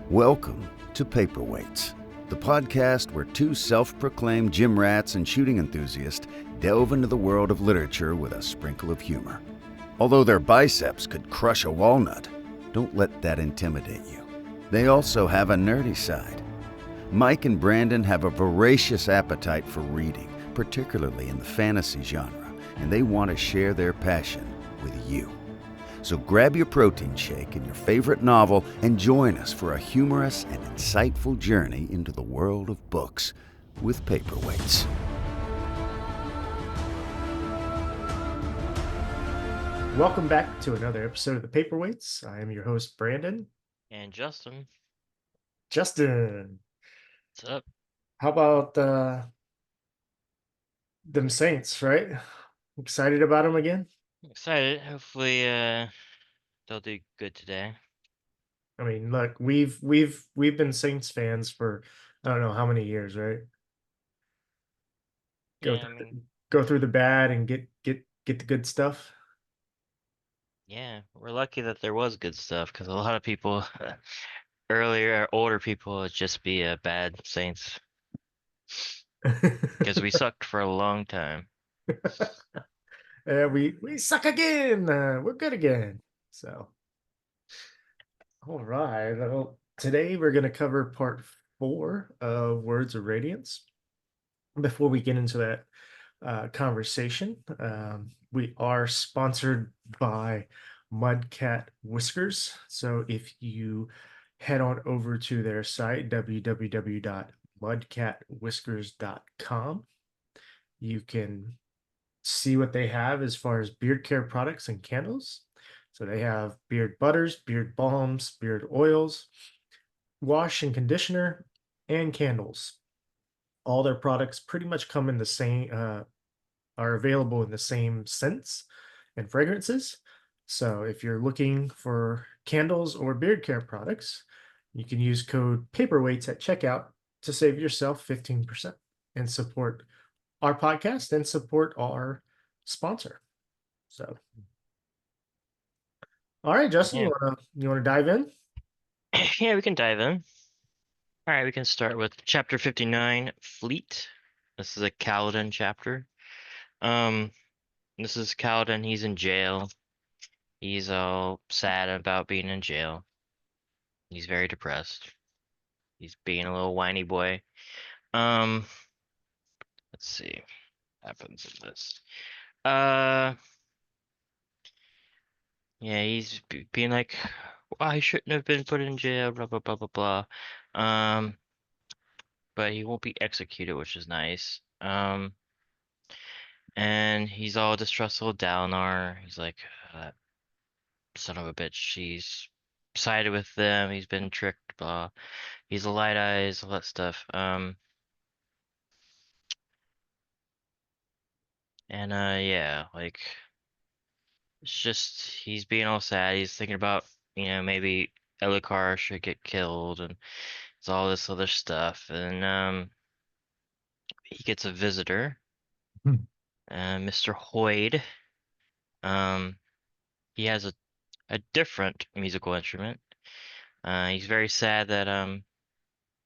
Welcome to Paperweights, the podcast where two self-proclaimed gym rats and shooting enthusiasts delve into the world of literature with a sprinkle of humor. Although their biceps could crush a walnut, don't let that intimidate you. They also have a nerdy side. Mike and Brandon have a voracious appetite for reading, particularly in the fantasy genre, and they want to share their passion with you. So grab your protein shake and your favorite novel and join us for a humorous and insightful journey into the world of books with Paperweights. Welcome back to another episode of the Paperweights. I am your host, Brandon. And Justin, Justin, what's up? how about them Saints, right? Excited about them again? I'm excited. Hopefully, they'll do good today. I mean, look, we've been Saints fans for I don't know how many years, right? Go through the bad and get the good stuff. Yeah, we're lucky that there was good stuff because a lot of people, older people, would just be bad Saints because we sucked for a long time. We suck again. We're good again. So, all right. Well, today we're going to cover part 4 of Words of Radiance. Before we get into that conversation, we are sponsored by Mudcat Whiskers. So if you head on over to their site, www.mudcatwhiskers.com, you can see what they have as far as beard care products and candles. So they have beard butters, beard balms, beard oils, wash and conditioner, and candles. All their products pretty much come in the same, are available in the same scents and fragrances. So if you're looking for candles or beard care products, you can use code Paperweights at checkout to save yourself 15% and support our podcast and support our sponsor. So, all right, Justin, Yeah. you wanna dive in? Yeah, we can dive in. All right, we can start with chapter 59, Fleet. This is a Kaladin chapter. This is Kaladin. He's in jail. He's all sad about being in jail. He's very depressed. He's being a little whiny boy. Let's see what happens in this. Yeah, he's being like, well, I shouldn't have been put in jail, blah blah blah blah blah. Um, but he won't be executed, which is nice. And he's all distrustful of Dalinar. He's like, son of a bitch. He's sided with them. He's been tricked. Blah. He's a light eyes, all that stuff. Yeah, like it's just he's being all sad. He's thinking about, maybe Elokar should get killed and it's all this other stuff. And he gets a visitor, Hmm. Mr. Hoyd. Um, he has a different musical instrument. He's very sad that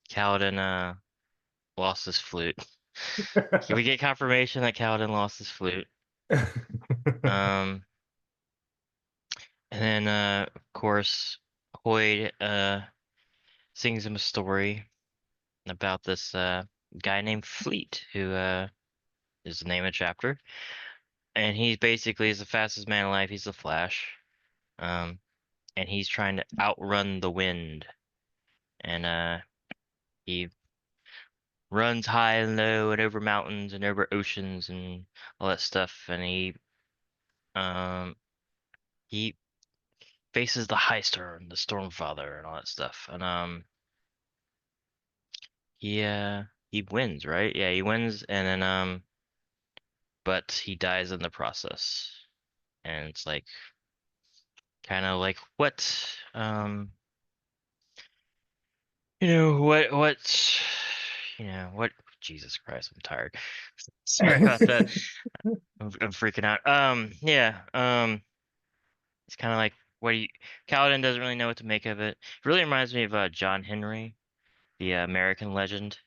Kaladin lost his flute. Can we get confirmation that Kaladin lost his flute? Um, and then of course Hoyd sings him a story about this guy named Fleet, who is the name of the chapter. And he basically is the fastest man alive. He's the Flash. Um, and he's trying to outrun the wind. And he runs high and low and over mountains and over oceans and all that stuff. And he faces the High Storm, the Stormfather, and all that stuff. And he wins, right? Yeah, he wins, and then but he dies in the process. And it's like kind of like what Jesus Christ, I'm tired. Sorry about that. I'm freaking out. Yeah. It's kind of like what do you? Kaladin doesn't really know what to make of it. It really reminds me of John Henry, the American legend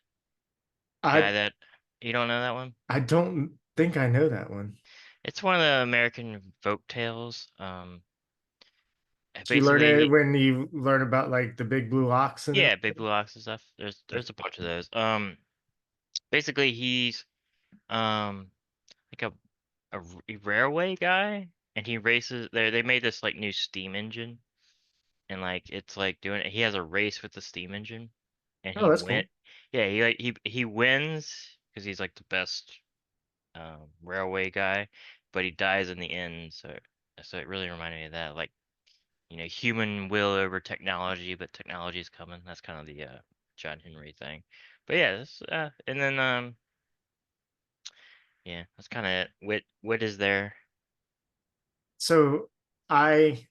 I guy. That you don't know that one? I don't think I know that one. It's one of the American folk tales. Do you learn it Basically, when you learn about like the big blue ox and yeah, Big everything? Blue Ox and stuff. Yeah. There's a bunch of those. Basically he's um like a railway guy, and he races. They made this like new steam engine, and like it's like doing it. He has a race with the steam engine, and Oh, he that's went. cool. Yeah, he wins because he's like the best railway guy, but he dies in the end. So it really reminded me of that, like human will over technology, but technology is coming. That's kind of the John Henry thing. But yeah, and then yeah, that's kind of it. Wit is there. So I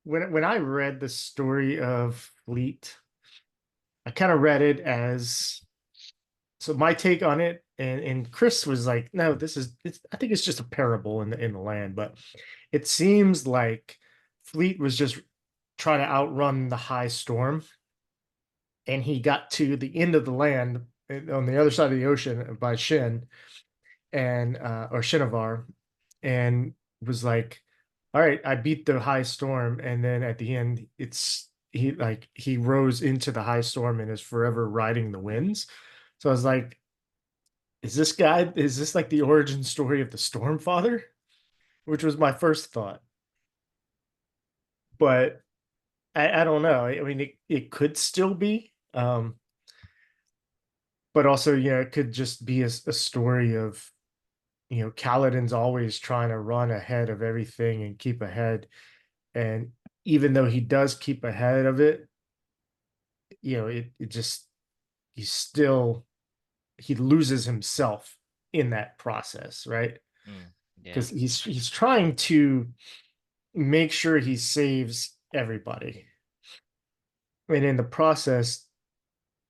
when I read the story of Fleet, I kind of read it as so my take on it, and Chris was like, no, it's I think it's just a parable in the land, but it seems like Fleet was just trying to outrun the high storm, and he got to the end of the land on the other side of the ocean by Shin and or Shinovar, and was like, all right, I beat the high storm, and then at the end he rose into the high storm and is forever riding the winds. So I was like, is this like the origin story of the Stormfather? Which was my first thought. But I don't know. I mean, it could still be. But also, it could just be a story of, Kaladin's always trying to run ahead of everything and keep ahead. And even though he does keep ahead of it, it just, he's still, he loses himself in that process, right? Mm, yeah. Because he's trying to make sure he saves everybody. And in the process,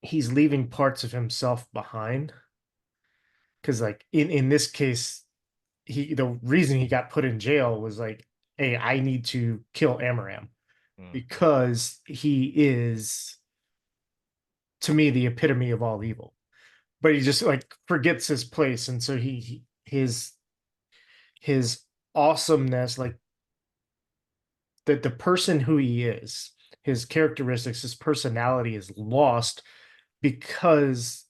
he's leaving parts of himself behind. Because like in this case, the reason he got put in jail was like, hey, I need to kill Amaram Mm, because he is, to me, the epitome of all evil. But he just like forgets his place, and so his awesomeness, like the person who he is, his characteristics, his personality is lost because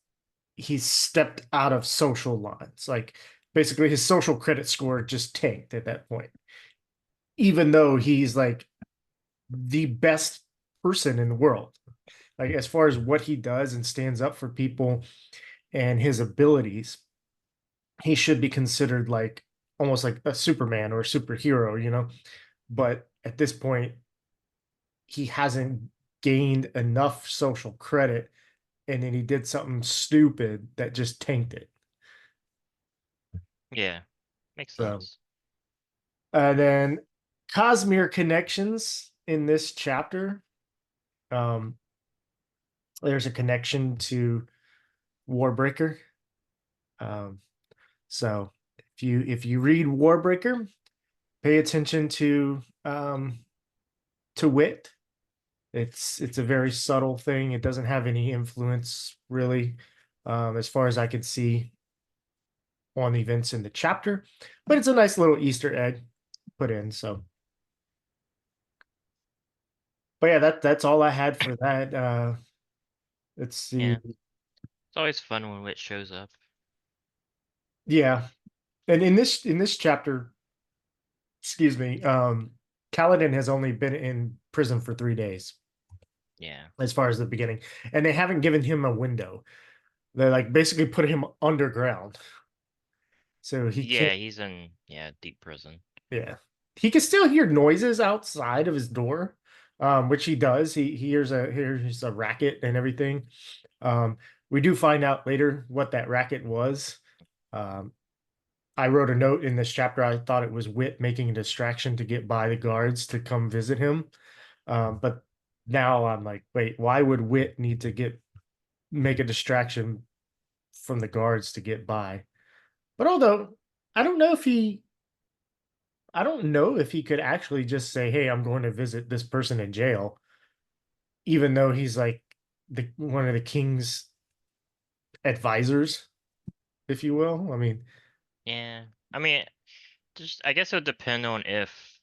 he's stepped out of social lines. Like basically his social credit score just tanked at that point, even though he's like the best person in the world. Like as far as what he does and stands up for people and his abilities, he should be considered like almost like a Superman or a superhero. But at this point, he hasn't gained enough social credit, and then he did something stupid that just tanked it. yeah, makes So, sense. and then Cosmere connections in this chapter. Um, there's a connection to Warbreaker. Um, so if you read Warbreaker, pay attention to Wit. It's a very subtle thing. It doesn't have any influence really, as far as I could see on the events in the chapter, but it's a nice little Easter egg put in. So, but yeah, that's all I had for that. Let's see. Yeah, it's always fun when Wit shows up. Yeah, and in this chapter, excuse me, Kaladin has only been in prison for 3 days Yeah, as far as the beginning, and they haven't given him a window. They like basically put him underground, so he yeah, can't. he's in deep prison. Yeah, he can still hear noises outside of his door, which he does. He hears a racket and everything. We do find out later what that racket was. Um, I wrote a note in this chapter. I thought it was Wit making a distraction to get by the guards to come visit him. But now I'm like, wait, why would Wit need to make a distraction from the guards to get by? But although I don't know if he, I don't know if he could actually just say, "Hey, I'm going to visit this person in jail," even though he's like the one of the king's advisors, if you will. I mean, Yeah. I mean, just I guess it would depend on if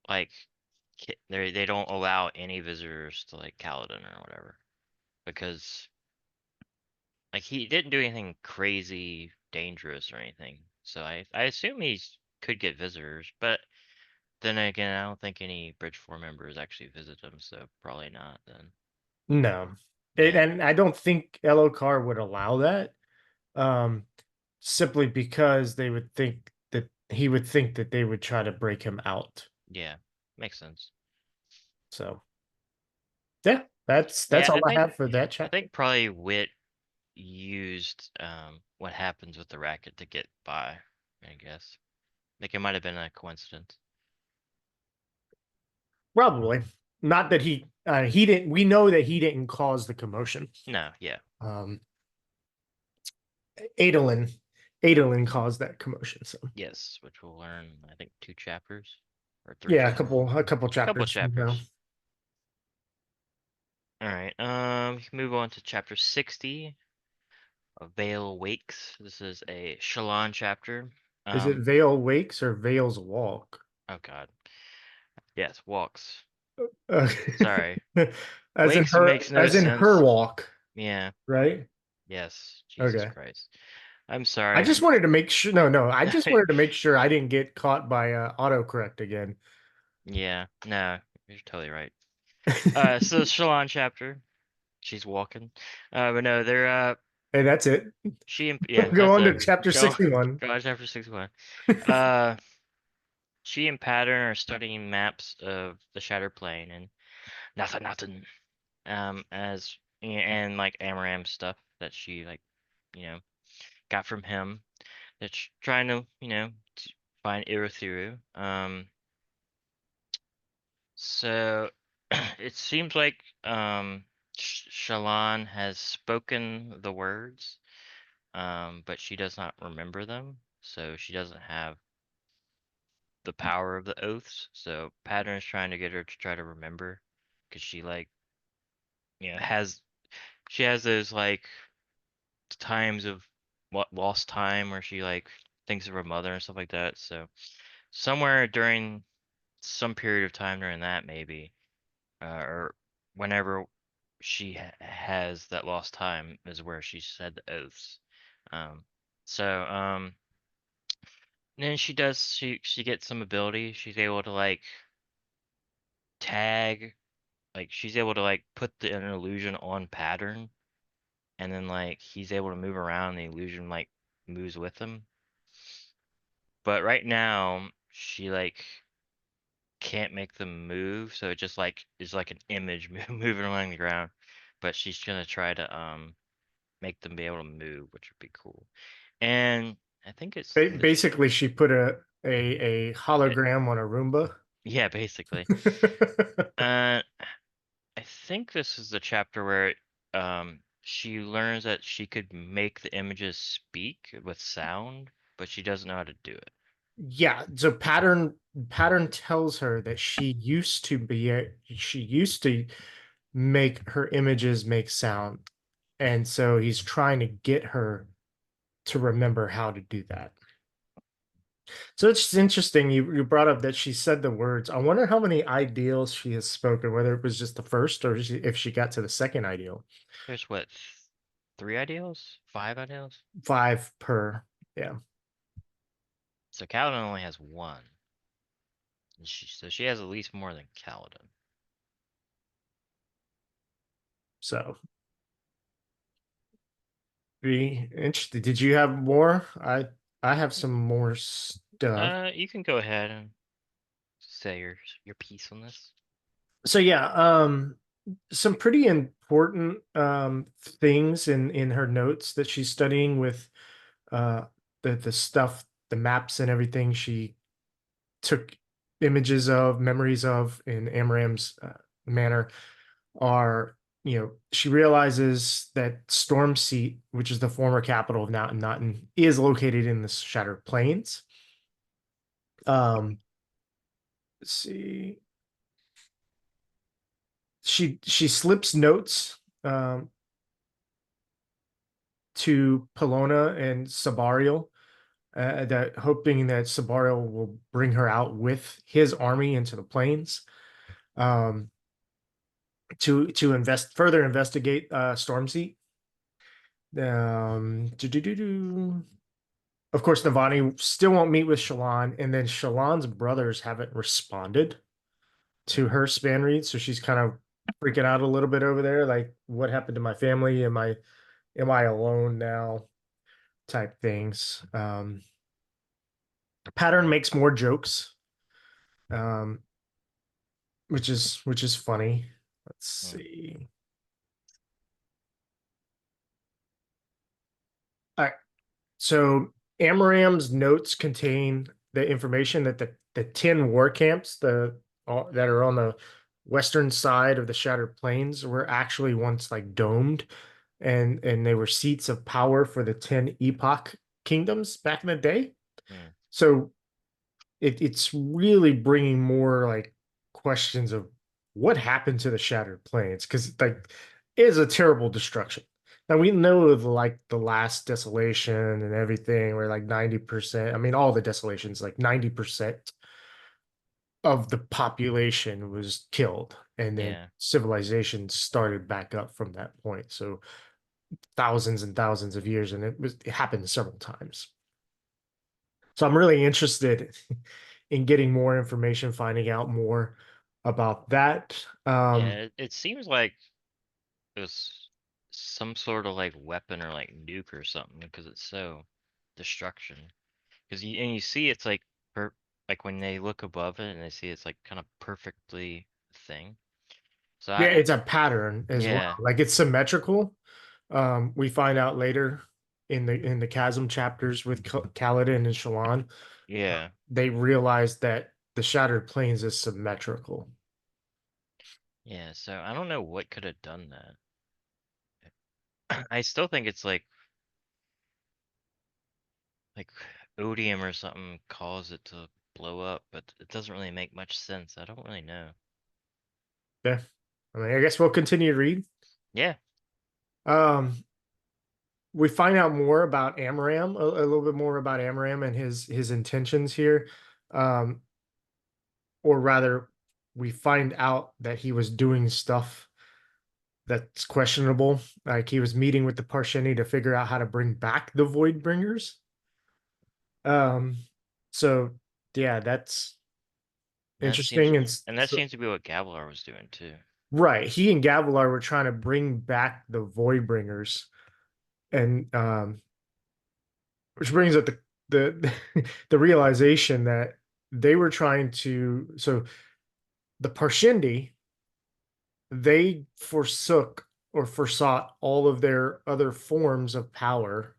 like they don't allow any visitors to like Caledon or whatever, because like he didn't do anything crazy dangerous or anything. So I assume he's could get visitors, but then again, I don't think any Bridge 4 members actually visit him, so probably not then. no. Yeah. And I don't think Elokar would allow that. Um, simply because they would think that he would think that they would try to break him out. Yeah. Makes sense. So yeah, that's Yeah, all I have for that I chapter. think probably Wit used what happens with the racket to get by, I guess. Like it might have been a coincidence. Probably not that he didn't. We know that he didn't cause the commotion. No, yeah. Um, Adolin, Adolin caused that commotion. So Yes, which we'll learn I think 2 chapters or 3 yeah, chapters. a couple Couple chapters from now. chapters. All right. We can move on to chapter 60. A Vale Wakes. This is a Shallan chapter. Is it Um, Vale Wakes or Vale's Walk? oh God. Yes, walks. Uh, Sorry. Wakes makes no as in her sense. walk, Yeah. right? Yes. Jesus Okay. Christ. I'm I sorry. just wanted to make sure. No. I just wanted to make sure I didn't get caught by autocorrect again. Yeah. No, you're totally right. So Shallan chapter. She's walking. But no, they're And that's it. yeah, Go that's on a to chapter go 61. go on chapter 61. Uh, she and Pattern are studying maps of the Shattered Plane and nothing. As and like Amaram stuff that she like, you know, got from him. That's trying to, find Irithiru. So it seems like Shallan has spoken the words, but she does not remember them. So she doesn't have the power of the oaths. So Pattern is trying to get her to try to remember, because she like, has she has those like times of what lost time where she like thinks of her mother and stuff like that. So somewhere during some period of time during that maybe, or whenever she has that lost time is where she said the oaths. Um, so then she gets some ability. She's able to like tag, like she's able to like put an illusion on Pattern, and then like he's able to move around. The illusion like moves with him. But right now she like can't make them move, so it just like is like an image moving along the ground. But she's gonna try to make them be able to move, which would be cool. And I think it's this. Basically, she put a eh, hologram on a Roomba. Yeah, basically. Uh, I think this is the chapter where she learns that she could make the images speak with sound, but she doesn't know how to do it. Yeah, so pattern tells her that she used to make her images make sound. And so he's trying to get her to remember how to do that. So it's interesting you brought up that she said the words. I wonder how many ideals she has spoken, whether it was just the first or if she got to the second ideal. There's what, 3 ideals? 5 ideals? 5 per. Yeah. So Kaladin only has one. And so she has at least more than Kaladin. So be interested. Did you have more? I have some more stuff. You can go ahead and say your piece on this. So yeah, some pretty important things in her notes that she's studying with uh the stuff, the maps and everything she took images of, memories of in Amram's manor are, she realizes that Stormseat, which is the former capital of Nauten, is located in the Shattered Plains. let's see. She slips notes to Pelona and Sabariel, that hoping that Sabariel will bring her out with his army into the plains, um, to further investigate Stormseat. Of course, Navani still won't meet with Shallan, and then Shallan's brothers haven't responded to Mm, her span read, so she's kind of freaking out a little bit over there. Like, what happened to my family? Am I alone now? Type things. Pattern makes more jokes, um, which is funny. Let's mm, see. All right. So Amaram's notes contain the information that the 10 war camps that are on the western side of the Shattered Plains were actually once like domed, and they were seats of power for the 10 epoch kingdoms back in the day. mm. So it's really bringing more like questions of what happened to the Shattered Plains, because like it is a terrible destruction. Now we know like the last desolation and everything, where like 90%, I mean all the desolations, like 90% of the population was killed, and then Yeah. civilization started back up from that point. So thousands and thousands of years, and it happened several times. So I'm really interested in getting more information, finding out more about that. Yeah, it seems like it was some sort of like weapon or like nuke or something because it's so destruction. Because you see it's like like when they look above it and they see it's like kind of perfectly thing. So Yeah, it's a pattern as well. yeah, Like it's symmetrical. We find out later in the chasm chapters with Kaladin and Shallan, yeah, they realize that the Shattered Plains is symmetrical. yeah. So I don't know what could have done that. I still think it's like odium or something caused it to blow up, but it doesn't really make much sense. I don't really know. Yeah. I mean, I guess we'll continue to read. Yeah, Um, we find out more about Amram, a little bit more about Amram and his intentions here. Um, or rather, we find out that he was doing stuff that's questionable. Like he was meeting with the Parshendi to figure out how to bring back the Void Bringers. Um, so yeah, that's that seems interesting. And and that seems to be what Gavilar was doing too. right, he and Gavilar were trying to bring back the Void Bringers, and which brings up the the realization that they were trying to. So the Parshendi, they forsook or forsought all of their other forms of power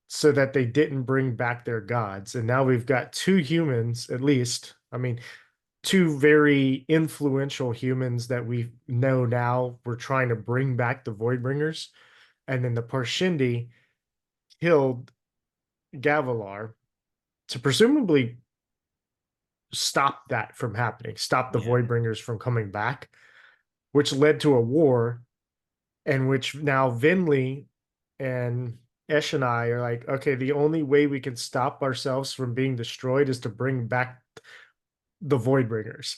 so that they didn't bring back their gods. And now we've got two humans, at least. I mean, two very influential humans that we know now were trying to bring back the Voidbringers. And then the Parshendi killed Gavilar to presumably stop that from happening, stop the Yeah. Voidbringers from coming back, which led to a war, and which now Vinley and Esh and I are like, okay, the only way we can stop ourselves from being destroyed is to bring back the Voidbringers.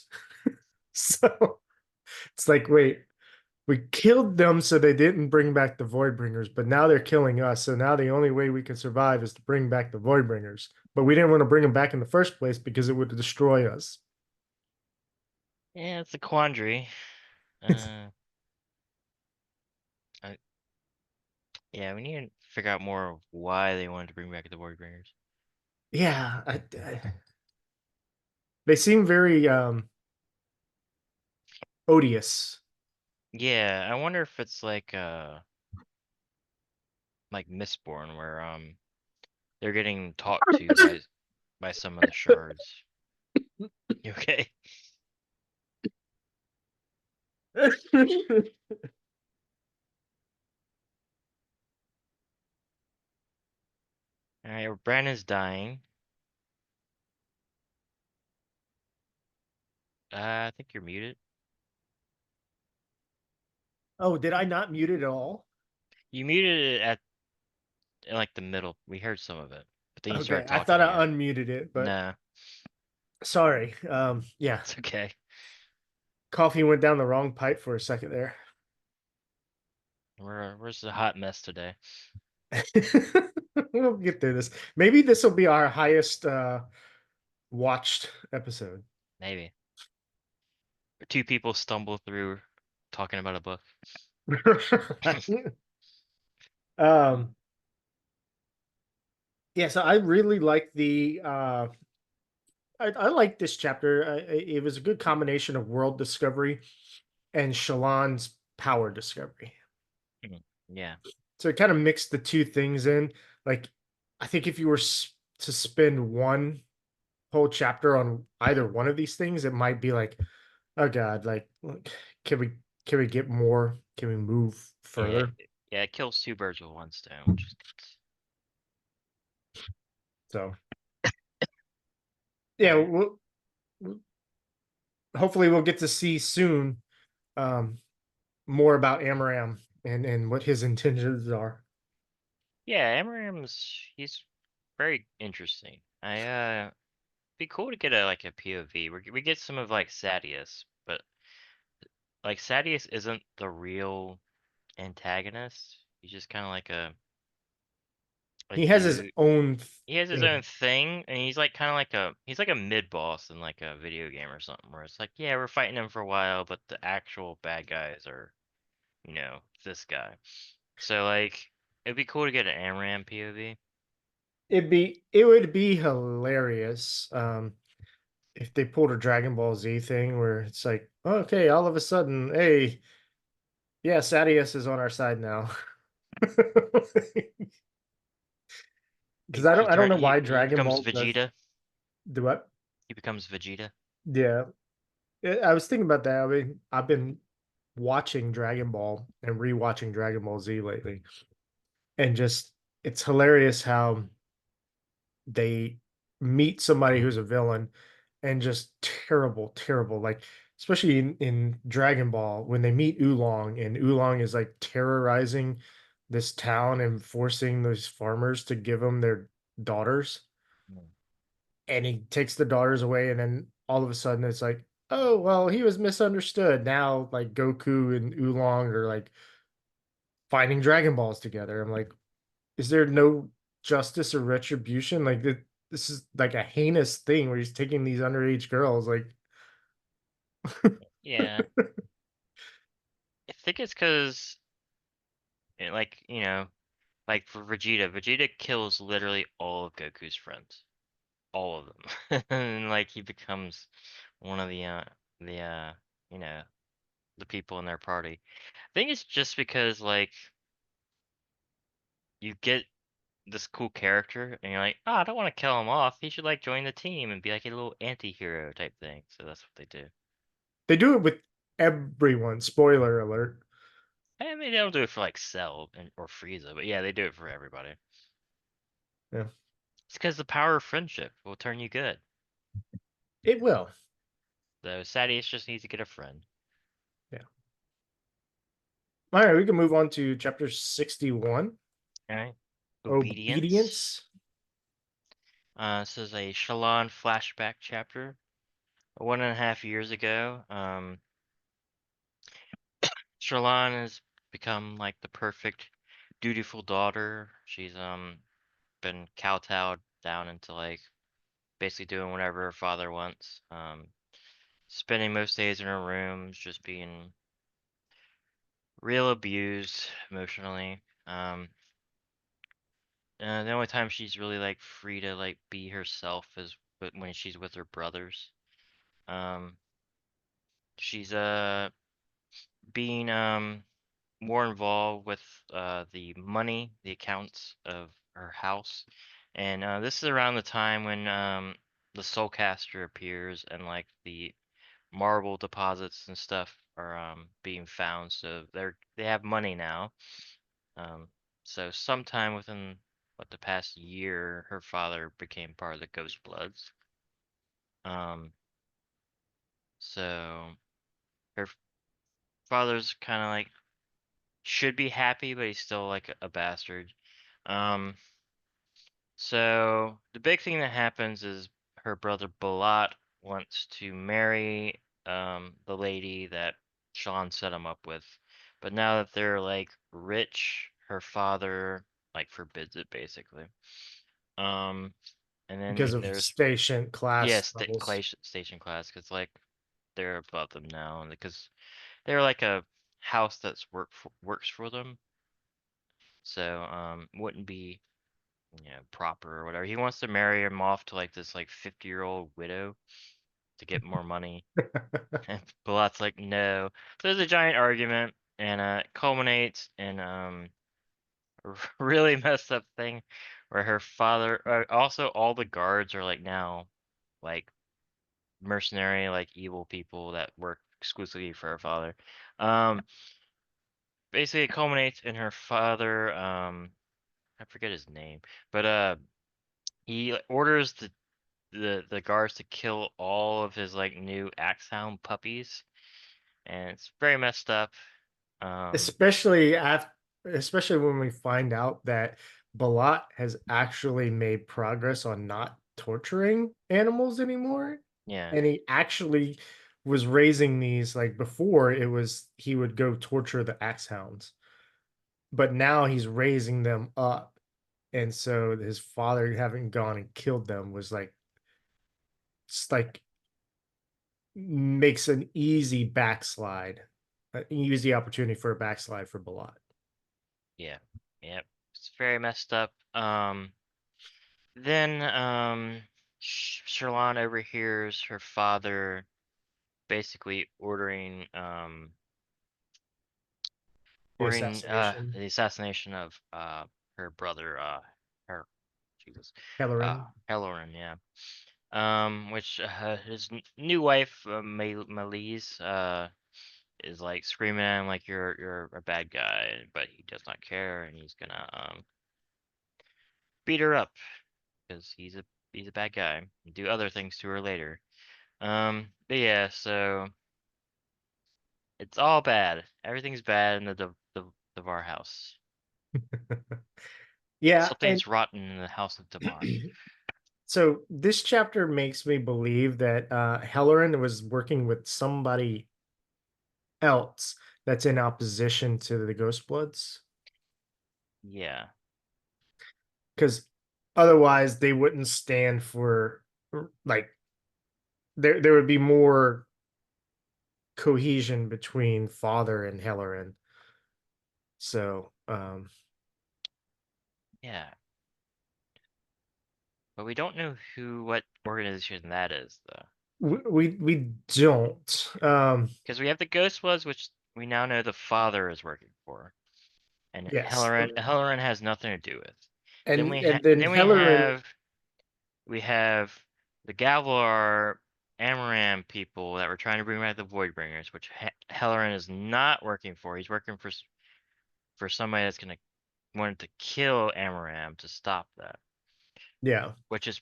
So it's like, wait, we killed them so they didn't bring back the Voidbringers, but now they're killing us. So now the only way we can survive is to bring back the Voidbringers. But we didn't want to bring them back in the first place because it would destroy us. Yeah, it's a quandary. Uh, I, yeah, we need to figure out more of why they wanted to bring back the Warbringers. Yeah, they seem very odious. Yeah, I wonder if it's like Mistborn where they're getting talked to by some of the shards. You okay? Alright, Brandon's dying. I think you're muted. Oh, did I not mute it at all? You muted it at in, like the middle. We heard some of it, but then you Okay, started I thought talking I again. unmuted it, but Nah, sorry. Yeah, it's okay. coffee went down the wrong pipe for a second there. Where's the hot mess today? We'll get through this. Maybe this will be our highest watched episode. Maybe two people stumble through talking about a book. um yeah, so I really like the I like this chapter. It was a good combination of world discovery and Shallan's power discovery. Mhm. Yeah, So it kind of mixed the two things in. Like, I think if you were to spend one whole chapter on either one of these things, it might be like, oh God, like, can we can we get more? Can we move yeah, further? yeah. It kills two birds with one stone, which is So nice. yeah, All right. hopefully we'll get to see soon um, more about Amaram and what his intentions are. Yeah, Amaram's he's very interesting. Be cool to get a like a POV. We get some of like Sadius, but like Sadius isn't the real antagonist. He's just kind of like a He has his dude. own He has his own thing. thing, and he's like kind of like he's like a mid boss in like a video game or something, where it's like, yeah, we're fighting him for a while, but the actual bad guys are, this guy. So like, it'd be cool to get an Amram POV. It would be hilarious if they pulled a Dragon Ball Z thing where it's like, okay, all of a sudden, hey, yeah, Sadius is on our side now. Because He I don't turn know why he Dragon becomes Ball does Vegeta. do what. He becomes Vegeta. Yeah, I was thinking about that. I mean, I've been watching Dragon Ball and rewatching Dragon Ball Z lately, and just it's hilarious how they meet somebody who's a villain and just terrible, terrible. Like especially in Dragon Ball when they meet Oolong and Oolong is like terrorizing this town and forcing those farmers to give them their daughters, Mm. and he takes the daughters away, and then all of a sudden it's like, oh well, he was misunderstood. Now like Goku and Oolong are like fighting Dragon Balls together. I'm like, is there no justice or retribution? Like this is like a heinous thing where he's taking these underage girls. Like, Yeah, I think it's because, like, like for Vegeta, Vegeta kills literally all of Goku's friends, all of them, and like he becomes one of the you know the people in their party. I think it's just because like you get this cool character and you're like, oh, I don't want to kill him off. He should like join the team and be like a little anti-hero type thing. So that's what they do. they do it with everyone. Spoiler alert. I mean, they don't do it for like Cell or Frieza, but yeah, they do it for everybody. Yeah, It's because the power of friendship will turn you good. it will. So Sadius just needs to get a friend. Yeah. All right, we can move on to chapter 61. All right. Obedience. Obedience. This is a Shallan flashback chapter. 1.5 years ago, Shallan has become like the perfect, dutiful daughter. She's been kowtowed down into like basically doing whatever her father wants. Spending most days in her room, just being real abused emotionally. The only time she's really like free to like be herself is when she's with her brothers. Um, she's being more involved with the money, the accounts of her house, and this is around the time when the Soulcaster appears and like the marble deposits and stuff are being found. So they have money now. Um, so sometime within what the past year, her father became part of the Ghost Bloods. Um, So her father's kind of like should be happy, but he's still like a bastard. Um, so the big thing that happens is her brother Balat wants to marry the lady that Sean set him up with. But now that they're like rich, her father like forbids it basically. Um and then because of there's station class yes, levels. station class cuz like they're above them now and because they're like a house works for them. So wouldn't be proper or whatever. He wants to marry him off to like this like 50-year-old widow to get more money. And Balat's like, no. So there's a giant argument and it culminates in a really messed up thing where her father also all the guards are like now like mercenary, like evil people that work exclusively for her father. Um basically it culminates in her father, I forget his name, but he orders the guards to kill all of his like new Axehound puppies, and it's very messed up. Um, especially after especially when we find out that Balat has actually made progress on not torturing animals anymore. yeah, And he actually was raising these, like before it was he would go torture the axe hounds, but now he's raising them up. And so his father having gone and killed them was like it's like makes an easy backslide, an easy opportunity for a backslide for Balat. yeah, yep. It's very messed up. Then Sherlon overhears her father basically The ordering assassination. the assassination of her brother her Jesus Hellerin. Halloran, yeah. Which his new wife Malise is like screaming at him like you're a bad guy, but he does not care and he's gonna beat her up because he's a bad guy and do other things to her later. But yeah, so it's all bad. Everything's bad in the Var house. Yeah, and Something's rotten in the house of Davar. so this chapter makes me believe that Hellerin was working with somebody else that's in opposition to the Ghost Bloods, Yeah, because otherwise they wouldn't stand for like there would be more cohesion between Father and Hellerin. So yeah, but we don't know what organization that is though, we don't because we have the Ghost was, which we now know the father is working for. And yes, Hellerin has nothing to do with. and then Then we Hellerin, have the Gavilar Amaram people that were trying to bring back the Voidbringers, which Hellerin is not working for. He's working for somebody that's gonna wanted to kill Amaram to stop that. yeah, Which is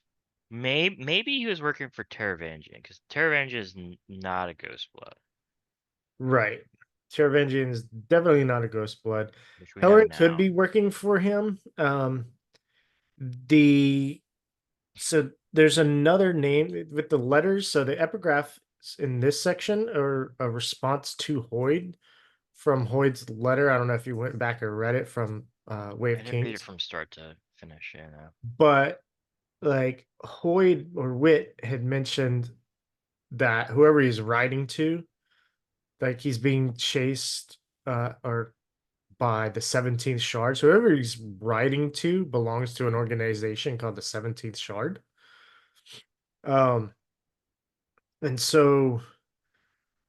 maybe he was working for Teravangian because Teravangian is not a Ghost Blood, right. Teravangian is definitely not a Ghost Blood. which we know Hellerin could now. be working for him. The so there's another name with the letters. So the epigraph in this section are a response to Hoyd from Hoyd's letter. I don't know if you went back or read it from Way I of didn't read it Kings, from start to finish. You know. but like Hoyd or Wit had mentioned that whoever he's writing to, like he's being chased or by the 17th shard. So whoever he's writing to belongs to an organization called the 17th shard. Um, and so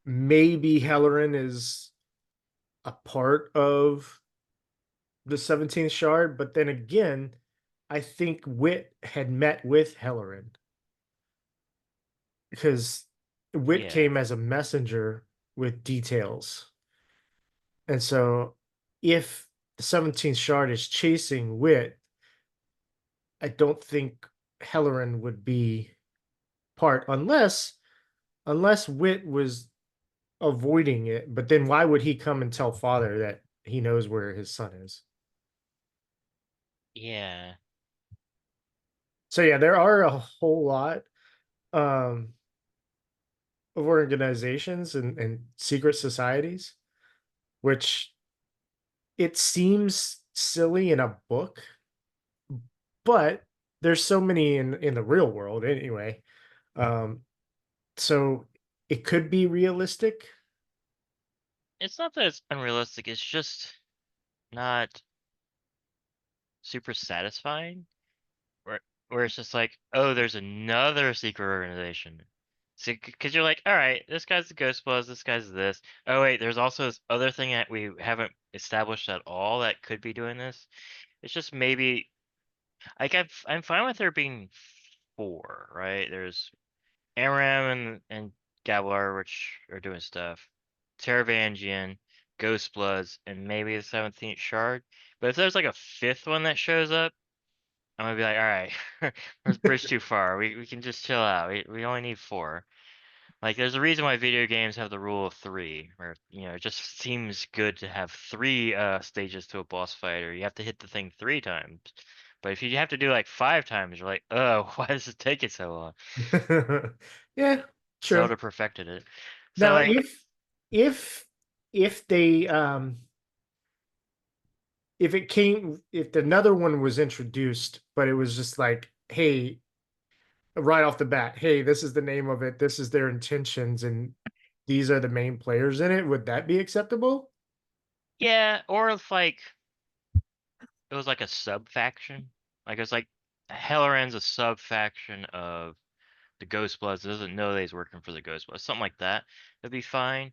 maybe Hellerin is a part of the 17th shard, but then again, I think Wit had met with Hellerin because Wit Yeah. came as a messenger with details. And so if the 17th shard is chasing Wit, I don't think Hellerin would be part unless unless Wit was avoiding it, but then why would he come and tell father that he knows where his son is? Yeah. So yeah, there are a whole lot um of organizations and secret societies, which it seems silly in a book, but there's so many in the real world anyway. Um, so it could be realistic. It's not that it's unrealistic, it's just not super satisfying. Where it's just like, oh, there's another secret organization. See, because you're like, all right, this guy's the Ghost Buzz, this guy's this. Oh wait, there's also this other thing that we haven't established at all that could be doing this. It's just maybe like I'm fine with there being four, right? There's Amram and Gavilar, which are doing stuff. Teravangian, Ghost Bloods, and maybe the 17th Shard. But if there's like a fifth one that shows up, I'm gonna be like, all right, there's bridge too far. We can just chill out. We only need four. Like, there's a reason why video games have the rule of three, where it just seems good to have three stages to a boss fight, or you have to hit the thing 3 times. But if you have to do like 5 times, you're like, oh, why does it take it so long? Yeah, true. Zelda perfected it. So Now, like, if if they if it came if another one was introduced, but it was just like, hey, right off the bat, hey, this is the name of it, this is their intentions, and these are the main players in it, would that be acceptable? yeah, or if like it was like a sub faction, like it's like Helleran's a sub faction of the Ghost Bloods doesn't know that he's working for the Ghost Bloods, something like that, that'd be fine.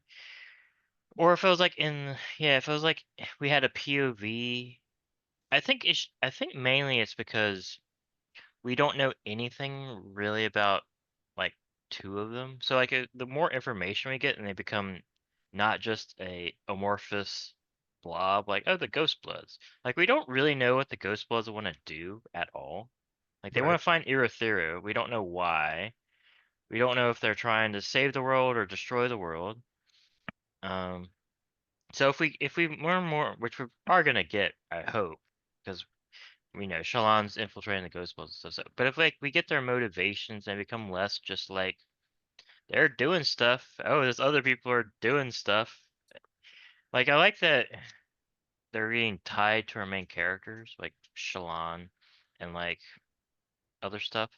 Or if it was like yeah, if it was like we had a POV, I think mainly it's because we don't know anything really about like two of them. So like the more information we get, and they become not just a amorphous blob, like oh the Ghost Bloods. Like we don't really know what the Ghost Bloods want to do at all. Like they Right. want to find Irothero. We don't know why. We don't know if they're trying to save the world or destroy the world. Um, so if we learn more, which we are gonna get, I hope, because we know Shallan's infiltrating the Ghost Balls and stuff. But if like we get their motivations and become less just like they're doing stuff. Oh, there's other people are doing stuff. Like I like that they're being tied to our main characters, like Shallan and like other stuff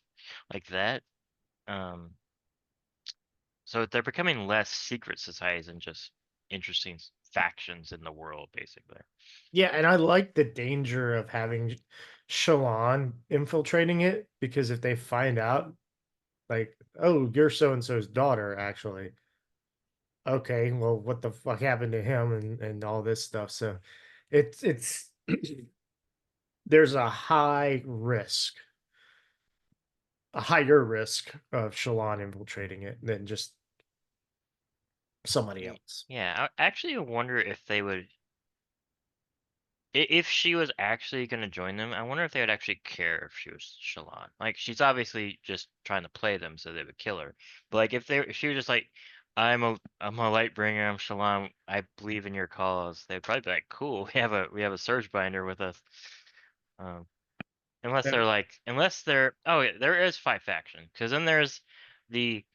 like that. Um, so they're becoming less secret societies and just interesting factions in the world, basically. Yeah, and I like the danger of having Shalon infiltrating it, because if they find out, like, oh, you're so and so's daughter, actually. Okay, well, what the fuck happened to him and all this stuff. So it's there's a higher risk of Shalon infiltrating it than just somebody else. Yeah, I actually wonder if they would if she was actually going to join them, I wonder if they would actually care if she was Shallan. Like, she's obviously just trying to play them so they would kill her. But like, if she was just like, I'm a light bringer, I'm Shallan, I believe in your cause, they'd probably be like, cool, we have a surge binder with us. Um, unless Yeah. they're like, unless they're, oh yeah, there is 5 factions, because then there's the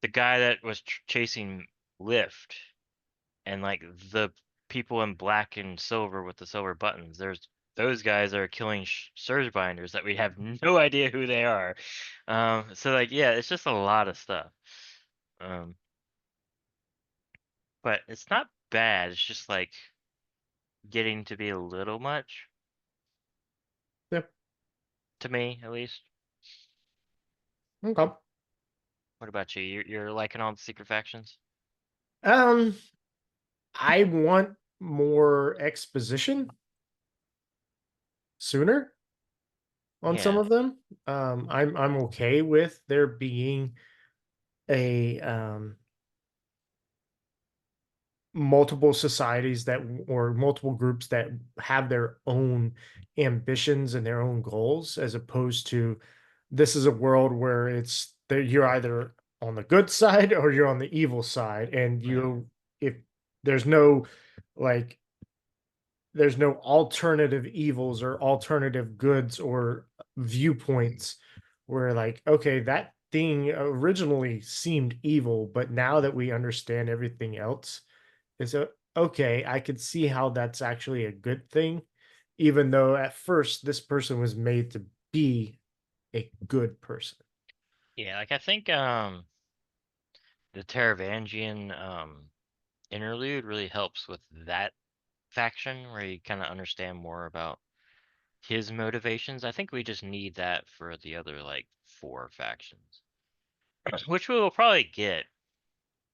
the guy that was chasing Lift and like the people in black and silver with the silver buttons, there's those guys are killing surge binders that we have no idea who they are. So like yeah, it's just a lot of stuff. Um, but it's not bad. It's just like getting to be a little much Yeah. to me, at least. Okay. What about you? You're liking all the secret factions? Um, I want more exposition sooner on some Yeah, of them. I'm okay with there being a multiple societies that or multiple groups that have their own ambitions and their own goals, as opposed to this is a world where it's that you're either on the good side or you're on the evil side, and Right. if there's no like there's no alternative evils or alternative goods or viewpoints where like, okay, that thing originally seemed evil, but now that we understand everything else, it's okay, I could see how that's actually a good thing, even though at first this person was made to be a good person. Yeah, like I think the Taravangian interlude really helps with that faction where you kind of understand more about his motivations. I think we just need that for the other like four factions, which we will probably get.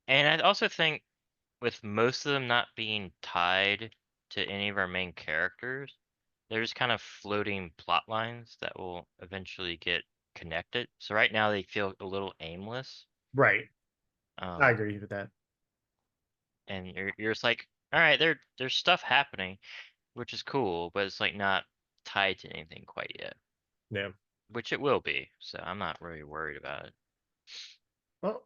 And I also think with most of them not being tied to any of our main characters, they're just kind of floating plot lines that will eventually get connected. So right now they feel a little aimless. Right. I Um, agree with that. and you're just like, all right, there's stuff happening, which is cool, but it's like not tied to anything quite yet, Yeah. which it will be. So I'm not really worried about it. Well,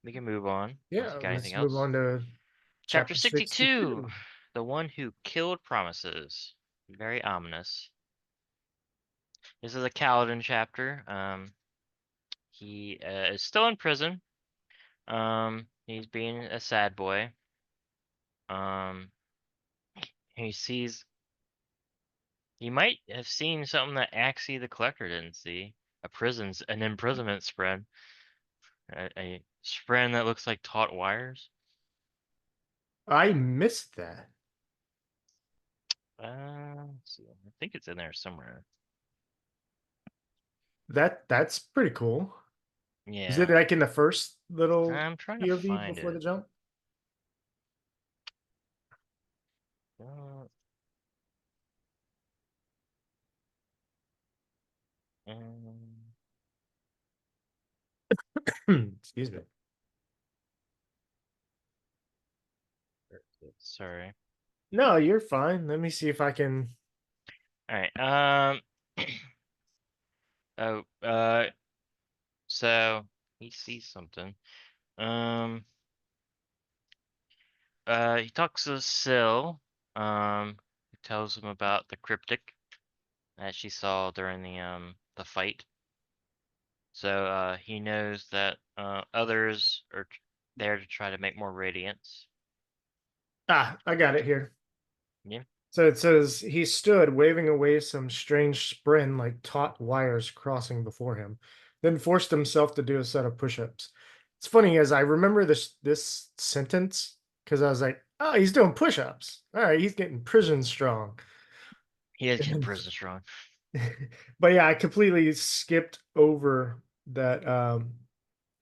We can move on unless yeah, you got anything let's move else. on to Chapter chapter 62, 62. the one who killed promises. Very ominous. This is a Kaladin chapter. He is still in prison. He's being a sad boy. Um, he sees. He might have seen something that Axie the Collector didn't see. An imprisonment spread. A spread that looks like taut wires. I missed that. Let's see. I think it's in there somewhere. That's pretty cool. Is it Yeah. like in the first little I'm trying to POV find before the it. jump? Uh, um, Excuse me. sorry. No, you're fine. Let me see if I can. All right. Oh. So he sees something. Um. He talks to Syl. He tells him about the cryptic that she saw during the fight. So he knows that others are there to try to make more radiance. Ah, I got it here. Yeah. So it says he stood waving away some strange spren like taut wires crossing before him, then forced himself to do a set of push-ups. It's funny as I remember this sentence because I was like, oh, he's doing push-ups. All right, he's getting prison strong. He is getting prison strong. But yeah, I completely skipped over that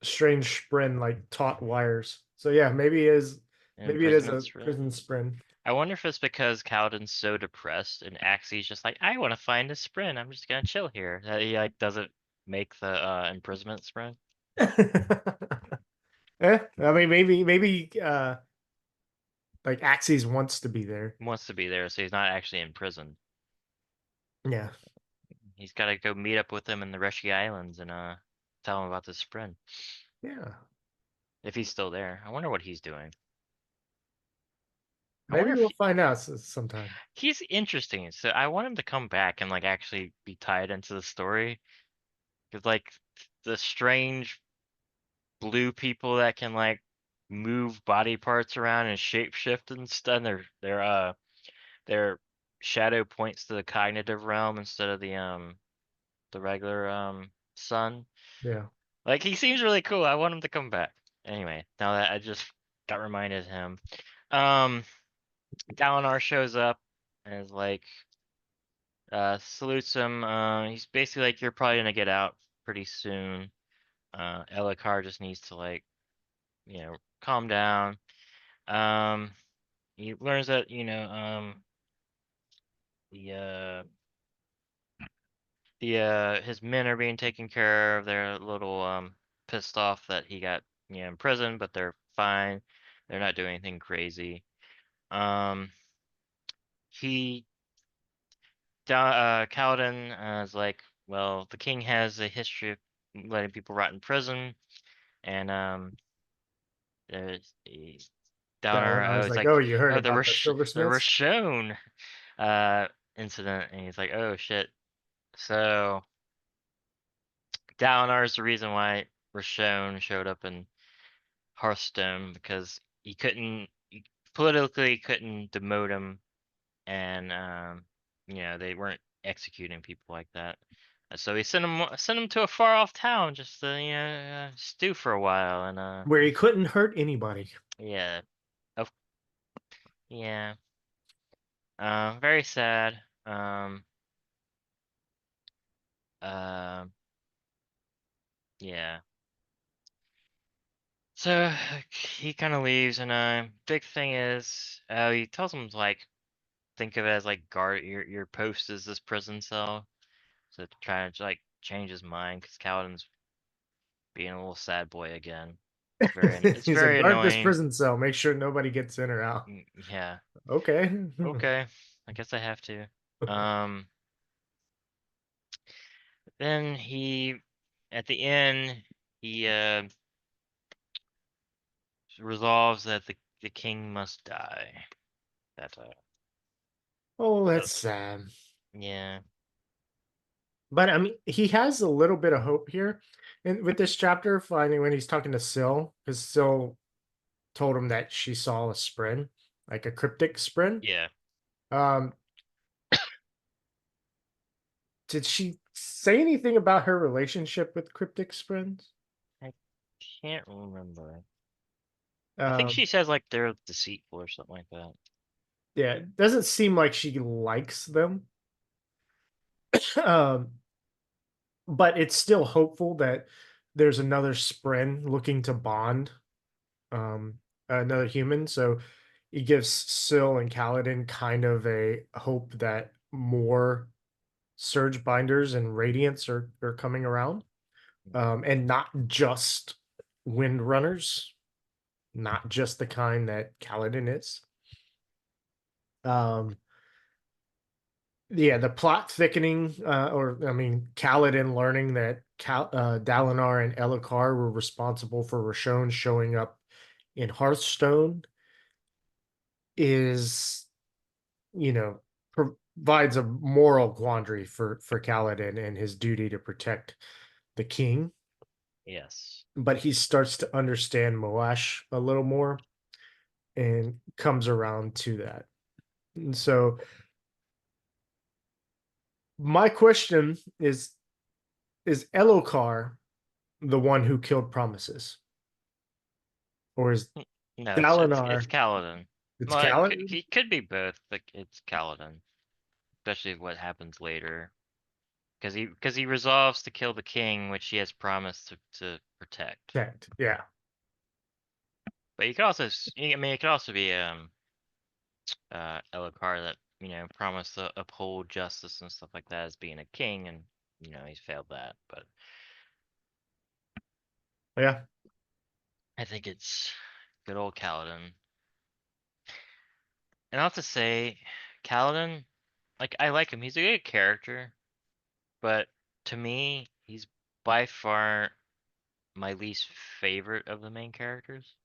strange spren like taut wires. So yeah, An maybe it is imprisonment a spread. prison spren. I wonder if it's because Kaladin's so depressed and Axie's just like, I want to find a sprint. I'm just gonna chill here. That he like doesn't make the imprisonment sprint. I mean maybe like Axes wants to be there. He wants to be there, so he's not actually in prison. Yeah. He's got to go meet up with him in the Reshi Islands and tell him about the sprint. Yeah. If he's still there, I wonder what he's doing. I Maybe wonder if we'll find out sometime. he's interesting. So I want him to come back and like actually be tied into the story. Cause like the strange blue people that can like move body parts around and shapeshift and stuff. And their shadow points to the cognitive realm instead of the regular sun. Yeah. Like he seems really cool. I want him to come back. Anyway, now that I just got reminded of him. Um Dalinar shows up and is like salutes him. He's basically like, you're probably gonna get out pretty soon. Elhokar just needs to like, calm down. Um he learns that, the his men are being taken care of. They're a little pissed off that he got, in prison, but they're fine. They're not doing anything crazy. Um he Kaladin is like, well, the king has a history of letting people rot in prison. and there's Downer. Dalinar I was was like, like, "Oh, you heard oh, about the the silversmiths?" Rashone incident, and he's like, oh shit. So Dalinar is the reason why Rashone showed up in Hearthstone, because he politically couldn't demote him, and they weren't executing people like that. So he sent him to a far off town just to stew for a while, and Where he couldn't hurt anybody. yeah, of yeah, very sad. Um, yeah. So he kind of leaves, and big thing is, he tells him to, like, think of it as like guard your post is this prison cell. So to try to, like, change his mind, because Kaladin's being a little sad boy again. It's He's like, very "Guard this annoying. prison cell. Make sure nobody gets in or out." Yeah. Okay. Okay. I guess I have to. Um. Then at the end, he resolves that the king must die. That Oh, that's that's sad. yeah. But I mean, he has a little bit of hope here, and with this chapter, finding when he's talking to Syl, because Syl told him that she saw a spren, like a cryptic spren. Yeah. Um, did she say anything about her relationship with cryptic sprens? I can't remember. I think Um, she says like they're deceitful or something like that. yeah, it doesn't seem like she likes them. um, but it's still hopeful that there's another spren looking to bond um another human. So it gives Syl and Kaladin kind of a hope that more surge binders and radiance are coming around. And not just wind runners, not just the kind that Kaladin is. Um yeah, the plot thickening, or I mean, Kaladin learning that Dalinar and Elhokar were responsible for Rashone showing up in Hearthstone is, you know, provides a moral quandary for Kaladin and his duty to protect the king. Yes. But he starts to understand Moash a little more and comes around to that. And so my question is Elhokar the one who killed Promises? Or is No, it's Dalinar, Kaladin. it's Well, Kaladin? it could be both, but it's Kaladin, especially what happens later, because he resolves to kill the king, which he has promised to protect. Checked. Yeah. But you could also, I mean, it could also be Elhokar that promised to uphold justice and stuff like that as being a king, and he's failed that. But Yeah. I think it's good old Kaladin. And I have to say, Kaladin, like, I like him. He's a good character, but to me, he's by far my least favorite of the main characters.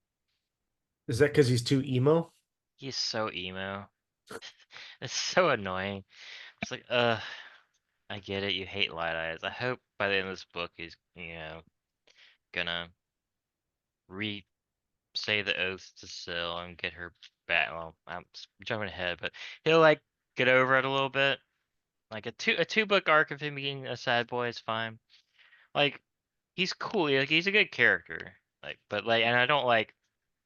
Is that because he's too emo? He's so emo. It's so annoying. It's like, I get it. You hate Light Eyes. I hope by the end of this book, he's, gonna say the oaths to Syl and get her back. Well, I'm jumping ahead, but he'll, like, get over it a little bit. Like a two book arc of him being a sad boy is fine. Like, he's cool. He's a good character. Like, but like, and I don't like,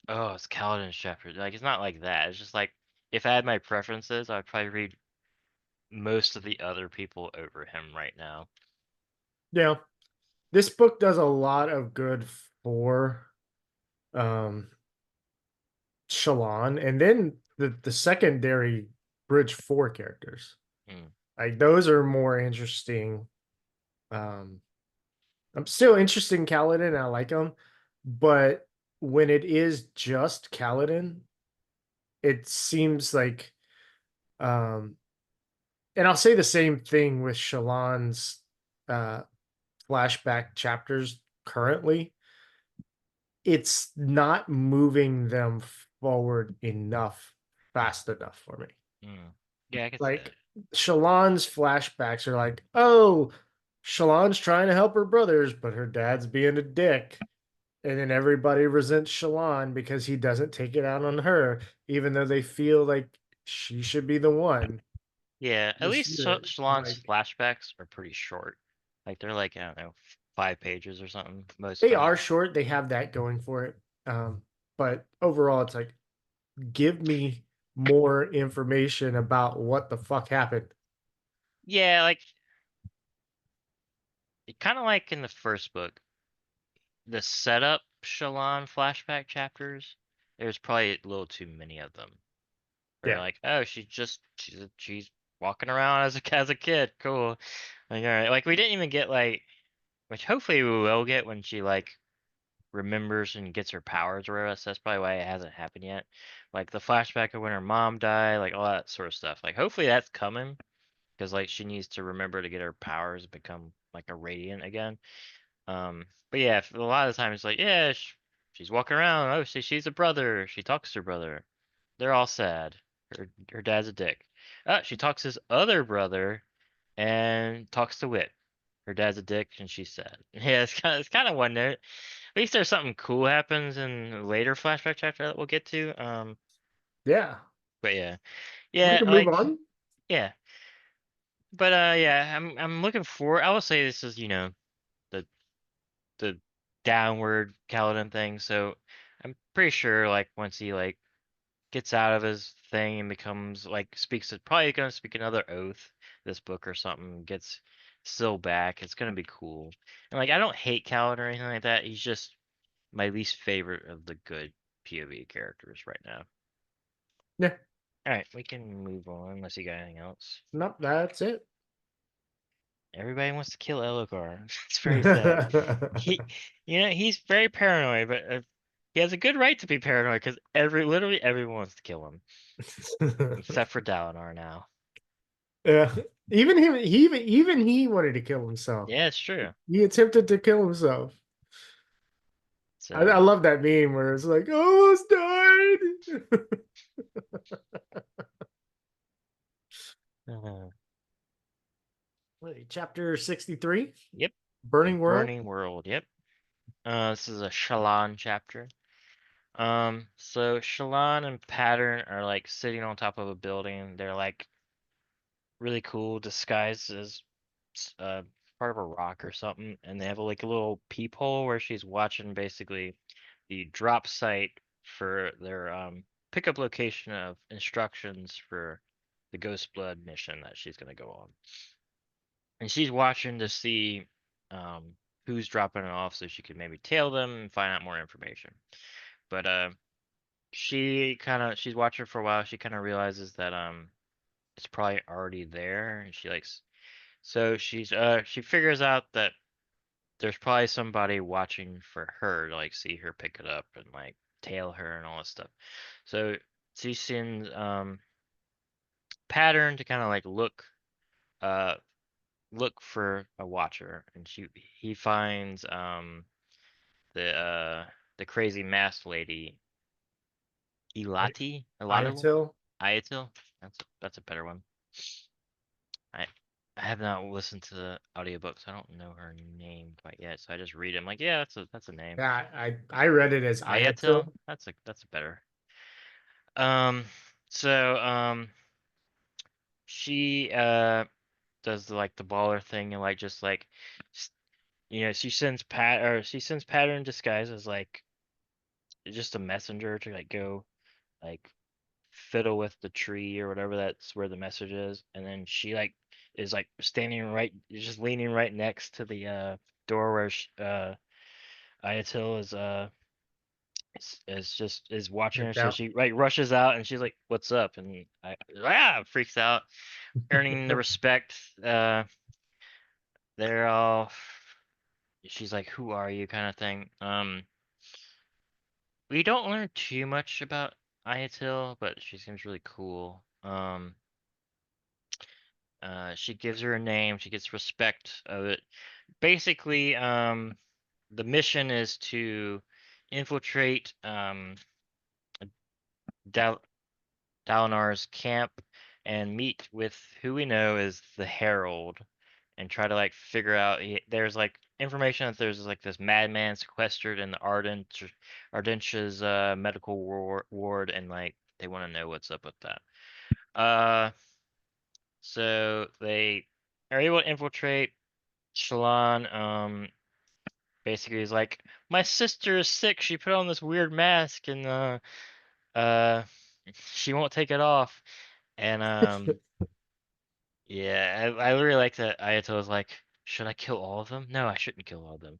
oh, it's Kaladin Shepherd. Like, it's not like that. It's just like, if I had my preferences, I'd probably read most of the other people over him right now. Yeah. This book does a lot of good for um Shallan, and then the secondary Bridge 4 characters. Hmm. Like those are more interesting. Um I'm still interested in Kaladin and I like him, but when it is just Kaladin, it seems like um and I'll say the same thing with Shallan's uh flashback chapters currently. it's not moving them forward fast enough for me. Mm. Yeah, I can see that. Like Shalon's flashbacks are like, oh, Shalon's trying to help her brothers, but her dad's being a dick. And then everybody resents Shalon because he doesn't take it out on her, even though they feel like she should be the one. Yeah, at You see least that, Shallan's like, flashbacks are pretty short. Like they're like, I don't know, 5 pages or something most they times. are short. They have that going for it. But overall, it's like, give me more information about what the fuck happened. Yeah, like kind of like in the first book, the setup Shallan flashback chapters, there's probably a little too many of them. Where you're Yeah. like, oh, she's walking around as a kid, cool. Like, all right, like we didn't even get like, which hopefully we will get when she like remembers and gets her powers or whatever. So that's probably why it hasn't happened yet. Like the flashback of when her mom died, like all that sort of stuff. Like hopefully that's coming because like she needs to remember to get her powers and become like a radiant again. But yeah, a lot of the time it's like, yeah, she's walking around. Oh, she's a brother. She talks to her brother. They're all sad. Her dad's a dick. She talks to his other brother and talks to Wit. Her dad's a dick and she's sad. Yeah, it's kind of one note. At least there's something cool happens in a later flashback chapter that we'll get to. Yeah. But yeah, We yeah, can move like on. yeah. But yeah, I'm looking forward. I will say this is the the downward Kaladin thing. So I'm pretty sure like once he like gets out of his thing and becomes like probably gonna speak another oath this book or something, gets still back, it's gonna be cool. And like I don't hate Kaladin or anything like that. He's just my least favorite of the good POV characters right now. Yeah. All right, we can move on unless you got anything else. Nope, that's it. Everybody wants to kill Elokar. It's very sad. He, he's very paranoid, but he has a good right to be paranoid because literally everyone wants to kill him, except for Dalinar now. Yeah. Even him, even he wanted to kill himself. Yeah, it's true. He attempted to kill himself. I So, love that meme where it's like, almost died. uh, Wait, chapter 63, yep, the Burning World. Burning World. Yep. This is a Shallan chapter. So Shallan and Pattern are like sitting on top of a building. They're like really cool, disguised as uh part of a rock or something, and they have like a little peephole where she's watching basically the drop site for their pickup location of instructions for the Ghost Blood mission that she's gonna go on. And she's watching to see um who's dropping it off so she can maybe tail them and find out more information. But she's watching for a while, she kinda realizes that it's probably already there and she figures out that there's probably somebody watching for her to like see her pick it up and like tail her and all this stuff. So she sends Pattern to kind of like uh look for a watcher, and he finds the uh the crazy masked lady Elati Ayatil. Ayatil. That's a better one. I I have not listened to the audiobook, so I don't know her name quite yet. So I just read it. I'm like, yeah, that's a name. Yeah, I read it as Ayatil. Ayatil. That's a better. Um. So she does like the baller thing and like just like s- she sends Pattern in disguise as like just a messenger to like go like fiddle with the tree or whatever, that's where the message is, and then she like is like just leaning right next to the door where Ayatil is watching her, Checked so out. she like rushes out and she's like, "What's up?" And freaks out, earning the respect. They're all she's like, "Who are you?" kind of thing. We don't learn too much about Ayatil, but she seems really cool. She gives her a name. She gets respect of it. Basically, the mission is to infiltrate Dal- Dalinar's camp and meet with who we know is the Herald and try to like figure out there's like information that there's like this madman sequestered in the Ardentia's medical ward and like they want to know what's up with that. So they are able to infiltrate Shallan. Basically he's like, my sister is sick. She put on this weird mask and uh she won't take it off. And yeah, I really like that Ayato was like, should I kill all of them? No, I shouldn't kill all of them.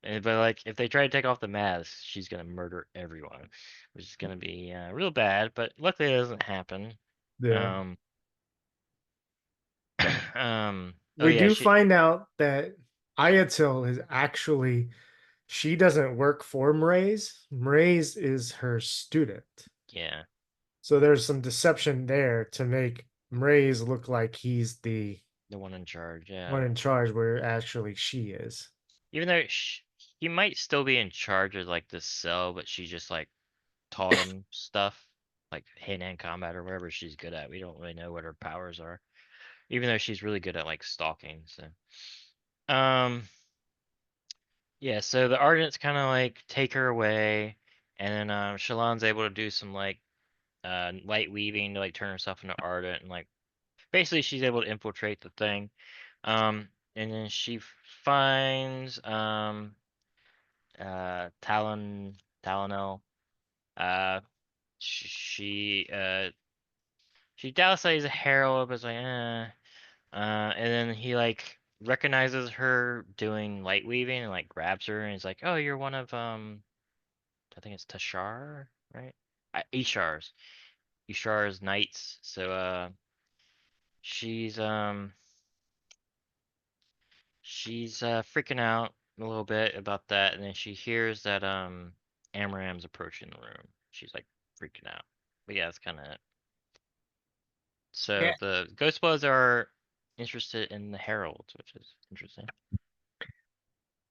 But like, if they try to take off the mask, she's gonna murder everyone, which is gonna be real bad. But luckily, it doesn't happen. Yeah. Um, oh We yeah, do she, find out that Ayatil is actually she doesn't work for Mraize. Mraize is her student. yeah, So there's some deception there to make Mraize look like he's the the one in charge. one Yeah, in charge, where actually she is. even though he might still be in charge of like this cell, but she just like taught him stuff, like hand-to-hand combat or whatever she's good at. We don't really know what her powers are, even though she's really good at like stalking. So, um. Yeah, so the Ardents kind of like take her away, and then Shallan's able to do some like light weaving to like turn herself into Ardent, and like basically she's able to infiltrate the thing. And then she finds Talonel. Uh, she doubts that he's a herald, but it's like and then he like recognizes her doing light weaving and like grabs her and he's like, "Oh, you're one of I think it's Tashar, right? Ishar's knights. So she's um she's freaking out a little bit about that, and then she hears that Amram's approaching the room. She's like freaking out. But yeah, that's kind of it. So Yeah. the Ghost Bloods are interested in the Heralds, which is interesting.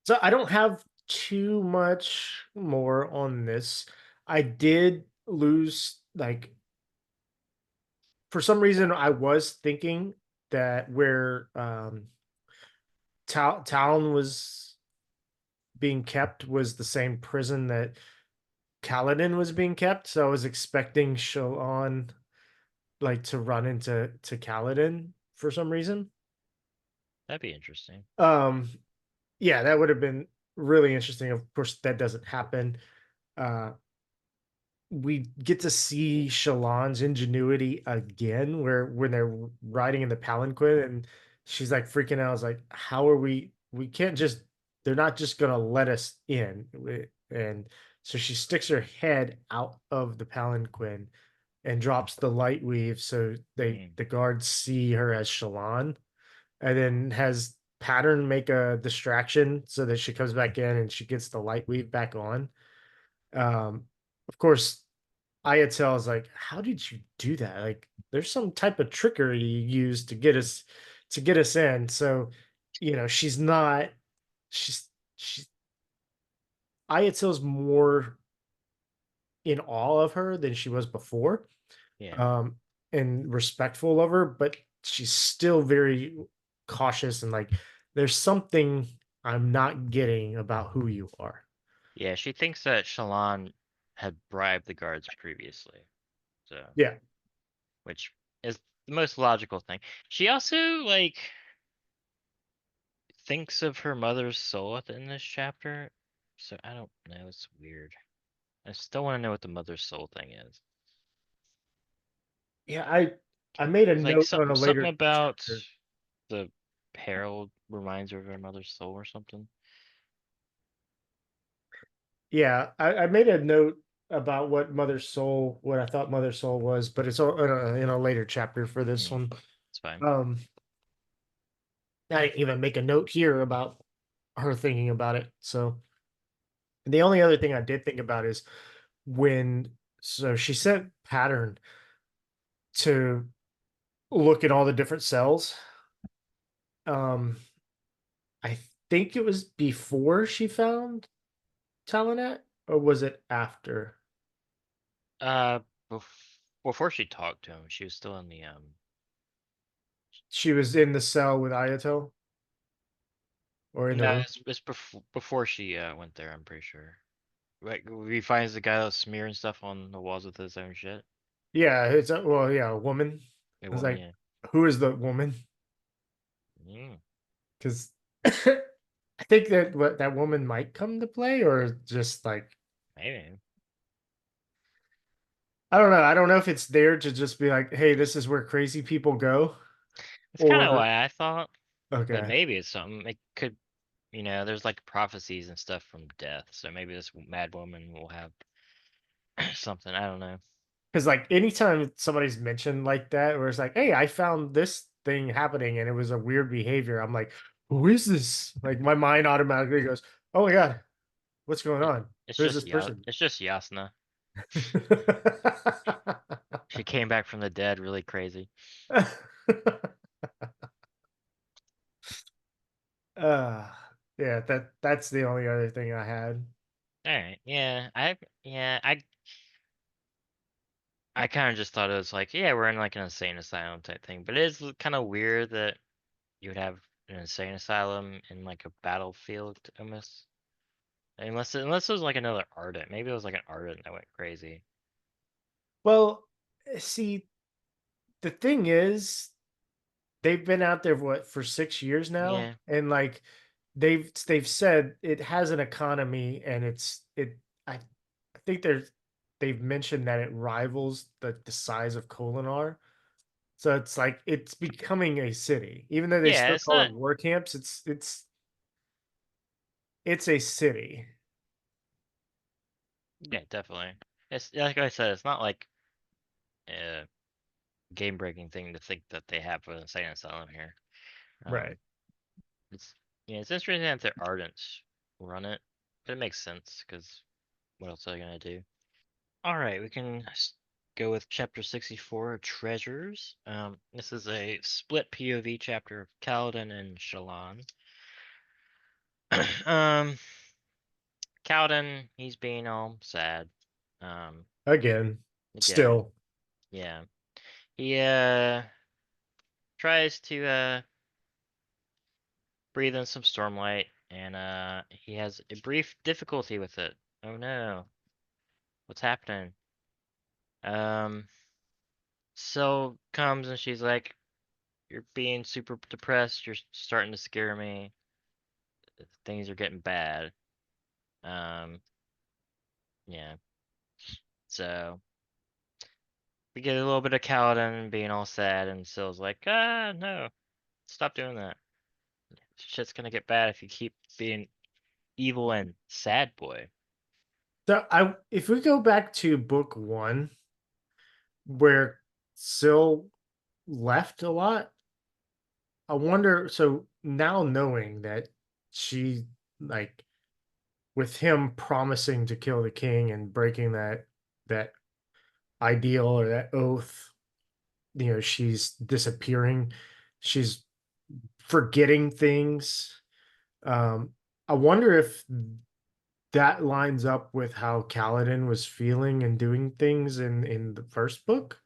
So I don't have too much more on this. I did lose, like, for some reason I was thinking that where Talon was being kept was the same prison that Kaladin was being kept. So I was expecting Shalon like to run into Kaladin for some reason. That'd be interesting. Um yeah, that would have been really interesting. Of course, that doesn't happen. Uh we get to see Shalon's ingenuity again, where when they're riding in the palanquin and she's like freaking out. I was like, how are we can't just, they're not just gonna let us in. And so she sticks her head out of the palanquin and drops the light weave so Mm. the guards see her as Shalon, and then has Pattern make a distraction so that she comes back in and she gets the light weave back on. Of course, Ayatel is like, how did you do that? Like, there's some type of trickery you used to get us in. So, she's not she's Ayatel's more in awe of her than she was before. Yeah. Um, and respectful of her, but she's still very cautious and like, there's something I'm not getting about who you are. Yeah, she thinks that Shallan had bribed the guards previously. So, Yeah. which is the most logical thing. She also like thinks of her mother's soul at the end of this chapter. So I don't know, it's weird. I still want to know what the mother's soul thing is. Yeah, I made a It's like note on a something later about chapter. the Herald reminds her of her mother's soul or something. Yeah, I made a note about what I thought Mother Soul was, but it's all in a later chapter for this Hmm, one. it's fine. Um, I didn't even make a note here about her thinking about it. So the only other thing I did think about is when so she sent Pattern to look at all the different cells. Um, I think it was before she found Talanet. or was it after? Uh, before she talked to him, she was still in the She was in the cell with Ayato, or in the No, room? it's before she went there. I'm pretty sure. Like he finds the guy that's smearing stuff on the walls with his own shit. Yeah, it's a, well, yeah, a woman. A I was woman, like, yeah. who is the woman? Mm, Because I think that what that woman might come to play, or just like maybe. I don't know. I don't know if it's there to just be like, hey, this is where crazy people go, It's kind of or what I thought, but okay, maybe it's something. It could, there's like prophecies and stuff from death, so maybe this mad woman will have something. I don't know. because like anytime somebody's mentioned like that, where it's like, hey, I found this thing happening and it was a weird behavior, I'm like, who is this? Like my mind automatically goes, oh my god, what's going It, on? it's Who's just this person? It's just Yasna. She came back from the dead, really crazy. uh yeah, that's the only other thing I had. All right, I kind of just thought it was like, yeah, we're in like an insane asylum type thing, but it is kind of weird that you would have an insane asylum in like a battlefield almost. Unless it was like another ardent. Maybe it was like an ardent that went crazy. Well, see, the thing is, they've been out there what for 6 years now, Yeah. and like they've said it has an economy, and I think they've mentioned that it rivals the size of Kolinar. So it's like it's becoming a city, even though they Yeah, still it's call not it war camps. It's a city, yeah, definitely. It's like I said, it's not like a game breaking thing to think that they have an insane asylum here. right? Um it's it's interesting that the Ardents run it, but it makes sense because what else are they gonna do? All right, we can go with chapter 64, Treasures. This is a split POV chapter of Kaladin and Shallan. um, Kaladin, he's being all sad. Um, Again, again, still. yeah. He tries to breathe in some stormlight, and he has a brief difficulty with it. Oh no, what's happening? Um, so comes and she's like, "You're being super depressed. You're starting to scare me. Things are getting bad." Um, yeah. So we get a little bit of Kaladin being all sad, and Syl's like, "Ah, no, stop doing that. Shit's gonna get bad if you keep being evil and sad boy." So if we go back to book one, where Syl left a lot, I wonder. So now knowing that she like with him promising to kill the king and breaking that ideal or that oath, she's disappearing, she's forgetting things. Um, I wonder if that lines up with how Kaladin was feeling and doing things in the first book.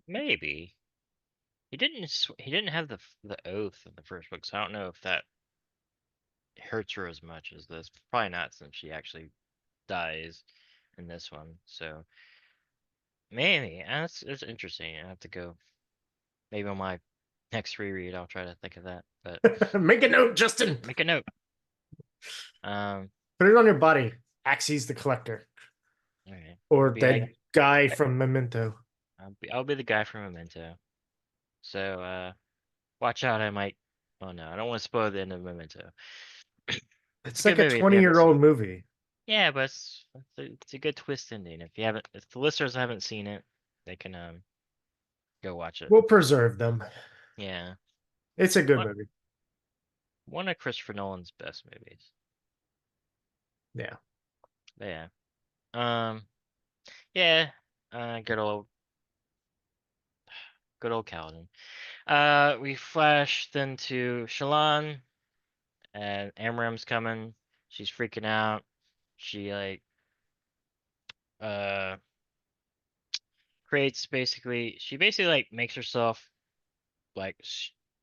Maybe he didn't have the oath in the first book, so I don't know if that hurts her as much as this. Probably not, since she actually dies in this one. So maybe it's interesting. I have to go. Maybe on my next reread, I'll try to think of that. But Make a note, Justin. make a note. Um, Put it on your body. Axes the Collector, all right. I'll or be that guy I- from Memento. I'll be the guy from Memento. So watch out. I might. Oh no, I don't want to spoil the end of Memento. It's a It's good like a movie if you haven't 20-year-old seen it. movie. Yeah, but it's a good twist ending. If the listeners haven't seen it, they can go watch it. We'll preserve them. Yeah, It's a good one movie. one of Christopher Nolan's best movies. Yeah. But yeah, yeah, good old Kaladin. We flash then to Shallan, and Amram's coming. She's freaking out. she like uh creates basically she basically like makes herself like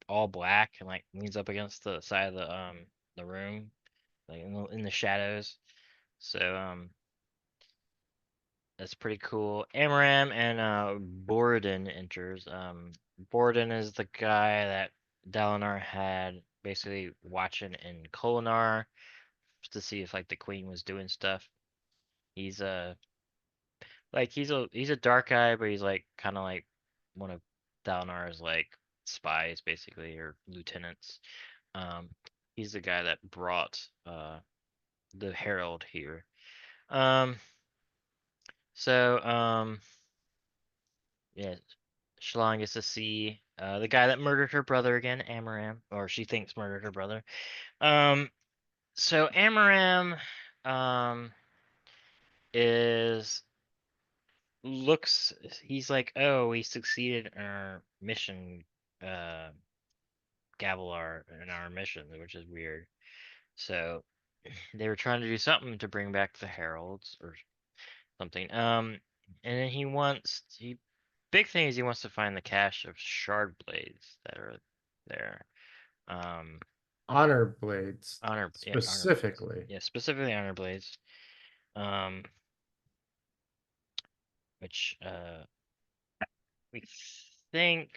all black and like leans up against the side of the room like in the shadows. So that's pretty cool. Amaram and Borden enters. Borden is the guy that Dalinar had basically watching in Kolinar to see if like the queen was doing stuff. He's like he's a dark guy, but he's like kind of like one of Dalinar's like spies basically or lieutenants. Um, he's the guy that brought the Herald here. Um, so yeah, Shallan gets to see the guy that murdered her brother again, Amaram, or she thinks murdered her brother. Um, so Amaram um is looks he's like, oh, we succeeded in our mission, uh Gavilar in our mission, which is weird. So they were trying to do something to bring back the heralds or something. And then he big thing is he wants to find the cache of shard blades that are there. Um, Honor blades honor blades. specifically. Yeah, specifically honor blades. Um, which we think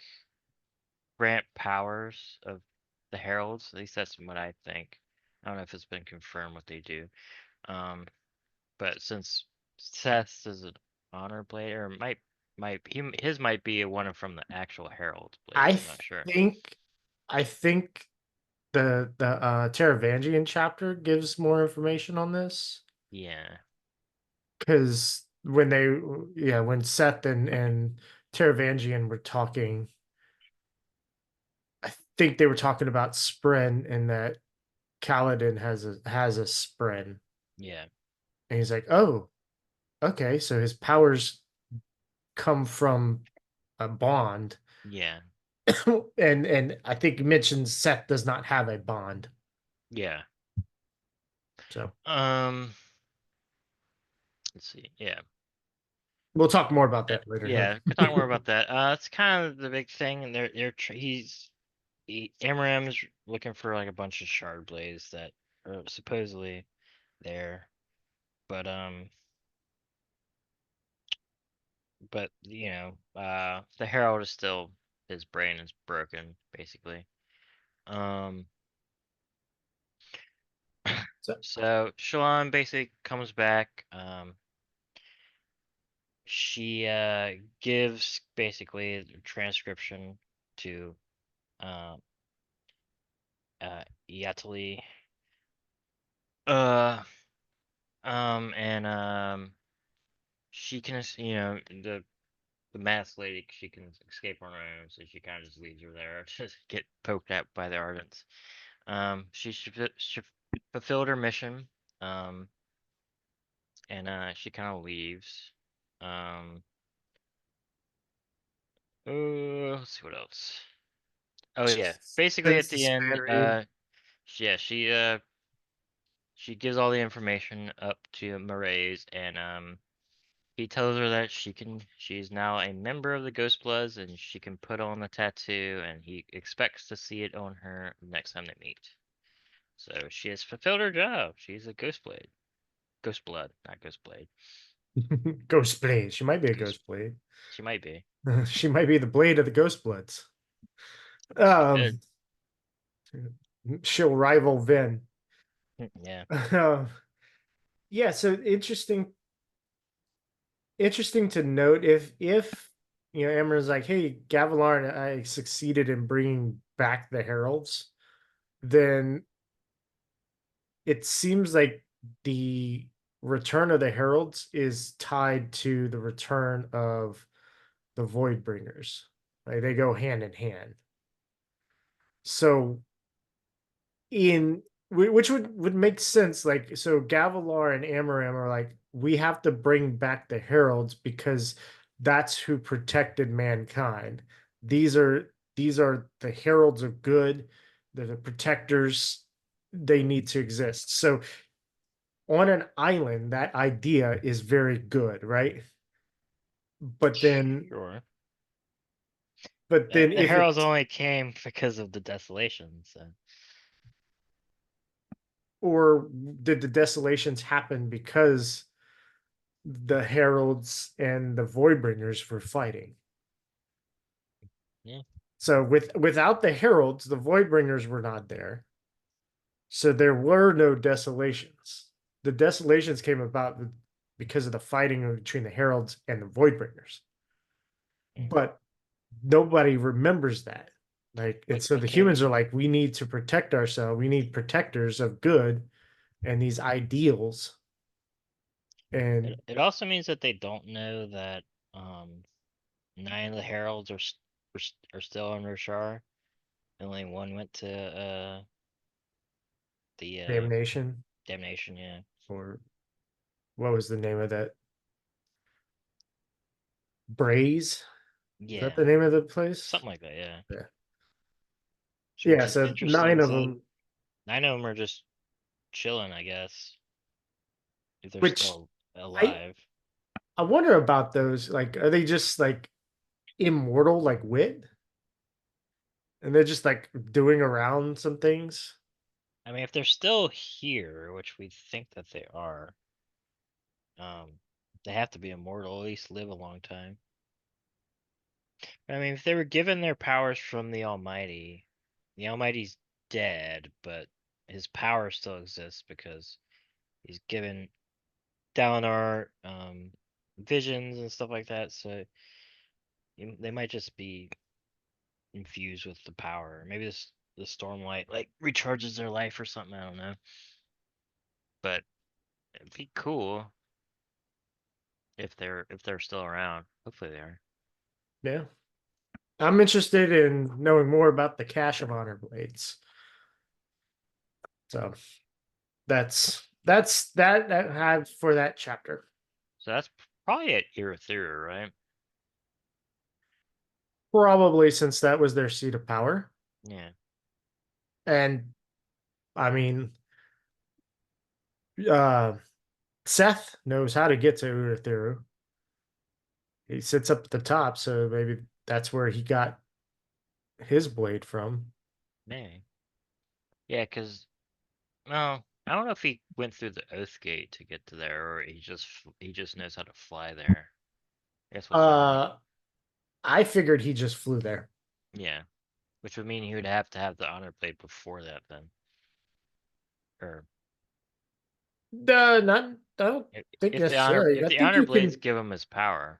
grant powers of the heralds. At least that's what I think. I don't know if it's been confirmed what they do. Um, but since Seth is an honor blade, or his might be one from the actual herald blades. I I'm not sure. think I think the Teravangian chapter gives more information on this Yeah, because when Seth and Teravangian were talking, I think they were talking about Spren and that Kaladin has a Spren, yeah, and he's like, oh, okay, so his powers come from a bond, yeah, and I think you mentioned Seth does not have a bond, yeah. so Um, let's see. Yeah, we'll talk more about that later. yeah. Could talk more about that. It's kind of the big thing, and Amaram's looking for like a bunch of shard blades that are supposedly there, but the Herald is still his brain is broken basically. Um, So so Shallan basically comes back. She gives basically a transcription to uh Yatali. Uh, and she can, the masked lady, she can escape on her own, so she kind of just leaves her there to get poked at by the Ardents. She fulfilled her mission, um, and she kind of leaves. Um, let's see what else. Oh yeah, basically since at the the end, Spannery, yeah, she gives all the information up to Maraise, and he tells her that she's now a member of the Ghost Bloods and she can put on the tattoo and he expects to see it on her next time they meet. So she has fulfilled her job. She's a Ghost Blade. Ghost Blood, not Ghost Blade. Ghost Blade. She might be a Ghost. Ghost Blade. She might be. She might be the blade of the Ghost Bloods. She Um, could. she'll rival Vin. Yeah. Yeah, so interesting to note if Amber's like, hey, Gavilar and I succeeded in bringing back the heralds, then it seems like the return of the heralds is tied to the return of the void bringers. Like they go hand in hand. So in which would make sense, like, so Gavilar and Amaram are like, we have to bring back the heralds because that's who protected mankind. These are the heralds of good. They're the protectors. They need to exist. So on an island, that idea is very good, right? But then, Sure. but then The if heralds it's only came because of the desolation, so or did the desolations happen because the heralds and the voidbringers were fighting? yeah. So without the heralds, the voidbringers were not there. So there were no desolations. The desolations came about because of the fighting between the heralds and the voidbringers. Mm. But nobody remembers that. Like, and so the Okay. humans are like, we need to protect ourselves. We need protectors of good and these ideals. And It also means that they don't know that 9 of the heralds are still in Roshar. Only one went to the damnation, damnation. Yeah. or what was the name of that? Braze? Is that Yeah. the name of the place? Something like that. Yeah. Yeah. Which Yeah. is So interesting. nine of 'Cause them, 9 of them are just chilling, I guess, if they're which still I alive. I wonder about those. Like, are they just like immortal, like wit, and they're just like doing around some things? I mean, if they're still here, which we think that they are, they have to be immortal, at least live a long time. I mean, if they were given their powers from the Almighty's dead, but his power still exists because he's given Dalinar visions and stuff like that. So they might just be infused with the power. Maybe the Stormlight like recharges their life or something. I don't know, but it'd be cool if they're still around. Hopefully they are. Yeah. I'm interested in knowing more about the Cache of Honor blades. So that I have for that chapter. So that's probably at Irathura, right? Probably since that was their seat of power. Yeah. And I mean, uh Seth knows how to get to Urithiru. He sits up at the top, so maybe that's where he got his blade from. Maybe. Yeah, because well, I don't know if he went through the Oath Gate to get to there, or he just knows how to fly there. I guess we'll find out. I figured he just flew there. Yeah, which would mean he would have to have the honor blade before that then, or Not, I don't if, think if the honor necessarily. if I the think honor you blades can. give him his power,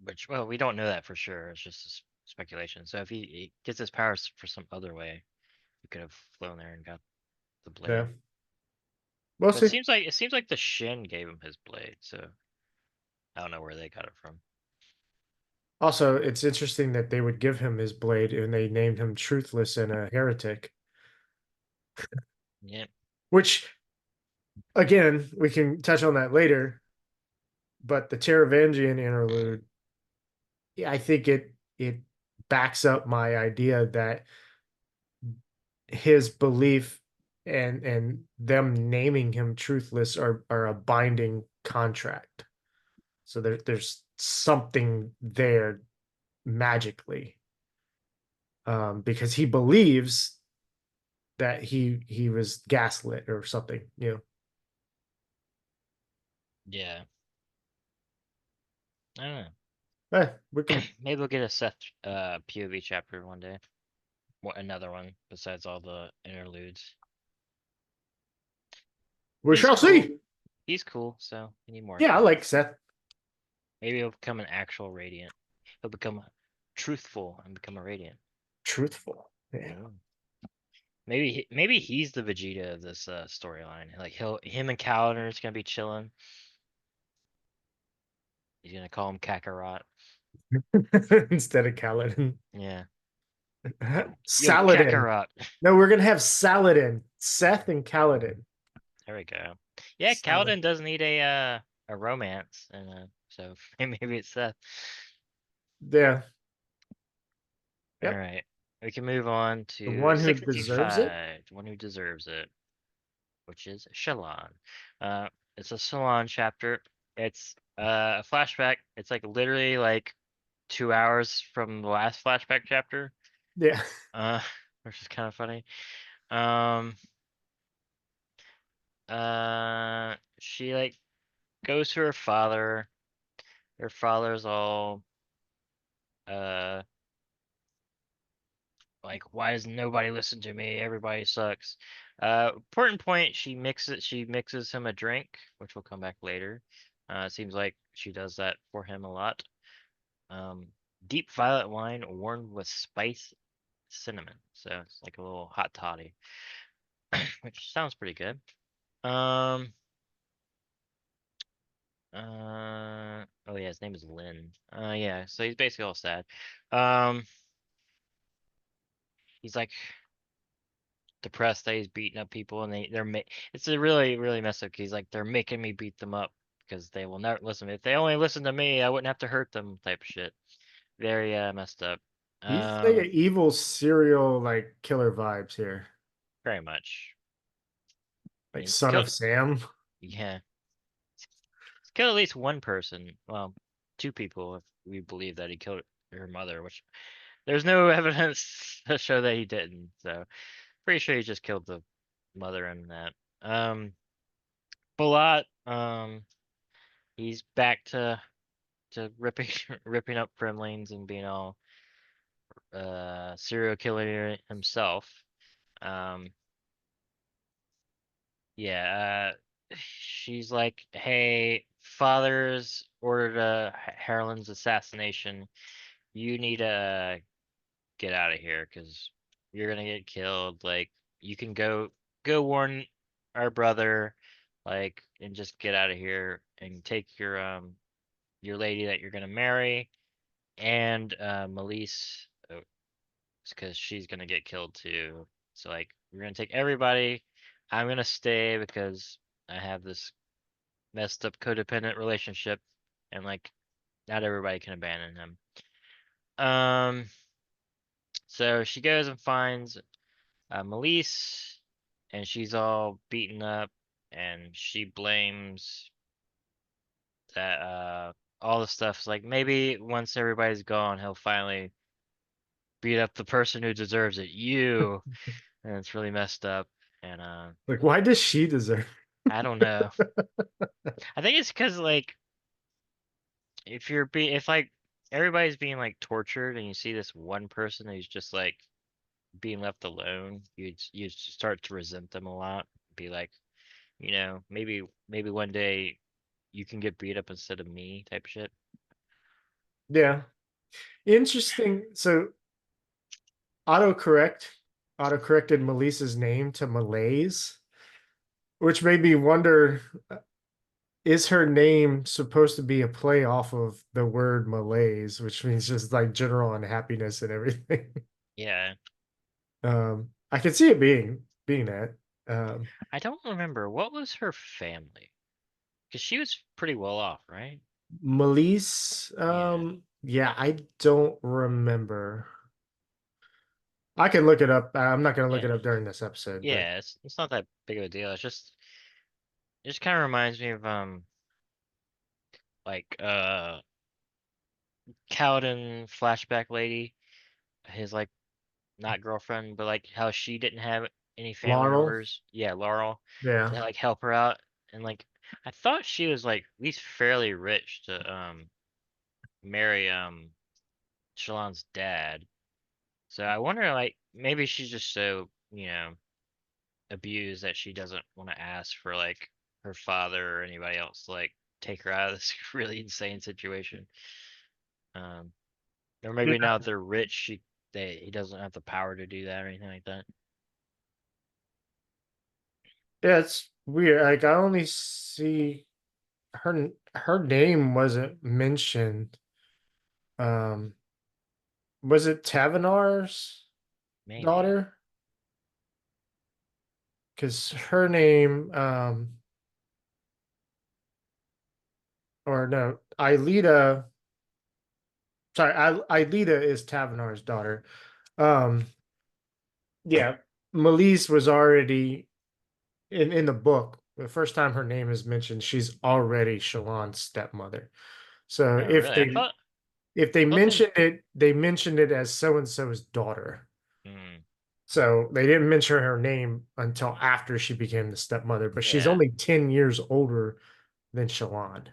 which well we don't know that for sure. It's just speculation. So if he gets his powers for some other way, he could have flown there and got the Yeah, blade. we'll But it see. seems like the Shin gave him his blade, so I don't know where they got it from. Also, it's interesting that they would give him his blade and they named him Truthless and a heretic. Yeah. Which, again, we can touch on that later. But the Teravangian interlude, I think it backs up my idea that his belief and them naming him Truthless are a binding contract. So there's something there magically, because he believes that he was gaslit or something. Yeah. I don't know. We can. Maybe we'll get a Seth POV chapter one day. Another one besides all the interludes. We He's shall cool. see. He's cool, so we need more. Yeah, I like Seth. Maybe he'll become an actual Radiant. He'll become truthful and become a Radiant. Truthful. Yeah. Ooh. Maybe he's the Vegeta of this storyline. Like him and Calendar gonna be chilling. He's gonna call him Kakarot. Instead of Kaladin. Yeah. Yo, Saladin. Kakarot. No, we're gonna have Saladin. Seth and Kaladin. There we go. Yeah, Saladin. Kaladin does need a romance, and so maybe it's Seth. Yeah. All Yep. right. we can move on The to one who deserves it? 65, the one who deserves it, which is Shalon. Uh, it's a Shalon chapter. It's a flashback. It's like literally like 2 hours from the last flashback chapter, Yeah. uh, which is kind of funny. Um, she like goes to her father. Her father's all uh like, why does nobody listen to me? Everybody sucks. Important point, she mixes him a drink, which will come back later. It seems like she does that for him a lot. Um, deep violet wine warmed with spice cinnamon. So it's like a little hot toddy, which sounds pretty good. Um, oh yeah, his name is Lynn. Yeah, so he's basically all sad. Um, he's like depressed that he's beating up people, and it's a really messed up. He's like, they're making me beat them up because they will never listen. If they only listen to me, I wouldn't have to hurt them. Type of shit. Very messed up. He's like an Um, evil serial like killer vibes here. very much. Like He's Son killed. of Sam. Yeah, he's killed at least one person. Well, two people if we believe that he killed her mother, which there's no evidence to show that he didn't. So pretty sure he just killed the mother and that. Balat, he's back to ripping ripping up Kremlins and being all serial killer himself. Um, yeah, she's like, hey, father's ordered Harlan's assassination. You need to get out of here because you're gonna get killed. Like, you can go warn our brother, like, and just get out of here and take your lady that you're gonna marry and Melise, because she's gonna get killed too. So like, we're gonna take everybody. I'm gonna stay because I have this messed up codependent relationship, and like, not everybody can abandon him. Um, so she goes and finds Melise, and she's all beaten up, and she blames that all the stuff's like, maybe once everybody's gone, he'll finally beat up the person who deserves it, you. And it's really messed up. And Like, why does she deserve? I don't know. I think it's because like, if like everybody's being like tortured and you see this one person who's just like being left alone, you start to resent them a lot. Be like, maybe one day you can get beat up instead of me, type shit. Yeah. Interesting. So autocorrect autocorrected Melissa's name to Malaise, which made me wonder, is her name supposed to be a play off of the word malaise, which means just like general unhappiness and everything? Yeah, I can see it being that. Um, I don't remember what was her family because she was pretty well off, right? Melise, Yeah, yeah, I don't remember. I can look it up. I'm not gonna look yeah, it up during this episode, but yeah. It's not that big of a deal. It just kind of reminds me of like Cowden flashback lady, his like not girlfriend, but like how she didn't have any family Laurel, members. Yeah, Laurel, yeah. to like help her out, and like I thought she was like at least fairly rich to marry Shalon's dad. So I wonder like maybe she's just so abused that she doesn't want to ask for like her father or anybody else to like take her out of this really insane situation. Um, or maybe Yeah, now that they're rich, he doesn't have the power to do that or anything like that. yeah, it's weird. Like I only see her name wasn't mentioned. Um, was it Tavanar's Maybe. daughter? Because her name, or no, Ilita. Sorry, Ilita is Tavanar's daughter. Um, yeah, Melise was already in the book. The first time her name is mentioned, she's already Shallan's stepmother. So Oh, really? if they Thought they. mentioned it, they mentioned it as so and so's daughter. Hmm, So they didn't mention her name until after she became the stepmother, but she's yeah. only 10 years older than Shallan.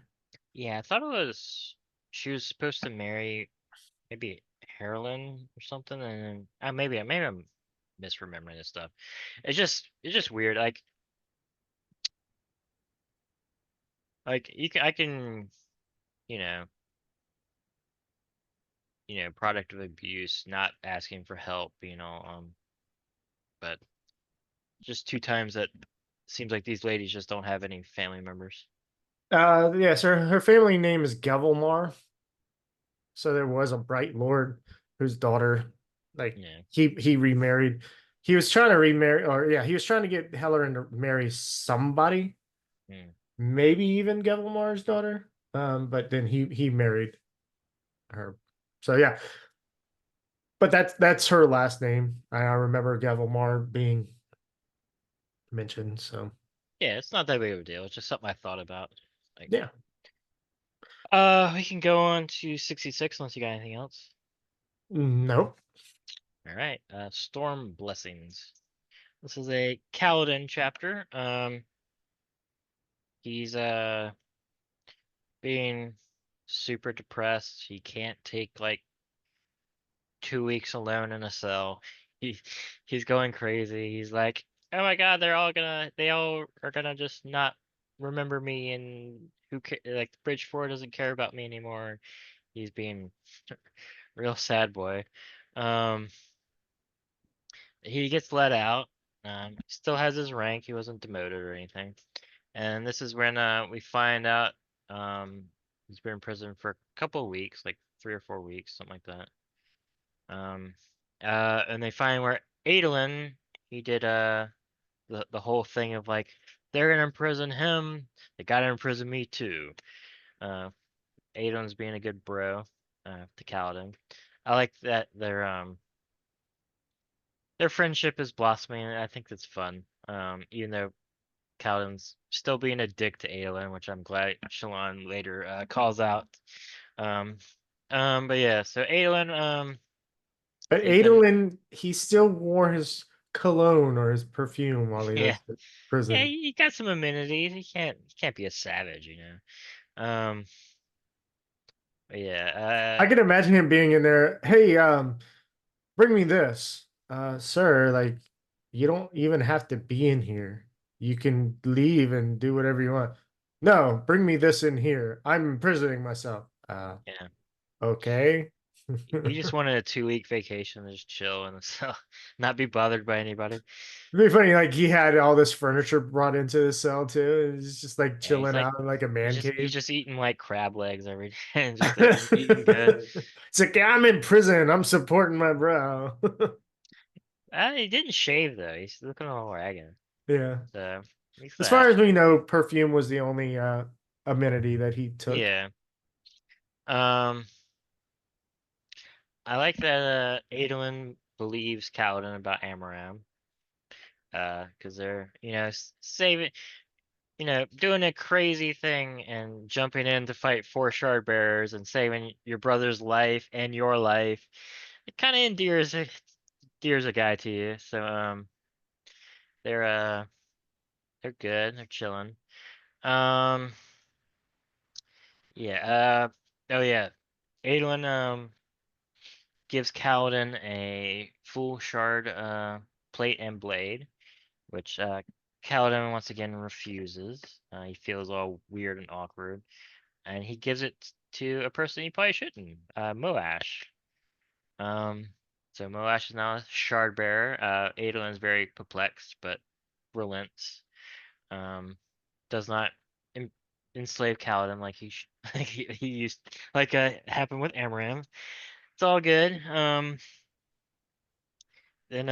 Yeah, I thought it was she was supposed to marry maybe Harlan or something, and then maybe I'm misremembering this stuff. It's just weird. Like I can you know product of abuse, not asking for help, but just two times that seems like these ladies just don't have any family members. Yes, her family name is Gevelmar. So there was a Bright Lord whose daughter, like Yeah. he remarried. He was trying to remarry, or yeah, he was trying to get Hellerin to marry somebody, Hmm. maybe even Gevelmar's daughter. But then he married her. So yeah, but that's her last name. I remember Gevelmar being mentioned. So Yeah, it's not that big of a deal. It's just something I thought about. Like, yeah, we can go on to 66 unless you got anything else. nope. All right. Storm Blessings. This is a Kaladin chapter. He's being super depressed. He can't take like 2 weeks alone in a cell. He he's going crazy. He's like, oh my God, they all are gonna just not remember me, and like the Bridge 4 doesn't care about me anymore. He's being real sad boy. Um, he gets let out. He still has his rank. He wasn't demoted or anything. And this is when we find out um he's been in prison for a couple of weeks, like 3 or 4 weeks, something like that. Um, and they find where Adolin, he did the whole thing of like they're gonna imprison him, they gotta imprison me too. Uh, Adolin's being a good bro to Kaladin. I like that their friendship is blossoming. I think that's fun. Even though Kaladin's still being a dick to Adolin, which I'm glad Shallan later calls out. Um, but yeah, so Adolin, But he's been Adolin, he still wore his cologne or his perfume while he yeah. was in Yeah, prison. he got some amenities. He can't be a savage, Um, but I yeah, can imagine him being in there. Hey, bring me this. Sir, like you don't even have to be in here. You can leave and do whatever you want. No, bring me this in here. I'm imprisoning myself. yeah. Okay. He just wanted a 2 week vacation to just chill and so not be bothered by anybody. It'd be funny, like he had all this furniture brought into the cell too. And he's just like Yeah, he's chilling like out in like a man he's cave. just eating like crab legs every day and just like eating good. It's like I'm in prison. I'm supporting my bro. He didn't shave though. He's looking all ragged. Yeah. So he's As far that. as we know, perfume was the only amenity that he took. Yeah. Um, I like that Adolin believes Kaladin about Amaram. Because they're saving doing a crazy thing and jumping in to fight four shard bearers and saving your brother's life and your life. It kind of endears a guy to you. So they're uh they're good. They're chilling. Um yeah. Oh yeah. Adolin gives Kaladin a full shard plate and blade, which Kaladin once again refuses. He feels all weird and awkward, and he gives it to a person he probably shouldn't, Moash. Um, so Moash is now a shard bearer. Adolin is very perplexed, but relents. Um, does not en- enslave Kaladin like like he used, like happened with Amaram. It's all good. Then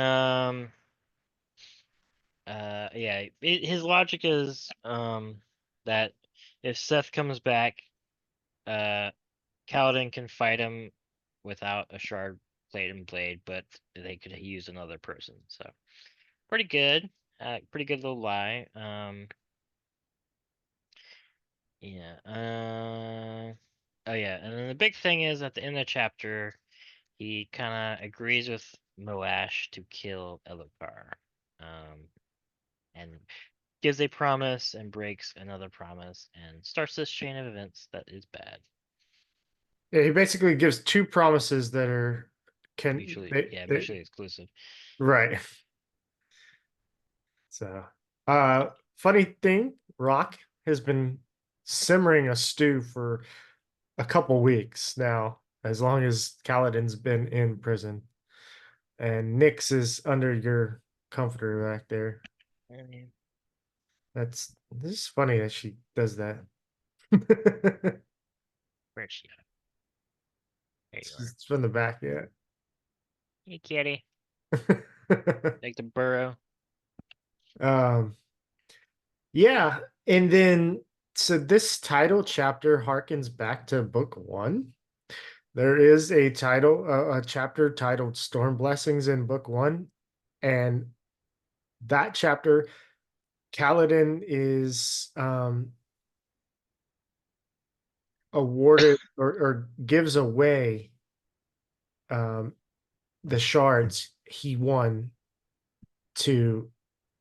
yeah, his logic is that if Seth comes back, uh Kaladin can fight him without a shard plate and blade, but they could use another person. So pretty good. Pretty good little lie. Yeah. Oh yeah, and then the big thing is at the end of the chapter, he kind of agrees with Moash to kill Elokar, and gives a promise and breaks another promise and starts this chain of events that is bad. Yeah, he basically gives two promises that are Mutually exclusive. right. So, funny thing, Rock has been simmering a stew for a couple weeks now, as long as Kaladin's been in prison, and Nyx is under your comforter back there. I mean, This is funny that she does that. where's she at? There you are. It's from the back, yeah. Hey, kitty. Like the burrow. um, yeah, and then so this title chapter harkens back to book one. There is a a chapter titled Storm Blessings in book one, and that chapter, Kaladin is awarded or gives away um, the shards he won to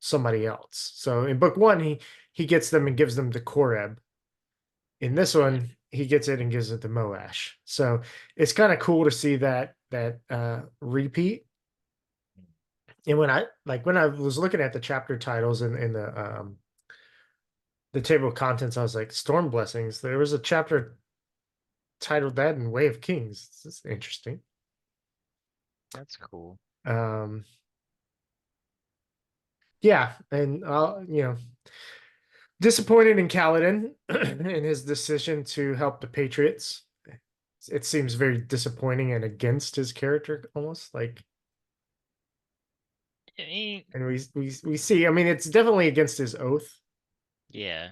somebody else. So in book one, he gets them and gives them to Koreb. In this one, he gets it and gives it to Moash. So it's kind of cool to see that repeat. And when I was looking at the chapter titles in the table of contents, I was like, Storm Blessings. There was a chapter titled that in Way of Kings. This is interesting. That's cool. Yeah, and disappointed in Kaladin and his decision to help the Patriots. It seems very disappointing and against his character, almost like. I mean, And we see. I mean, it's definitely against his oath. yeah.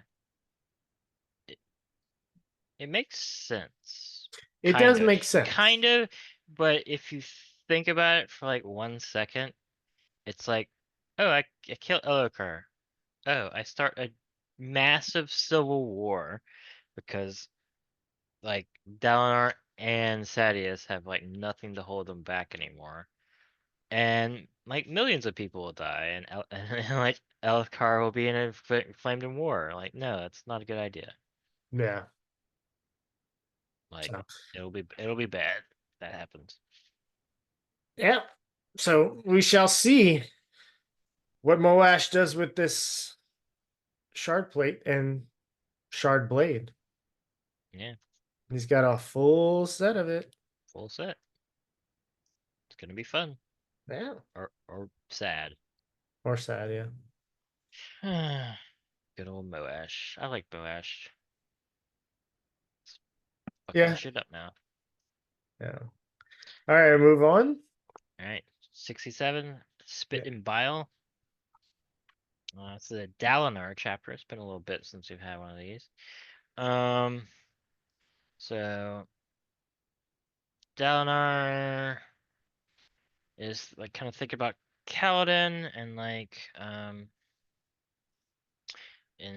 It makes sense. It does make sense. Kind of, but if you think about it for like 1 second, it's like, oh, I kill Elokar. Oh, I start a massive civil war because like Dalinar and Sadeas have like nothing to hold them back anymore. And like millions of people will die, and, and like Elokar will be in a flamed in war. Like, no, that's not a good idea. Yeah. Like, So it'll be bad if that happens. yeah. So we shall see what Moash does with this shard plate and shard blade. Yeah, He's got a full set of it. full set. It's gonna be fun Yeah. or sad. Or sad, yeah. Good old Moash. I like Moash. Fucking Yeah. shit up now. Yeah. All right, move on. All right, 67. Spit Yeah. and Bile. It's the Dalinar chapter. It's been a little bit since we've had one of these. So Dalinar is like kind of thinking about Kaladin and like and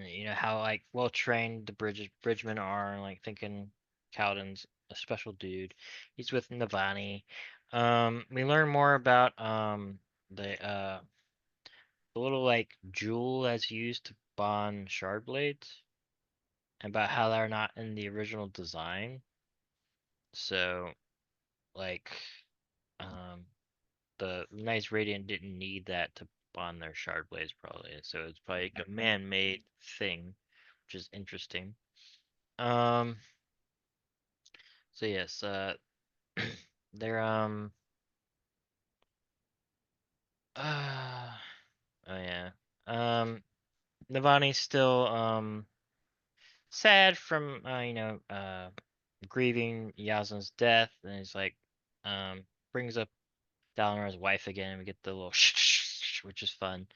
you know how like well trained the bridgemen are, and like thinking Kaladin's a special dude. He's with Navani. We learn more about the little like jewel that's used to bond shard blades, and about how they're not in the original design. So like um the Knights Radiant didn't need that to bond their shard blades probably. So it's probably like a man-made thing, which is interesting. Um so yes, they're uh oh yeah. Navani's still sad from grieving Yazin's death, and he's like brings up Dalinar's wife again, and we get the little which is fun.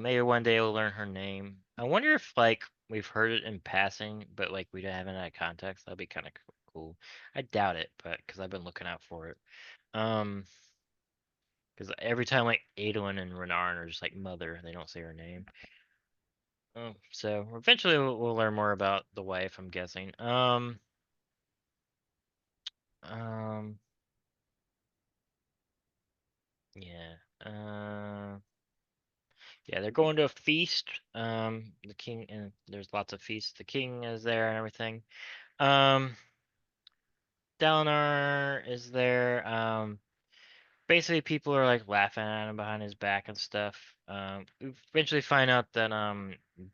Maybe one day we'll learn her name. I wonder if like we've heard it in passing, but like we don't have it out of context. That'd be kind of cool. I doubt it, but because I've been looking out for it. Um, because every time like Adolin and Renarin are just like mother, they don't say her name. So eventually we'll learn more about the wife, I'm guessing. Um, yeah. Yeah, they're going to a feast. The king, and there's lots of feasts. The king is there and everything. Um, Dalinar is there. Basically people are like laughing at him behind his back and stuff. We eventually find out that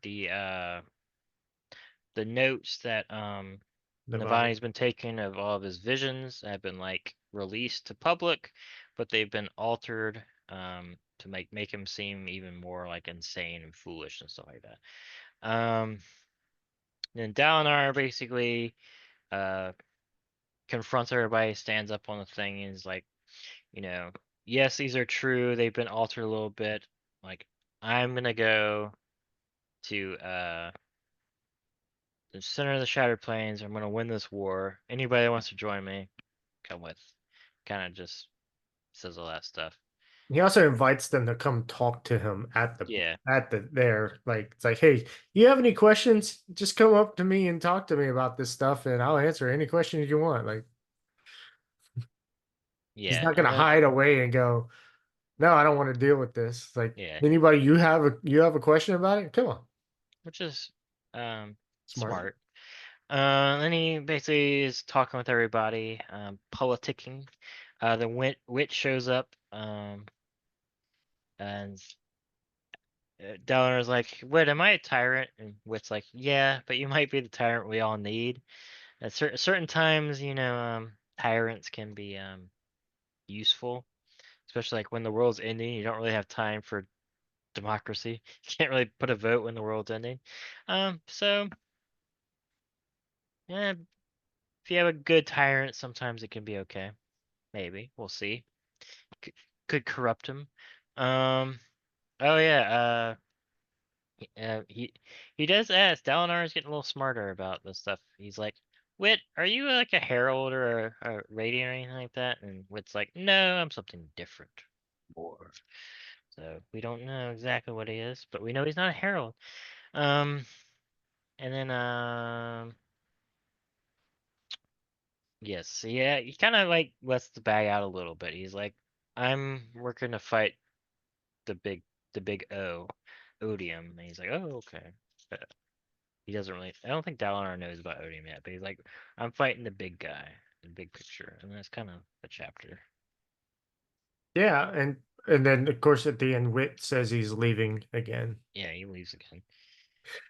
the uh the notes that Navani. Navani's been taking of all of his visions have been like released to public, but they've been altered to make him seem even more like insane and foolish and stuff like that. Then Dalinar basically uh confronts everybody, stands up on the thing, and is like, you know, yes, these are true. They've been altered a little bit. Like, I'm gonna go to the center of the Shattered Plains. I'm gonna win this war. Anybody that wants to join me, come with. Kind of just says all that stuff. He also invites them to come talk to him Yeah, at the there. Like it's like, hey, you have any questions? Just come up to me and talk to me about this stuff, and I'll answer any questions you want. Like he's yeah, not and gonna then hide away and go, no, I don't want to deal with this. Like yeah, anybody, you have a question about it? Come on, which is smart. smart. Then he basically is talking with everybody, politicking. The witch shows up, and Dalinar's like, "Wait, am I a tyrant?" And Wit's like, "Yeah, but you might be the tyrant we all need. At certain times, tyrants can be useful, especially like when the world's ending. You don't really have time for democracy. You can't really put a vote when the world's ending. So yeah, if you have a good tyrant, sometimes it can be okay. Maybe we'll see. C could corrupt him. Um. Oh yeah. He does ask. Dalinar is getting a little smarter about this stuff. He's like, "Wit, are you like a herald or a radiant or anything like that?" And Wit's like, "No, I'm something different." Or so we don't know exactly what he is, but we know he's not a herald. Um, and then yes, yeah, he kind of like lets the bag out a little bit. He's like, "I'm working to fight the big the big O, Odium," and he's like, "Oh, okay." He doesn't really. I don't think Dalinar knows about Odium yet, but he's like, I'm fighting the big guy, the big picture, and that's kind of the chapter. Yeah, and then of course at the end, Wit says he's leaving again. Yeah, he leaves again.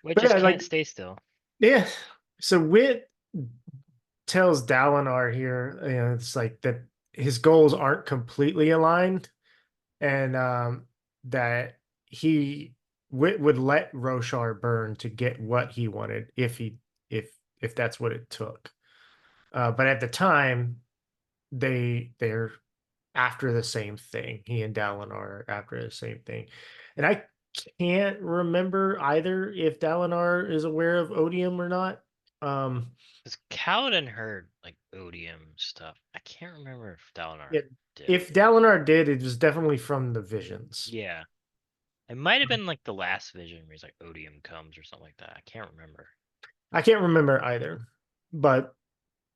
Witch But just yeah, can't like stay still. yeah. So Wit tells Dalinar here, it's like that his goals aren't completely aligned, and that he would let Roshar burn to get what he wanted if that's what it took. But at the time, they're after the same thing. He and Dalinar are after the same thing, and I can't remember either if Dalinar is aware of Odium or not. Um, Because Kaladin heard like Odium stuff. I can't remember if Dalinar yeah, did. if Dalinar did, it was definitely from the visions. Yeah, it might have been like the last vision where he's like Odium comes or something like that. I can't remember. I can't remember either, but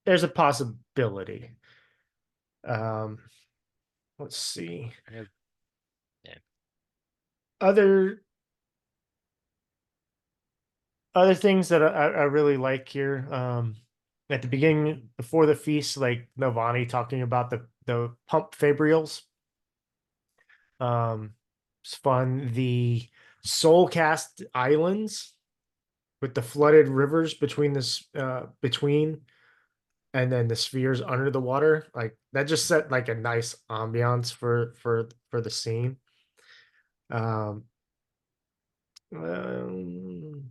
there's a possibility. Um, let's see. I know. Yeah. Other things that I really like here. At the beginning, before the feast, like Navani talking about the pump fabrials. Um, it's fun. The soul cast islands with the flooded rivers between between and then the spheres under the water, like that just set like a nice ambiance for the scene. Um, um,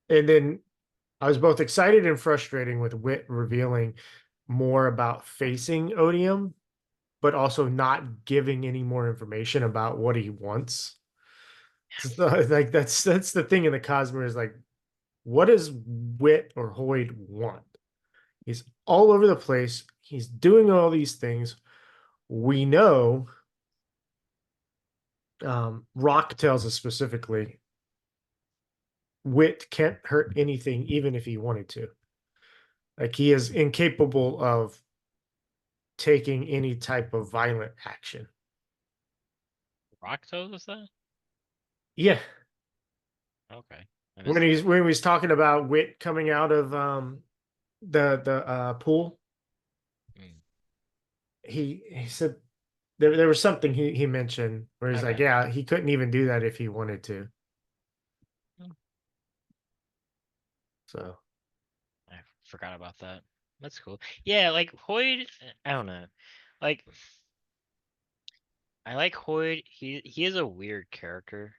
and then I was both excited and frustrating with Wit revealing more about facing Odium, but also not giving any more information about what he wants. So, like that's the thing in the Cosmere is like what does Wit or Hoyd want? He's all over the place. He's doing all these things. We know Rock tells us specifically Wit can't hurt anything even if he wanted to. Like he is incapable of taking any type of violent action. Rock told us that? Yeah. Okay. I When missed that. he was talking about Wit coming out of the pool, Mm. he said there was something he mentioned where he's like, Okay. yeah, he couldn't even do that if he wanted to. Hmm. So I forgot about that. That's cool. Yeah, like Hoyd, I don't know. Like I like Hoyd. He is a weird character.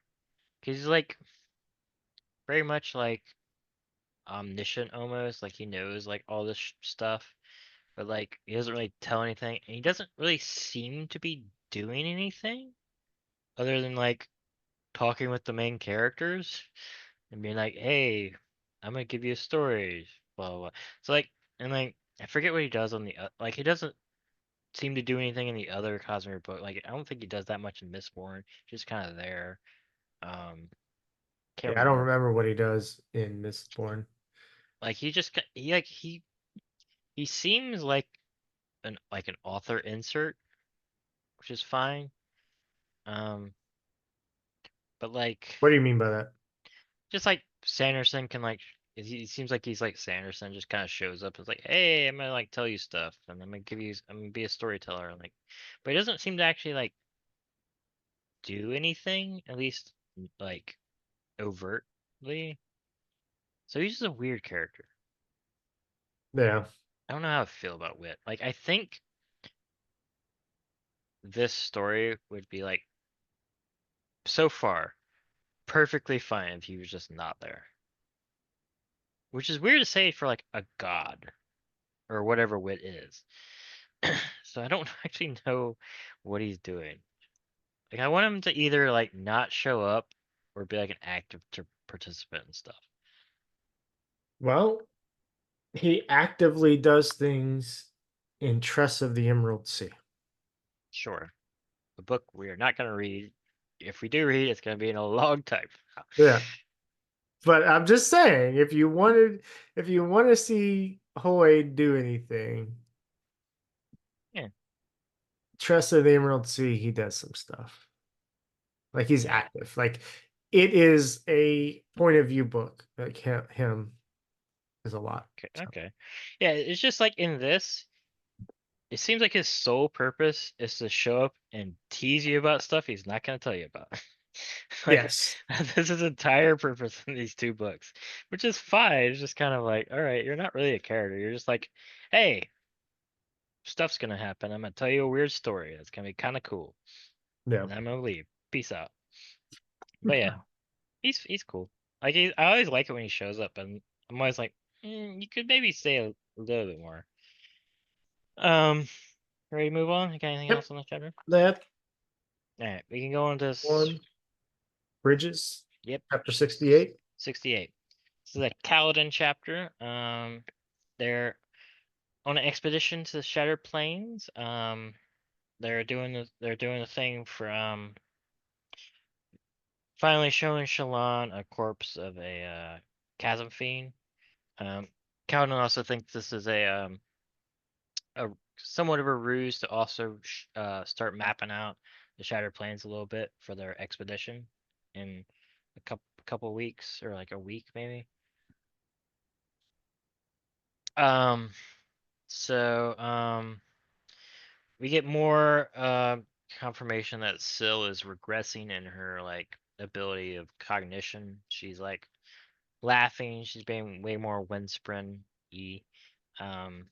'Cause he's like very much like omniscient almost, like he knows like all this stuff, but like he doesn't really tell anything, and he doesn't really seem to be doing anything other than like talking with the main characters and being like, "Hey, I'm gonna give you a story," blah blah blah. So like, and like I forget what he does on the like he doesn't seem to do anything in the other Cosmere book. Like I don't think he does that much in Mistborn. Just kind of there. Um, can't yeah, I don't remember. remember what he does in Mistborn. Like he just he like he seems like an author insert, which is fine. Um, but like What do you mean by that? just like Sanderson can like he seems like he's like Sanderson just kind of shows up and is like, hey, I'm gonna like tell you stuff and I'm gonna be a storyteller and like, but he doesn't seem to actually like do anything at least like overtly. So he's just a weird character. Yeah. I don't know how I feel about Wit. Like I think this story would be like so far perfectly fine if he was just not there. Which is weird to say for like a god or whatever Wit is. So I don't actually know what he's doing. Like I want him to either like not show up or be like an active participant and stuff. Well, he actively does things in Tress of the Emerald Sea. Sure. The book we are not gonna read. If we do read, it's gonna be in a long time. Yeah. But I'm just saying, if you want to see Hoyd do anything, Yeah. Tress of the Emerald Sea, he does some stuff. Like he's Yeah. active. Like it is a point of view book. Like him is a lot. Okay. So Okay. Yeah, it's just like in this, it seems like his sole purpose is to show up and tease you about stuff he's not going to tell you about. Like, yes. this is entire purpose in these two books, which is fine. It's just kind of like, all right, you're not really a character. You're just like, hey, stuff's going to happen. I'm going to tell you a weird story. That's going to be kind of cool. Yeah. And I'm going to leave. Peace out. But yeah, he's cool. Like, I always like it when he shows up, and I'm always like, you could maybe say a little bit more. Ready to move on? You got anything Yep. else on this chapter? That All right, we can go on to one Bridges, yep, chapter 68. 68. This is a Kaladin chapter. They're on an expedition to the Shattered Plains. They're doing the thing for finally showing Shallan a corpse of a chasm fiend. Um, Kaladin also thinks this is a somewhat of a ruse to also start mapping out the Shattered Plains a little bit for their expedition in a couple weeks or like a week maybe. Um, so we get more confirmation that Syl is regressing in her like ability of cognition. She's like laughing. She's being way more Windspren-y. Um,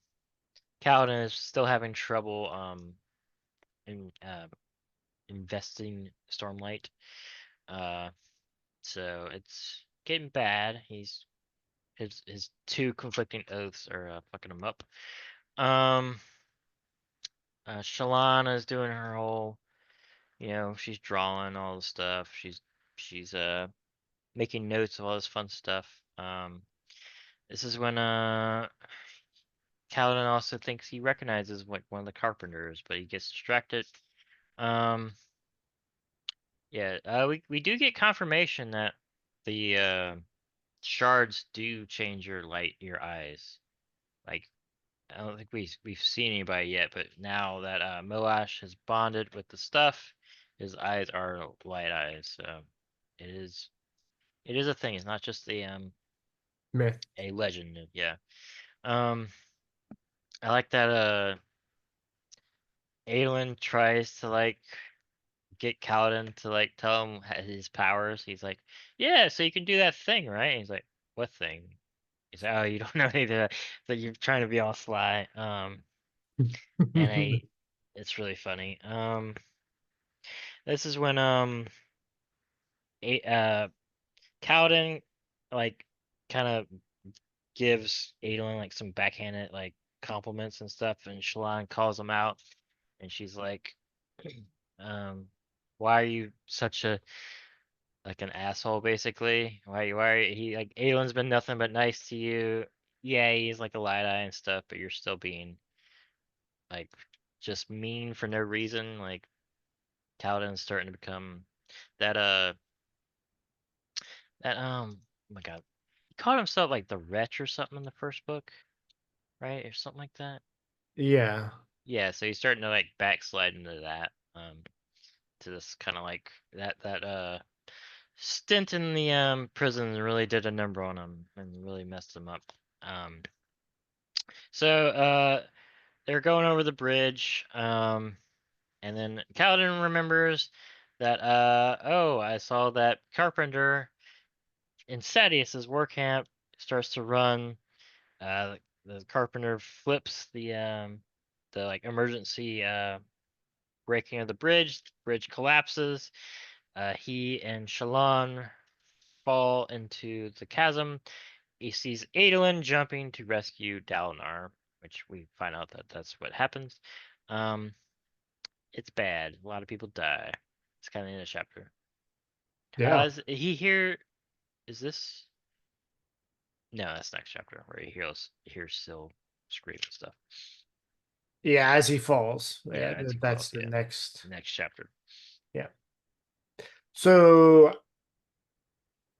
Kaladin is still having trouble in investing Stormlight. Uh, so it's getting bad. His two conflicting oaths are fucking him up. Um, Shalana is doing her whole, she's drawing all the stuff. She's making notes of all this fun stuff. Um, this is when Kaladin also thinks he recognizes like one of the carpenters, but he gets distracted. Um, yeah, we do get confirmation that the shards do change your eyes. Like I don't think we've seen anybody yet, but now that Moash has bonded with the stuff, his eyes are light eyes. So it is it is a thing. It's not just Myth. a legend. Yeah. Um, I like that Aelin tries to like get Kaladin to like tell him his powers. He's like, yeah, so you can do that thing, right? And he's like, what thing? He's like, oh, you don't know anything. So you're trying to be all sly. And it's really funny. This is when a Kaladin like kind of gives Adolin like some backhanded like compliments and stuff, and Shallan calls him out, and she's like, um, why are you such a like an asshole basically? Why are he like Aelin's been nothing but nice to you. Yeah, he's like a light eye and stuff, but you're still being like just mean for no reason. Like Kaladin's starting to become that that oh my god. He called himself like the wretch or something in the first book, right? Or something like that. Yeah. Yeah, so he's starting to like backslide into that. To this kind of like that stint in the prison really did a number on him and really messed him up. Um, so they're going over the bridge, and then Kaladin remembers that oh, I saw that carpenter in Sadius's work camp starts to run. The carpenter flips the like emergency breaking of the bridge collapses. He and Shallan fall into the chasm. He sees Adolin jumping to rescue Dalinar, which we find out that that's what happens. Um, it's bad. A lot of people die. It's kind of in the chapter. Yeah. Is he here? Is this? No, that's next chapter where he hears Syl scream and stuff. Yeah, as he falls. Yeah, Yeah, as he that's falls. the Yeah, next. next chapter. Yeah. So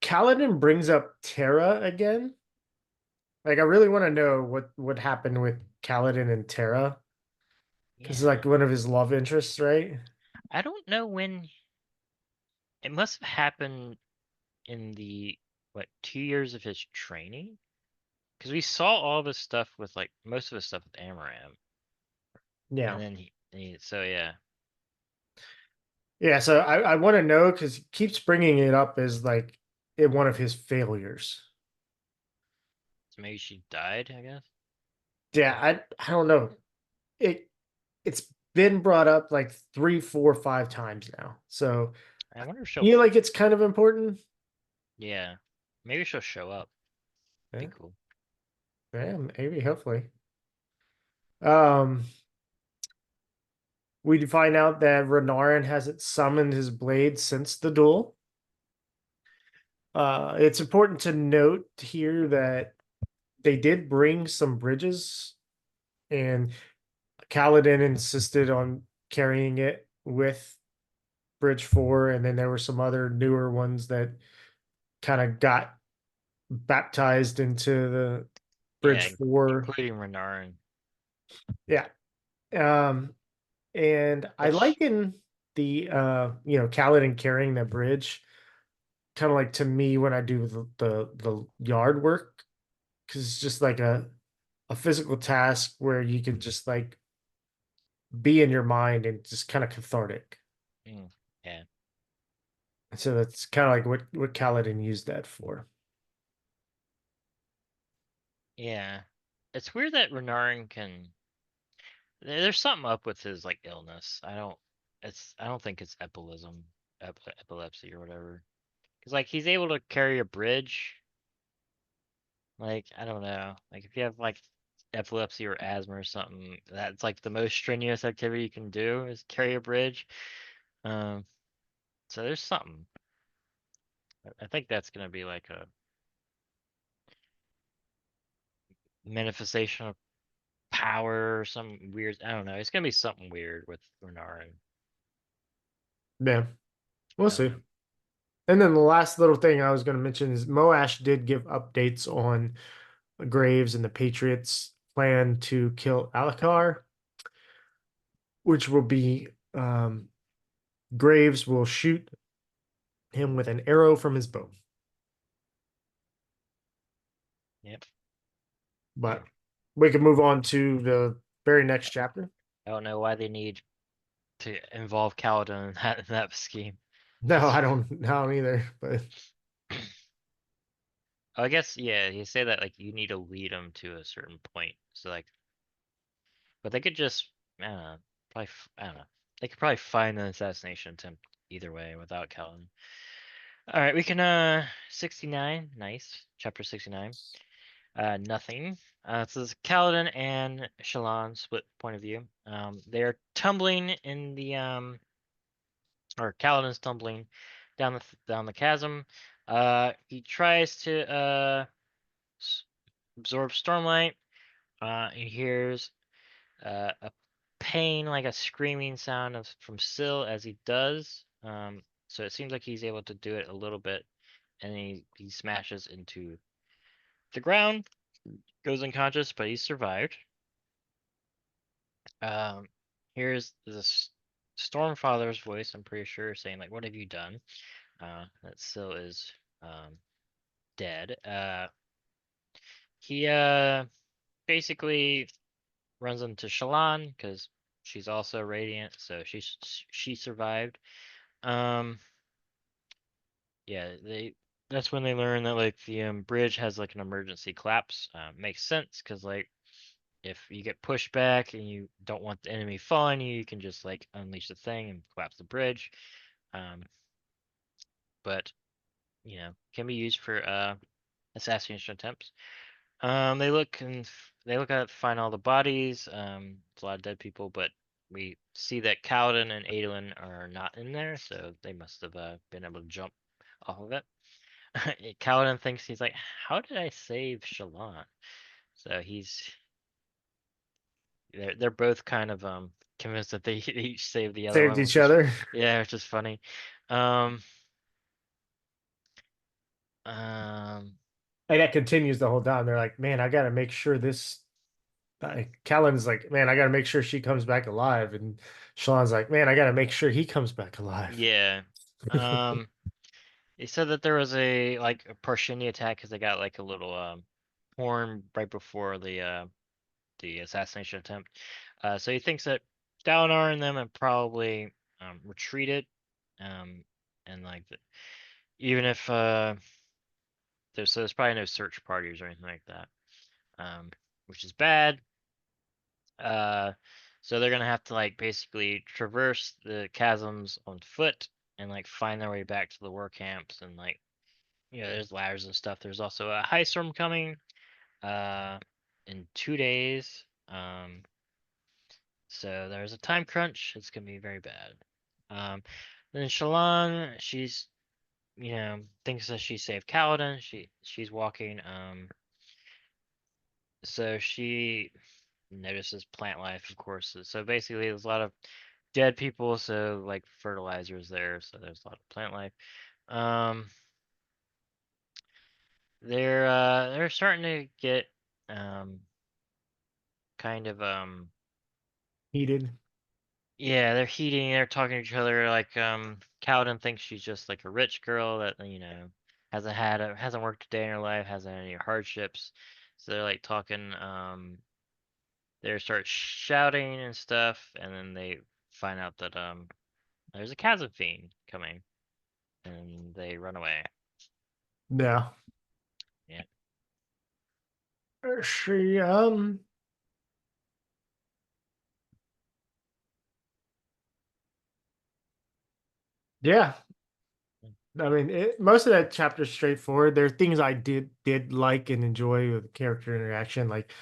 Kaladin brings up Terra again. Like, I really want to know what happened with Kaladin and Terra because it's Yeah, like one of his love interests, right? I don't know when. It must have happened in the what 2 years of his training, because we saw all of his stuff with like most of his stuff with Amaram, and Yeah. then so yeah, Yeah. So I want to know because he keeps bringing it up as like one of his failures. so maybe she died, I guess. Yeah. I don't know. It's been brought up like 3, 4, 5 times now. So I I wonder if she'll. feel like it's kind of important. Yeah, maybe she'll show up. Be Yeah. cool. Yeah. Maybe. Hopefully. Um. We find out that Renarin hasn't summoned his blade since the duel. It's important to note here that they did bring some bridges, and Kaladin insisted on carrying it with Bridge 4, and then there were some other newer ones that kind of got baptized into the Yeah, Bridge 4. including Renarin, Yeah. Um, and I which liken the Kaladin carrying the bridge kind of like to me when I do the yard work because it's just like a physical task where you can just like be in your mind and just kind of cathartic. mm, yeah, So that's kind of like what Kaladin used that for. yeah. It's weird that Renarin can. There's something up with his like illness. I don't think it's epilepsy or whatever. Cause like he's able to carry a bridge. Like I don't know. Like if you have like epilepsy or asthma or something, that's like the most strenuous activity you can do is carry a bridge. Um, so there's something. I think that's gonna be like a manifestation of power or some weird. I don't know. It's gonna be something weird with Renarin. Yeah, we'll see. Um, And then the last little thing I was going to mention is Moash did give updates on Graves and the Patriots' plan to kill Alakar, which will be Graves will shoot him with an arrow from his bow. yep. But we can move on to the very next chapter. I don't know why they need to involve Kaladin in that scheme. No, I don't either. But I guess yeah, you say that like you need to lead them to a certain point. So like, but they could just I don't know, probably I don't know. They could probably find an assassination attempt either way without Kaladin. All right, we can 69, nice. Chapter 69. Nothing. This is Kaladin and Shallan split point of view. They are tumbling in the or Kaladin's tumbling down the chasm. He tries to absorb Stormlight. He hears a pain, like a screaming sound from Syl as he does. So it seems like he's able to do it a little bit, and he smashes into the ground, goes unconscious, but he survived. Um, here's this Stormfather's voice, I'm pretty sure, saying like, "What have you done?" That Syl is dead. He basically runs into Shallan because she's also radiant, so she survived. Um, yeah, that's when they learn that like the bridge has like an emergency collapse. Makes sense because like if you get pushed back and you don't want the enemy following you, you can just like unleash the thing and collapse the bridge. Um, but can be used for assassination attempts. They look at find all the bodies. It's a lot of dead people, but we see that Kaladin and Adolin are not in there, so they must have been able to jump off of it. Kaladin thinks he's like, how did I save Shallan? So they're both kind of convinced that they each saved the other saved one, each which is other. yeah, which is funny. Um, um, And that continues the whole time. They're like, man, I got to make sure this. Callan's like, man, I got to make sure she comes back alive. And Sean's like, man, I got to make sure he comes back alive. yeah. Um, They said that there was a Parshinya attack because they got like a little horn right before the assassination attempt. So he thinks that Dalinar and them have probably retreated, um, and like even if there's probably no search parties or anything like that, um, which is bad. Uh, so they're gonna have to like basically traverse the chasms on foot and like find their way back to the war camps and like there's ladders and stuff. There's also a high storm coming uh in 2 days. So there's a time crunch. It's gonna be very bad. Um, then Shallan, she's thinks that she saved Kaladin. She's walking. So she notices plant life, of course. So basically, there's a lot of dead people. So like fertilizers there. So there's a lot of plant life. Um, they're starting to get um kind of Heated. yeah, they're heating, they're talking to each other like Cowden thinks she's just like a rich girl that hasn't worked a day in her life, hasn't had any hardships. So they're like talking they start shouting and stuff, and then they find out that there's a chasm fiend coming and they run away. Yeah. Yeah. She, yeah. I mean, most of that chapter is straightforward. There are things I did like and enjoy with character interaction, like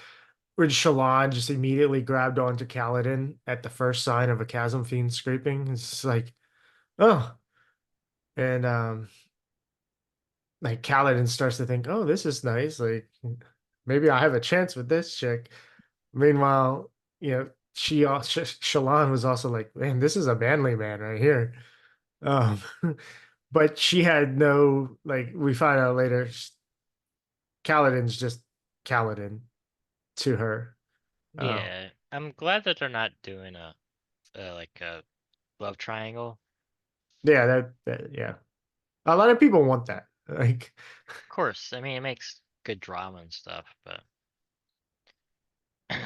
when Shallan just immediately grabbed onto Kaladin at the first sign of a chasm fiend scraping. It's just like, oh, and like Kaladin starts to think, oh, this is nice. Like maybe I have a chance with this chick. Meanwhile, Shallan was also like, man, this is a manly man right here. Um, but she had no, like, we find out later, Kaladin's just Kaladin to her. Um, Yeah, I'm glad that they're not doing like a love triangle. yeah, yeah. A lot of people want that. Like, Of course, I mean it makes good drama and stuff, but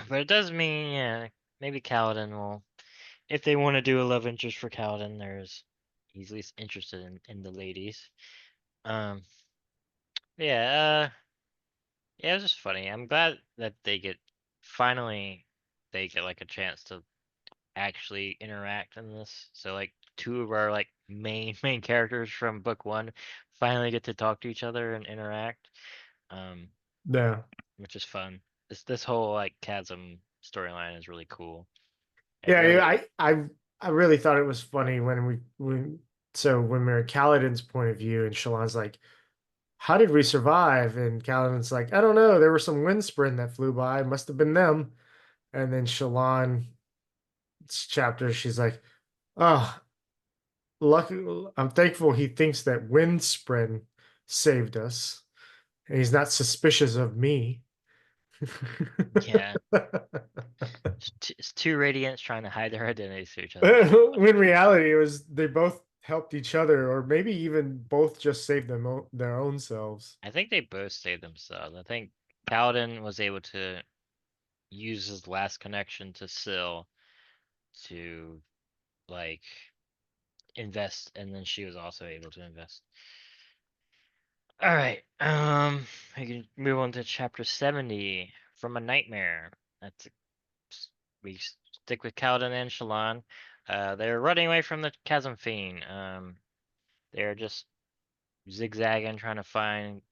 but it does mean, yeah, maybe Kaladin will, if they want to do a love interest for Kaladin, he's at least interested in the ladies. Um, yeah, yeah, it was just funny. I'm glad that finally they get like a chance to actually interact in this. So like two of our like main characters from book one finally get to talk to each other and interact. Um, yeah. which is fun. This whole like chasm storyline is really cool. It Yeah, really, I really thought it was funny when we're at Kaladin's point of view and Shallan's like, how did we survive? And Kaladin's like, I don't know. There were some windspren that flew by. Must have been them. And then Shallan's chapter, she's like, oh, lucky. I'm thankful he thinks that windspren saved us, and he's not suspicious of me. yeah, it's two Radiants trying to hide their identities to each other. It's really When funny. in reality, it was they both helped each other, or maybe even both just saved their own selves. I think they both saved themselves. I think Paladin was able to use his last connection to Syl to like invest, and then she was also able to invest. All right, we can move on to chapter 70, From a Nightmare. That's we stick with Kaladin and Shallan. They're running away from the Chasm Fiend. They're just zigzagging, trying to find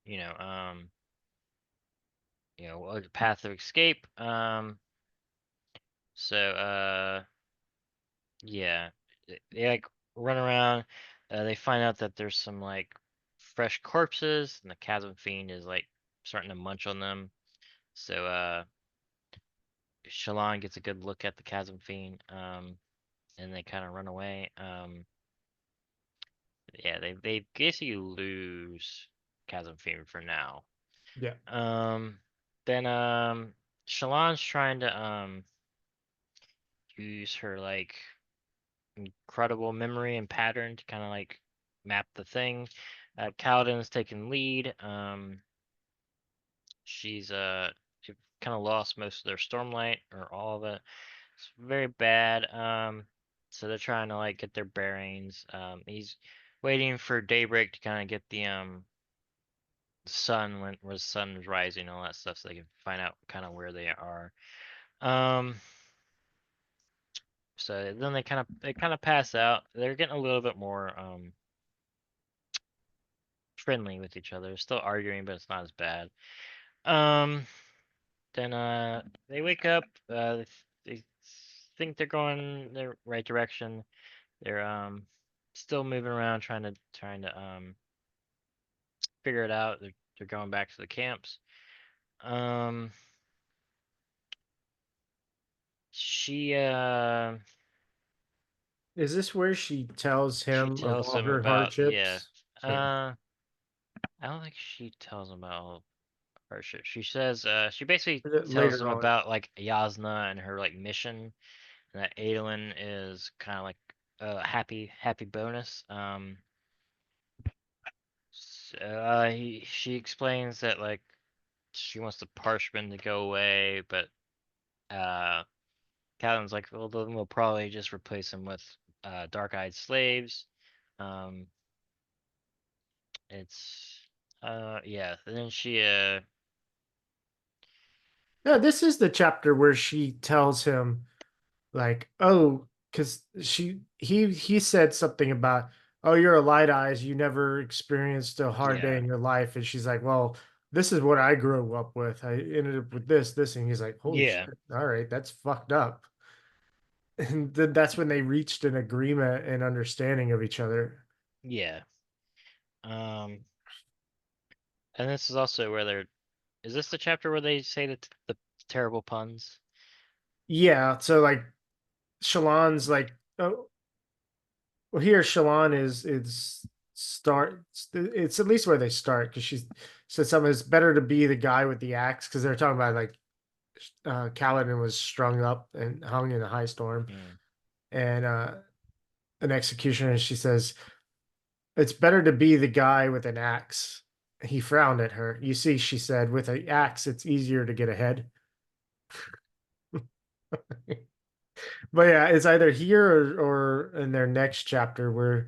you know, a path of escape. So yeah, they like run around. They find out that there's some like fresh corpses, and the Chasm Fiend is like starting to munch on them. So Shallan gets a good look at the Chasm Fiend, and they kind of run away. Yeah, they basically lose Chasm Fiend for now. Yeah, Um, then Shallan's trying to use her like incredible memory and pattern to kind of like map the thing. Kaladin's taking lead. She kind of lost most of their stormlight or all of it. It's very bad. So they're trying to like get their bearings. He's waiting for daybreak to kind of get the sun where the sun is rising and all that stuff, so they can find out kind of where they are. Um, so then they kind of pass out. They're getting a little bit more friendly with each other. Still arguing, but it's not as bad. Um, then they wake up. They think they're going the right direction. They're still moving around trying to figure it out. They're going back to the camps. Um, she is this where she tells she him of tells all them her about, yeah. hardships? Yeah, Uh, I don't think she tells them about all her shit. She says she basically tells later them on. about like Yasna and her like mission, and that Adolin is kind of like a happy bonus. She explains that like she wants the Parchman to go away, but uh Catelyn's like, well, then we'll probably just replace him with dark-eyed slaves. Um, it's yeah. And then she No, this is the chapter where she tells him like, oh, because he said something about, oh, you're a light eyes, you never experienced a hard day yeah in your life, and she's like, well, this is what I grew up with. I ended up with this, and he's like, holy shit, yeah all right, that's fucked up. And then that's when they reached an agreement and understanding of each other. yeah. Um, And this is also where they're. Is this the chapter where they say the terrible puns? Yeah, so like Shallan's like, oh, well, here Shallan is start. It's at least where they start because she said something. It's better to be the guy with the axe because they're talking about like Kaladin was strung up and hung in a high storm, Hmm. and an executioner. She says it's better to be the guy with an axe. He frowned at her. You see, she said, with an axe, it's easier to get ahead. But yeah, it's either here or in their next chapter where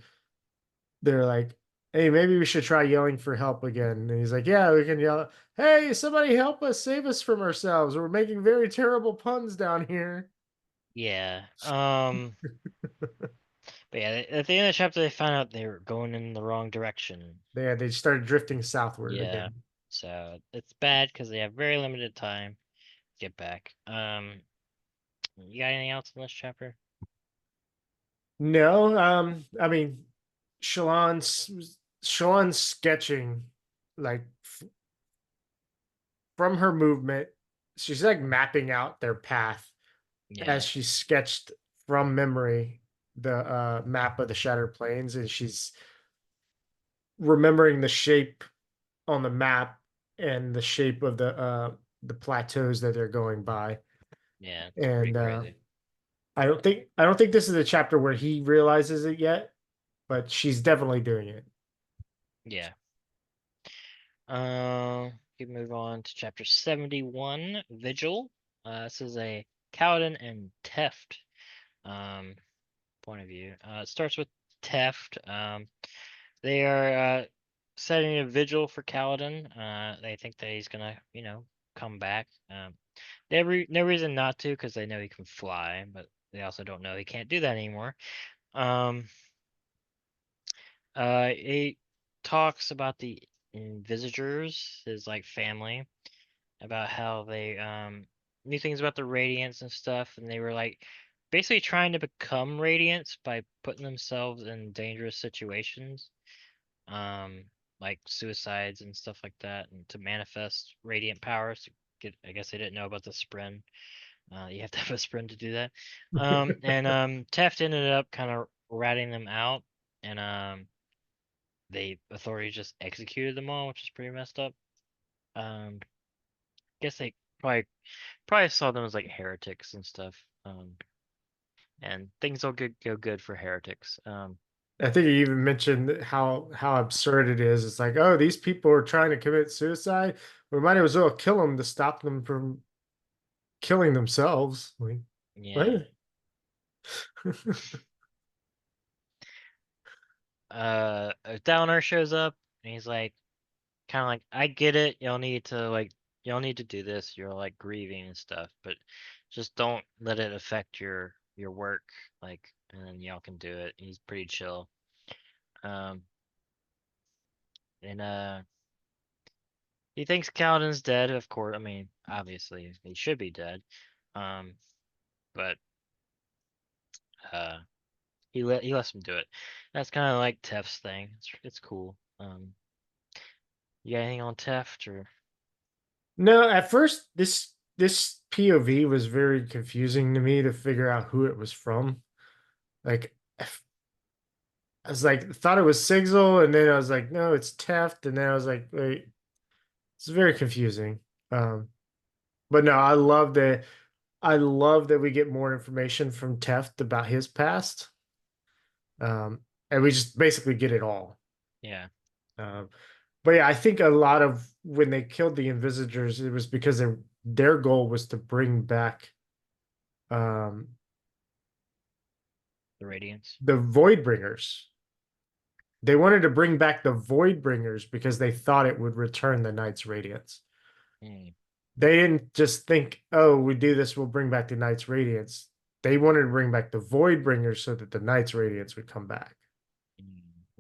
they're like, hey, maybe we should try yelling for help again. And he's like, yeah, we can yell, hey, somebody help us, save us from ourselves. We're making very terrible puns down here. Yeah. But yeah, at the end of the chapter, they found out they were going in the wrong direction. They started drifting southward Yeah. again. So it's bad because they have very limited time to get back. You got anything else in this chapter? No, I mean, Shalon's sketching like from her movement. She's like mapping out their path as Yeah. she sketched from memory the map of the Shattered Plains, and she's remembering the shape on the map and the shape of the plateaus that they're going by. Yeah. It's pretty And crazy. I don't think this is a chapter where he realizes it yet, but she's definitely doing it. Yeah. We move on to chapter 71, Vigil. This is a Kaladin and Teft um point of view. It starts with Teft. They are setting a vigil for Kaladin. They think that he's gonna, come back. They have no reason not to because they know he can fly, but they also don't know he can't do that anymore. Um, he talks about the Invisagers, his like family, about how they knew things about the Radiance and stuff, and they were like basically trying to become Radiance by putting themselves in dangerous situations, um, like suicides and stuff like that, and to manifest radiant powers. To get, I guess they didn't know about the Spren. You have to have a Spren to do that. And Teft ended up kind of ratting them out, and they authority just executed them all, which is pretty messed up. Guess they probably saw them as like heretics and stuff. And things will go good for heretics. I think he even mentioned how absurd it is. It's like, oh, these people are trying to commit suicide. We might as well kill them to stop them from killing themselves. Like, Yeah. what? Downer shows up and he's like, kind of like, I get it. Y'all need to do this. You're like grieving and stuff, but just don't let it affect your work. Like, and then y'all can do it. He's pretty chill. Um, and he thinks Kaladin's dead. Of course, I mean, obviously he should be dead. Um, but uh, he lets him do it. That's kind of like Teft's thing. It's cool. You got anything on Teft or? No, at first this POV was very confusing to me to figure out who it was from. Like I was like thought it was Sigil, and then I was like, no, it's Teft, and then I was like, wait, it's very confusing. Um, but no, I love that we get more information from Teft about his past. And we just basically get it all. Yeah, Um, but yeah, I think a lot of when they killed the Invisagers, it was because their goal was to bring back um, the Radiance. the Voidbringers. They wanted to bring back the Voidbringers because they thought it would return the Knight's Radiance. Hmm. They didn't just think, oh, we do this, we'll bring back the Knight's Radiance. They wanted to bring back the Voidbringers so that the Knight's Radiance would come back.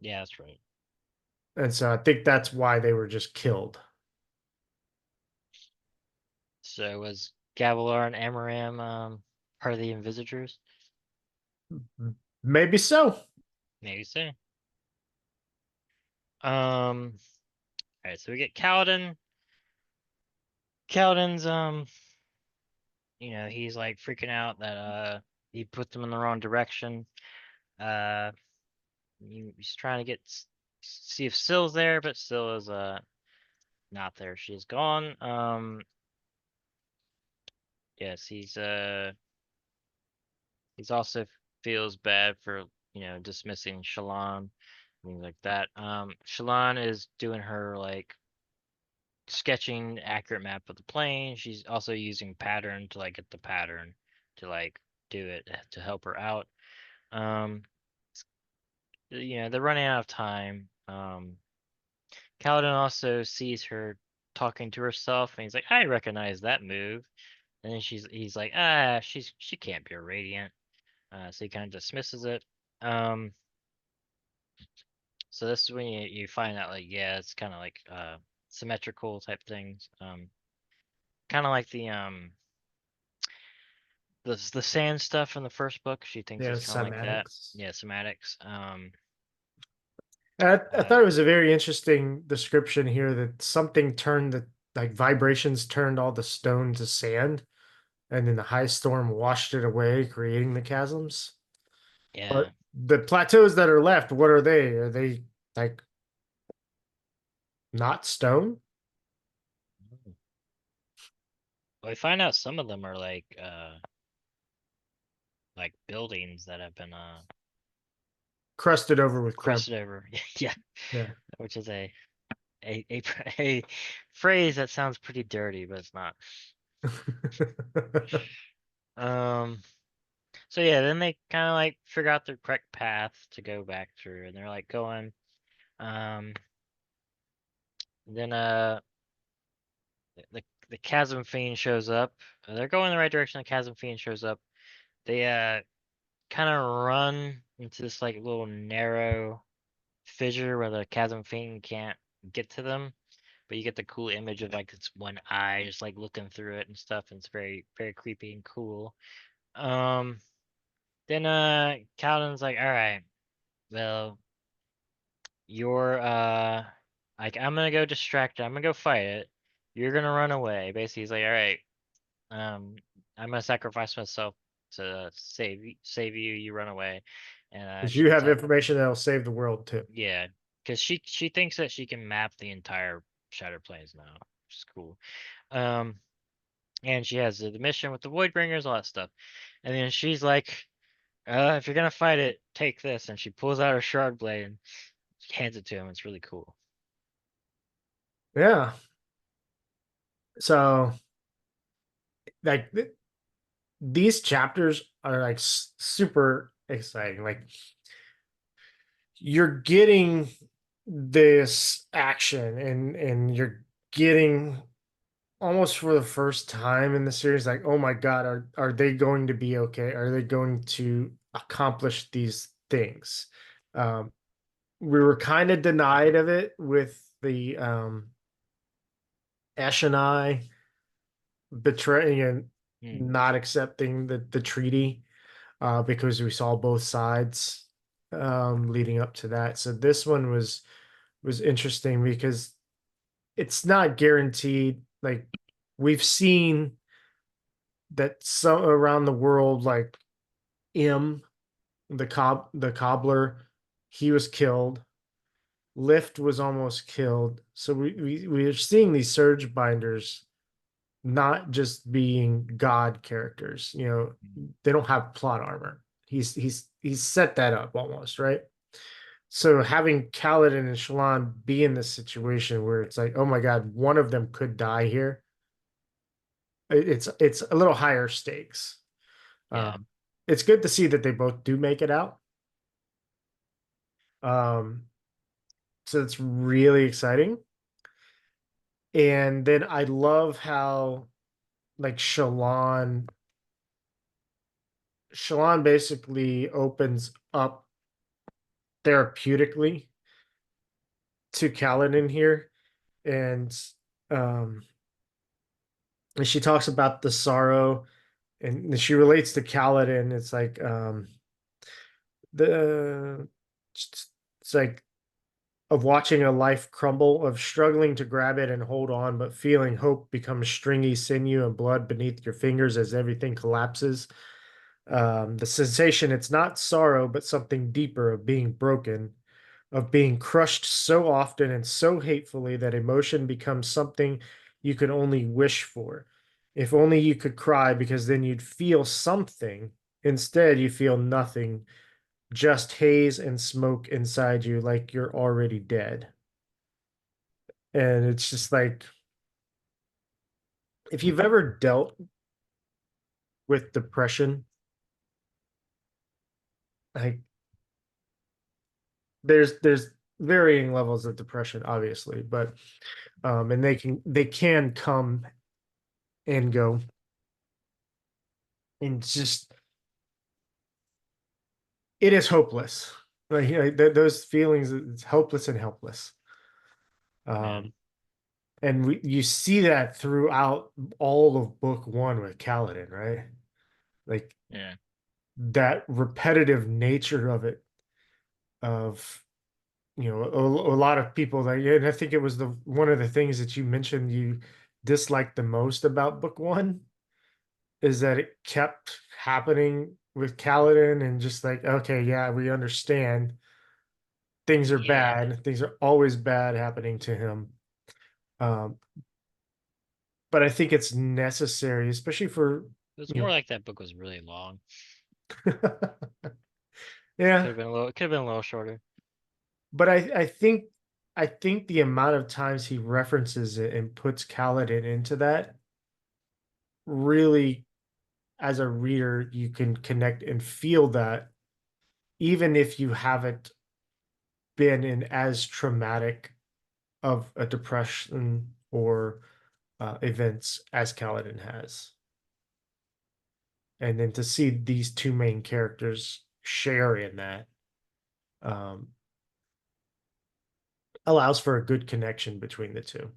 Yeah, that's right. And so I think that's why they were just killed. So was Gavilar and Amaram part of the Invisagers? Maybe so. Maybe so. Um, Alright, so we get Kaladin. Kaladin's he's like freaking out that he put them in the wrong direction. Uh he's trying to see if Sill's there, but Sill is not there. She's gone. Yes, he's also feels bad for, dismissing Shallan, things like that. Shallan is doing her like sketching accurate map of the plane. She's also using pattern to like get the pattern to like do it to help her out. Um, they're running out of time. Kaladin also sees her talking to herself, and he's like, "I recognize that move." And then he's like, she can't be a Radiant. So he kind of dismisses it. Um, so this is when you find out like, yeah, it's kind of like symmetrical type things. Kind of like the sand stuff in the first book. She thinks Yeah, it's kind of like that. cymatics. Yeah, somatics. I thought it was a very interesting description here that something turned the like vibrations turned all the stone to sand, and then the high storm washed it away, creating the chasms. Yeah. But the plateaus that are left, what are they? Are they like not stone? Well, we find out some of them are like buildings that have been Crusted over with crab. crusted over. Yeah, Yeah. which is a a phrase that sounds pretty dirty, but it's not. Um. So yeah, then they kind of like figure out the correct path to go back through, and they're like going. Um. Then the Chasm Fiend shows up. They're going in the right direction. The Chasm Fiend shows up. They kind of run into this like little narrow fissure where the Chasm Fiend can't get to them. But you get the cool image of like its one eye just like looking through it and stuff, and it's very, very creepy and cool. Um then Kaladin's like, alright, well, you're like I'm gonna go distract it, I'm gonna go fight it. You're gonna run away. Basically he's like, alright, I'm gonna sacrifice myself to save you, you run away. And Because she you goes have out. information that'll save the world too. Yeah, because she thinks that she can map the entire Shattered Plains now, which is cool. And she has the mission with the Voidbringers, all that stuff. And then she's like, if you're gonna fight it, take this. And she pulls out her shard blade and hands it to him. It's really cool. Yeah. So like these chapters are like super exciting. Like you're getting this action and you're getting almost for the first time in the series like, oh my god, are they going to be okay? Are they going to accomplish these things? We were kind of denied of it with the Eshonai betraying and Hmm. not accepting the treaty because we saw both sides leading up to that. So this one was interesting because it's not guaranteed. Like we've seen that some around the world, like M, the cobbler, he was killed. Lift was almost killed. So we're seeing these surge binders not just being god characters. You know, they don't have plot armor. He's set that up almost, right? So having Kaladin and Shallan be in this situation where it's like, oh my god, one of them could die here. It's a little higher stakes. Yeah. Um, it's good to see that they both do make it out. Um, so it's really exciting. And then I love how like Shallan basically opens up therapeutically to Kaladin here, and um, and she talks about the sorrow, and she relates to Kaladin. It's like the it's like of watching a life crumble, of struggling to grab it and hold on, but feeling hope become stringy sinew and blood beneath your fingers as everything collapses. The sensation, it's not sorrow, but something deeper of being broken, of being crushed so often and so hatefully that emotion becomes something you could only wish for. If only you could cry, because then you'd feel something. Instead, you feel nothing, just haze and smoke inside you, like you're already dead. And it's just like, if you've ever dealt with depression, like there's varying levels of depression, obviously, but and they can come and go, and just it is hopeless. Like, those feelings, it's hopeless and helpless. Yeah. Um, and you see that throughout all of book one with Kaladin, right? Like Yeah. that repetitive nature of it, of a lot of people that, yeah, and I think it was the one of the things that you mentioned you disliked the most about book one is that it kept happening with Kaladin, and just like, okay, yeah, we understand things are Yeah. bad, things are always bad happening to him. Um, but I think it's necessary, especially for It was you more know, like that book was really long. yeah. Could have been a little. Could have been a little shorter. But I think the amount of times he references it and puts Kaladin into that, really, as a reader, you can connect and feel that, even if you haven't been in as traumatic of a depression or events as Kaladin has. And then to see these two main characters share in that, um, allows for a good connection between the two.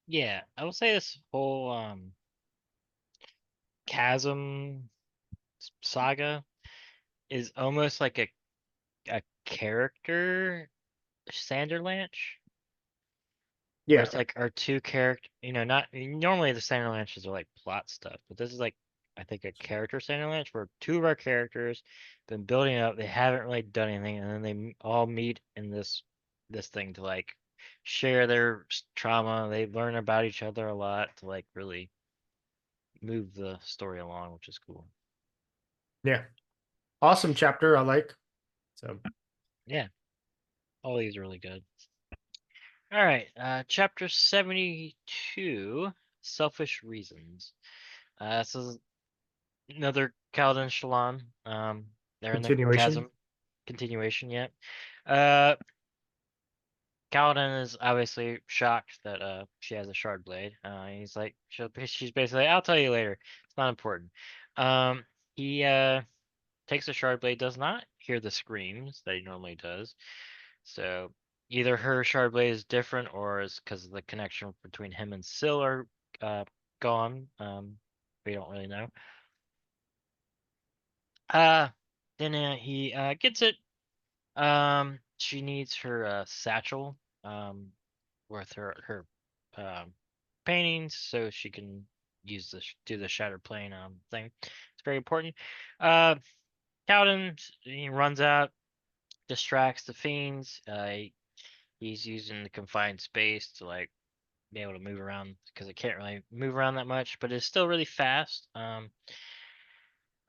Yeah, I would say this whole chasm saga is almost like a character Sanderlanche, where Yeah, it's like our two character, not normally the Sanderlanches are like plot stuff, but this is like I think a character Sanderlanche where two of our characters been building up, they haven't really done anything, and then they all meet in this thing to like share their trauma. They learn about each other a lot to like really move the story along, which is cool. yeah, awesome chapter. I like. So Yeah, all these are really good. All right, chapter 72, Selfish Reasons. This is another Kaladin Shallan. They're in the continuation. chasm. Continuation yet. Uh, Kaladin is obviously shocked that she has a shard blade. He's like, she's basically, I'll tell you later. It's not important. He takes the shard blade, does not hear the screams that he normally does. So either her shard blade is different, or it's because of the connection between him and Syl are gone. We don't really know. Uh, then he gets it. She needs her satchel with her um paintings so she can use do the shattered plane thing. It's very important. Uh, Cowden, he runs out, distracts the fiends. He's using the confined space to like be able to move around because it can't really move around that much, but it's still really fast.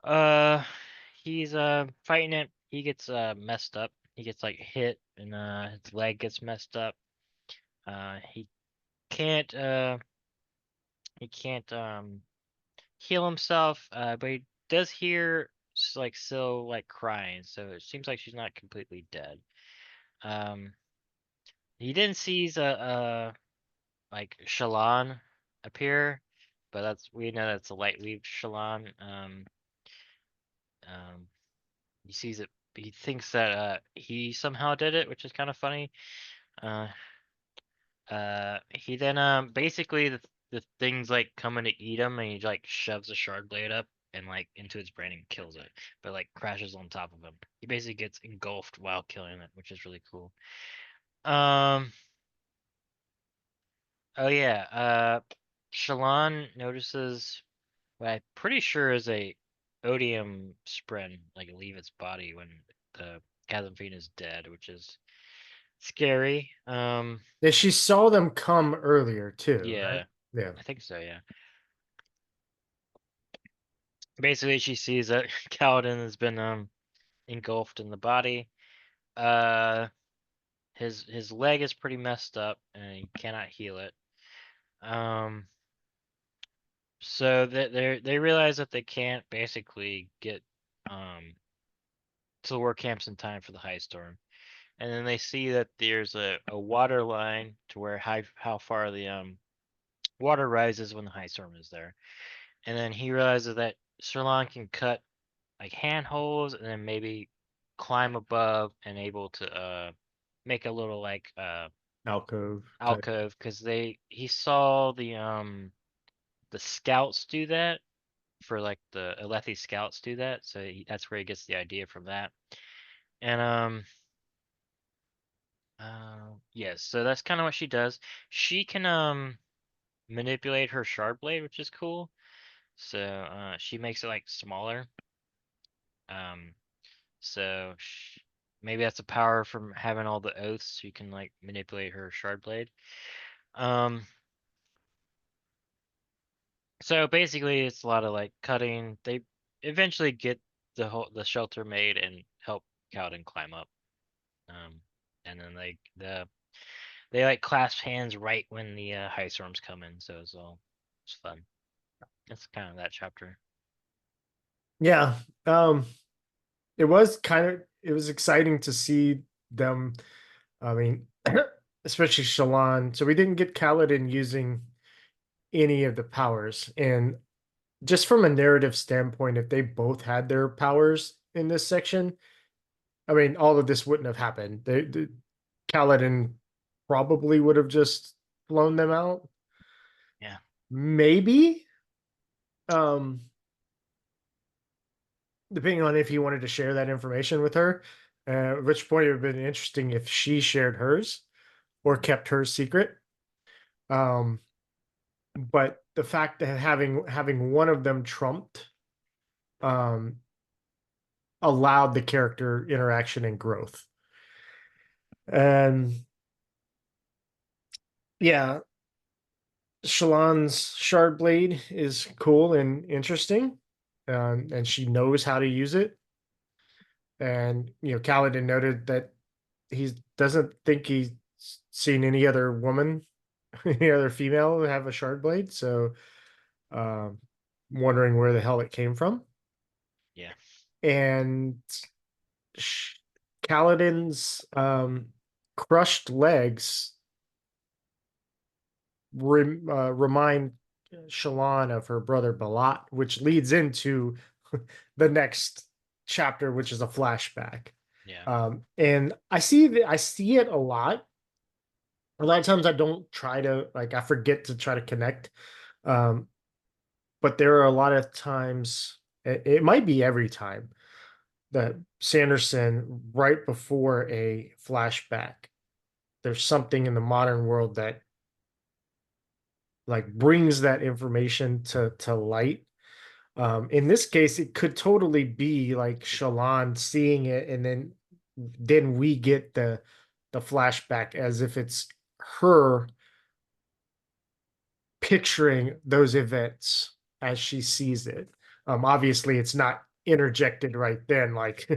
Uh, he's fighting it. He gets messed up. He gets like hit, and his leg gets messed up. He can't he can't heal himself. But he does hear like Syl like crying, so it seems like she's not completely dead. Um, he then sees a like Shallan appear, but we know that's a light weave Shallan. Um, he sees it. He thinks that he somehow did it, which is kind of funny. Uh, he then basically the thing's like coming to eat him, and he like shoves a shard blade up and like into its brain and kills it, but like crashes on top of him. He basically gets engulfed while killing it, which is really cool. Um. Oh yeah. Shalon notices what I'm pretty sure is a odium spren, like leave its body when the chasm fiend is dead, which is scary. Yeah, she saw them come earlier too, right? Yeah, Yeah. I think so. Yeah. Basically, she sees that Kaladin has been engulfed in the body. Uh, his leg is pretty messed up, and he cannot heal it. So they realize that they can't basically get to the war camps in time for the high storm, and then they see that there's a water line to where how far the water rises when the high storm is there, and then he realizes that Sirlon can cut like handholds and then maybe climb above and able to make a little like Alcove type. alcove because he saw the scouts do that for like the Alethi scouts do that, so that's where he gets the idea from that. And yes, so that's kind of what she does. She can manipulate her shard blade, which is cool. So she makes it like smaller. Um, so maybe that's a power from having all the oaths. She can like manipulate her shard blade. Um, so basically, it's a lot of like cutting. They eventually get the shelter made and help Cowden climb up. Um, and then they like clasp hands right when the high storms come in. So it's fun. That's kind of that chapter. Yeah. Um, it was exciting to see them. I mean, especially Shalon. So we didn't get Kaladin using any of the powers. And just from a narrative standpoint, if they both had their powers in this section, I mean, all of this wouldn't have happened. Kaladin probably would have just blown them out. Yeah. Maybe. Um, depending on if he wanted to share that information with her. At which point it would have been interesting if she shared hers or kept hers secret. Um, but the fact that having one of them trumped um, allowed the character interaction and growth. And yeah, Shalon's shard blade is cool and interesting, and she knows how to use it. And Kaladin noted that he doesn't think he's seen any other woman, any other female have a shard blade. So, um, wondering where the hell it came from. Yeah. And Kaladin's crushed legs remind Shalon of her brother Balat, which leads into the next chapter, which is a flashback. Yeah. And I see it a lot. A lot of times I don't try to I forget to try to connect. Um, but there are a lot of times it might be every time that Sanderson, right before a flashback, there's something in the modern world that like brings that information to light. In this case, it could totally be like Shalon seeing it, and then we get the flashback as if it's her picturing those events as she sees it. Obviously, it's not interjected right then, like,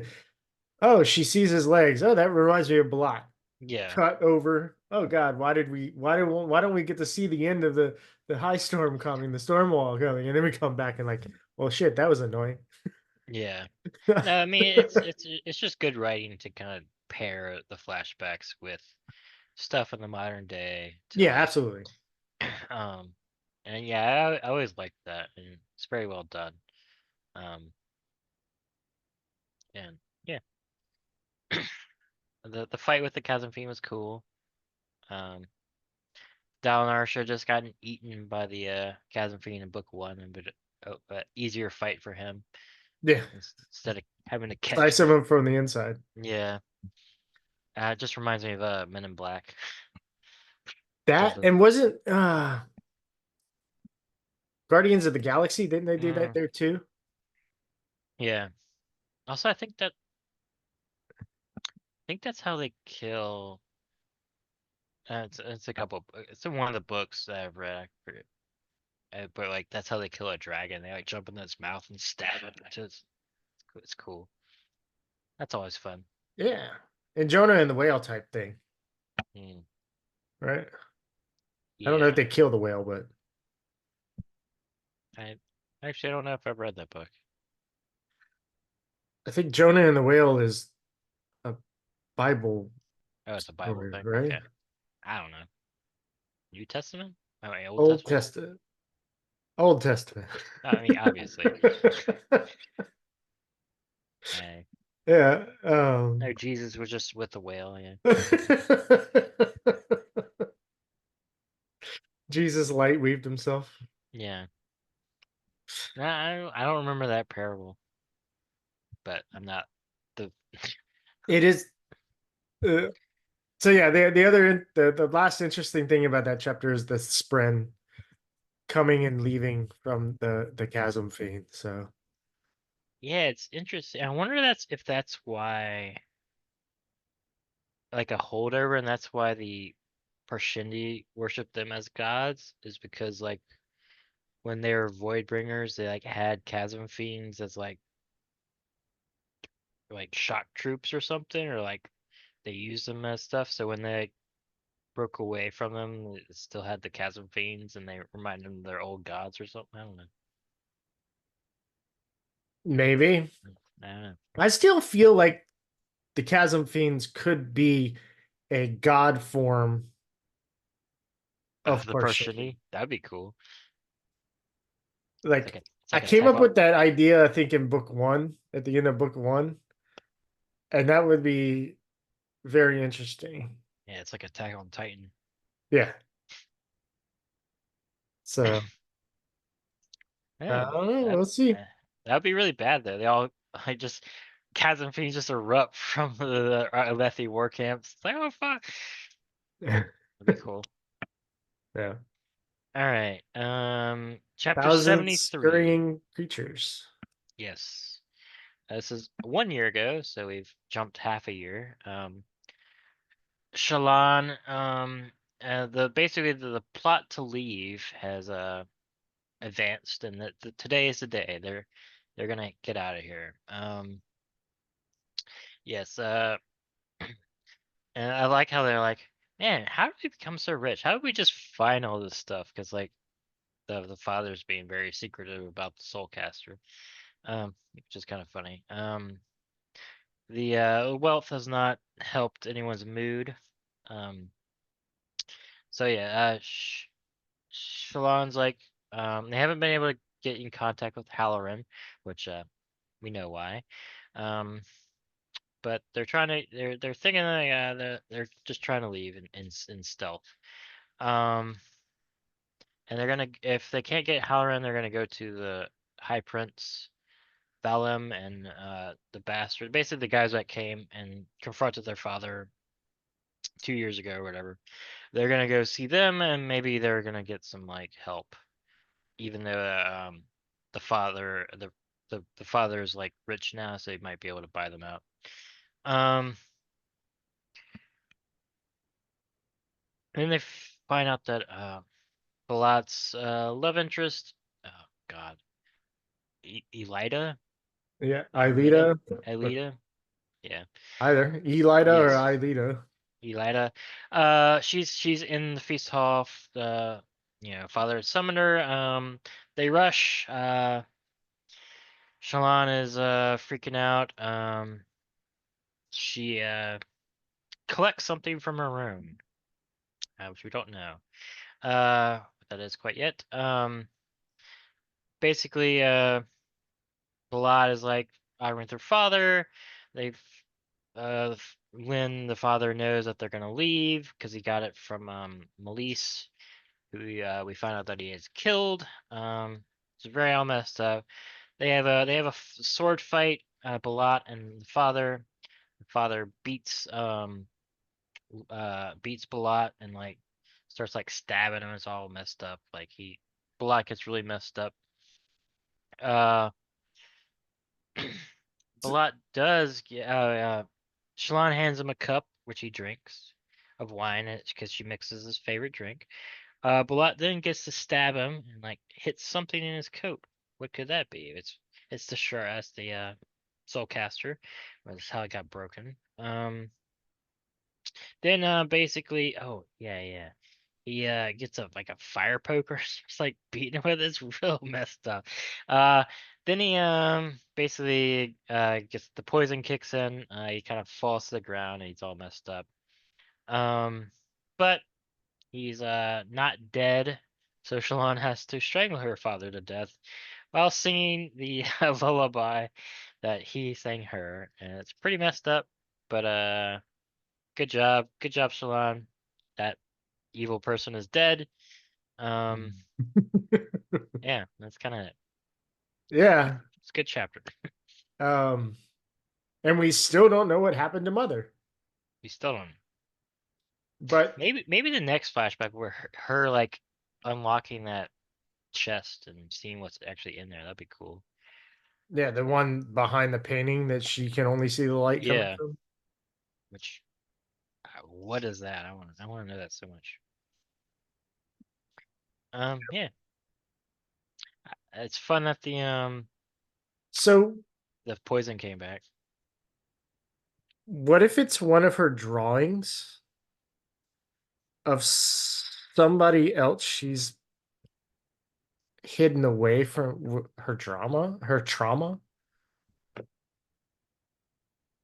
oh, she sees his legs. Oh, that reminds me of Block. Yeah. Cut over. Oh God, why don't we get to see the end of the high storm coming, the storm wall coming, and then we come back and like, well, shit, that was annoying. Yeah. No, I mean it's just good writing to kind of pair the flashbacks with stuff in the modern day to Yeah, like absolutely. um and yeah, I always liked that and it's very well done. Um and yeah. The fight with the chasm fiend was cool. Um Dalinar should have just gotten eaten by the chasm fiend in book one and been a easier fight for him Yeah, instead of having to catch slice the them from the inside. yeah. It just reminds me of Men in Black. That Jumping. and wasn't Guardians of the Galaxy, didn't they do that Mm, there too? yeah. Also, I think that's how they kill. It's a couple. It's in one of the books that I've read. I forget. But like that's how they kill a dragon. They like jump in its mouth and stab it. It's cool. That's always fun. Yeah. And Jonah and the whale type thing, Mm, right? I don't know if yeah. they kill the whale, but I actually I don't know if I've read that book. I think Jonah and the whale is a Bible Oh, it's a Bible story, thing. right? Okay. I don't know. New Testament? Oh, wait, Old Old Testament? Testament. Old Testament. I mean, obviously. Uh, Yeah. no, Jesus was just with the whale. Yeah. Jesus light weaved himself. Yeah. No, I don't remember that parable, but I'm not the. It is. Uh, so yeah, the last interesting thing about that chapter is the Spren coming and leaving from the chasm fiend. So Yeah, it's interesting. I wonder if that's why like a holdover, and that's why the Parshendi worship them as gods, is because like when they were void bringers, they like had chasm fiends as like shock troops or something, or like they used them as stuff. So when they broke away from them, it still had the chasm fiends, and they reminded them of their old gods or something. I don't know. maybe I don't know. I still feel like the chasm fiends could be a god form Of of the Parshendi. Parshendi, that'd be cool. Like It's I like a came type up of with that idea, I think, in book one, at the end of book one, and that would be very interesting. yeah, it's like Attack on Titan. Yeah. So I Yeah, don't know. that We'll see. that'd be really bad though. They all like just chasm fiends just erupt from the Alethi war camps. It's like, oh fuck, Yeah. that'd be cool. Yeah. All right, chapter Thousand 73. scurrying creatures. Yes, this is 1 year ago, so we've jumped half a year. Shallan, the basically the plot to leave has advanced, and that today is the day they're gonna get out of here. Yes, and I like how they're like, man, how did we become so rich? How did we just find all this stuff? Because like the father's being very secretive about the Soulcaster, which is kind of funny. The wealth has not helped anyone's mood. Um, so yeah, Shalon's like, they haven't been able to get in contact with Halloran, which we know why. Um, but they're thinking they're just trying to leave in stealth. Um, and they're gonna, if they can't get Halloran, they're gonna go to the High Prince Valem and the bastard, basically the guys that came and confronted their father 2 years ago or whatever. They're gonna go see them, and maybe they're gonna get some like help, even though the father the father is like rich now, so he might be able to buy them out. Um, and they find out that Balat's love interest, oh God, Elida, Yeah. Elida, Ilita. Elida, yeah, Either Elida or yes, Ilita. Elida. She's in the feast hall. Father summoned her. They rush. Shallan is freaking out. She collects something from her room, which we don't know. What that is quite yet. Basically, Balad is like arguing with her father. They've when the father knows that they're gonna leave because he got it from Melise, who we find out that he is killed. It's very all messed up. They have a sword fight. Balat and the father. The father beats beats Balat and like starts like stabbing him. It's all messed up. Like Balat gets really messed up. Uh, Balat does. Shallan hands him a cup, which he drinks of wine, because she mixes his favorite drink. Balat then gets to stab him and like hits something in his coat. What could that be? It's the sure as the Soulcaster, or that's how it got broken. Then basically, oh yeah, he gets like a fire poker, just like beating him with it. It's real messed up. Uh, then he basically gets the poison kicks in. He kind of falls to the ground and he's all messed up. But he's not dead, so Shallan has to strangle her father to death while singing the lullaby that he sang her, and it's pretty messed up. But good job, Shallan. That evil person is dead. Um, yeah, that's kind of it. Yeah. It's a good chapter. And we still don't know what happened to Mother. We still don't. But Maybe the next flashback where her like unlocking that chest and seeing what's actually in there. That'd be cool. yeah, the one behind the painting that she can only see the light coming Yeah. from. Which, what is that? I want to know that so much. Yeah. It's fun that So the poison came back. what if it's one of her drawings of somebody else she's hidden away from her trauma?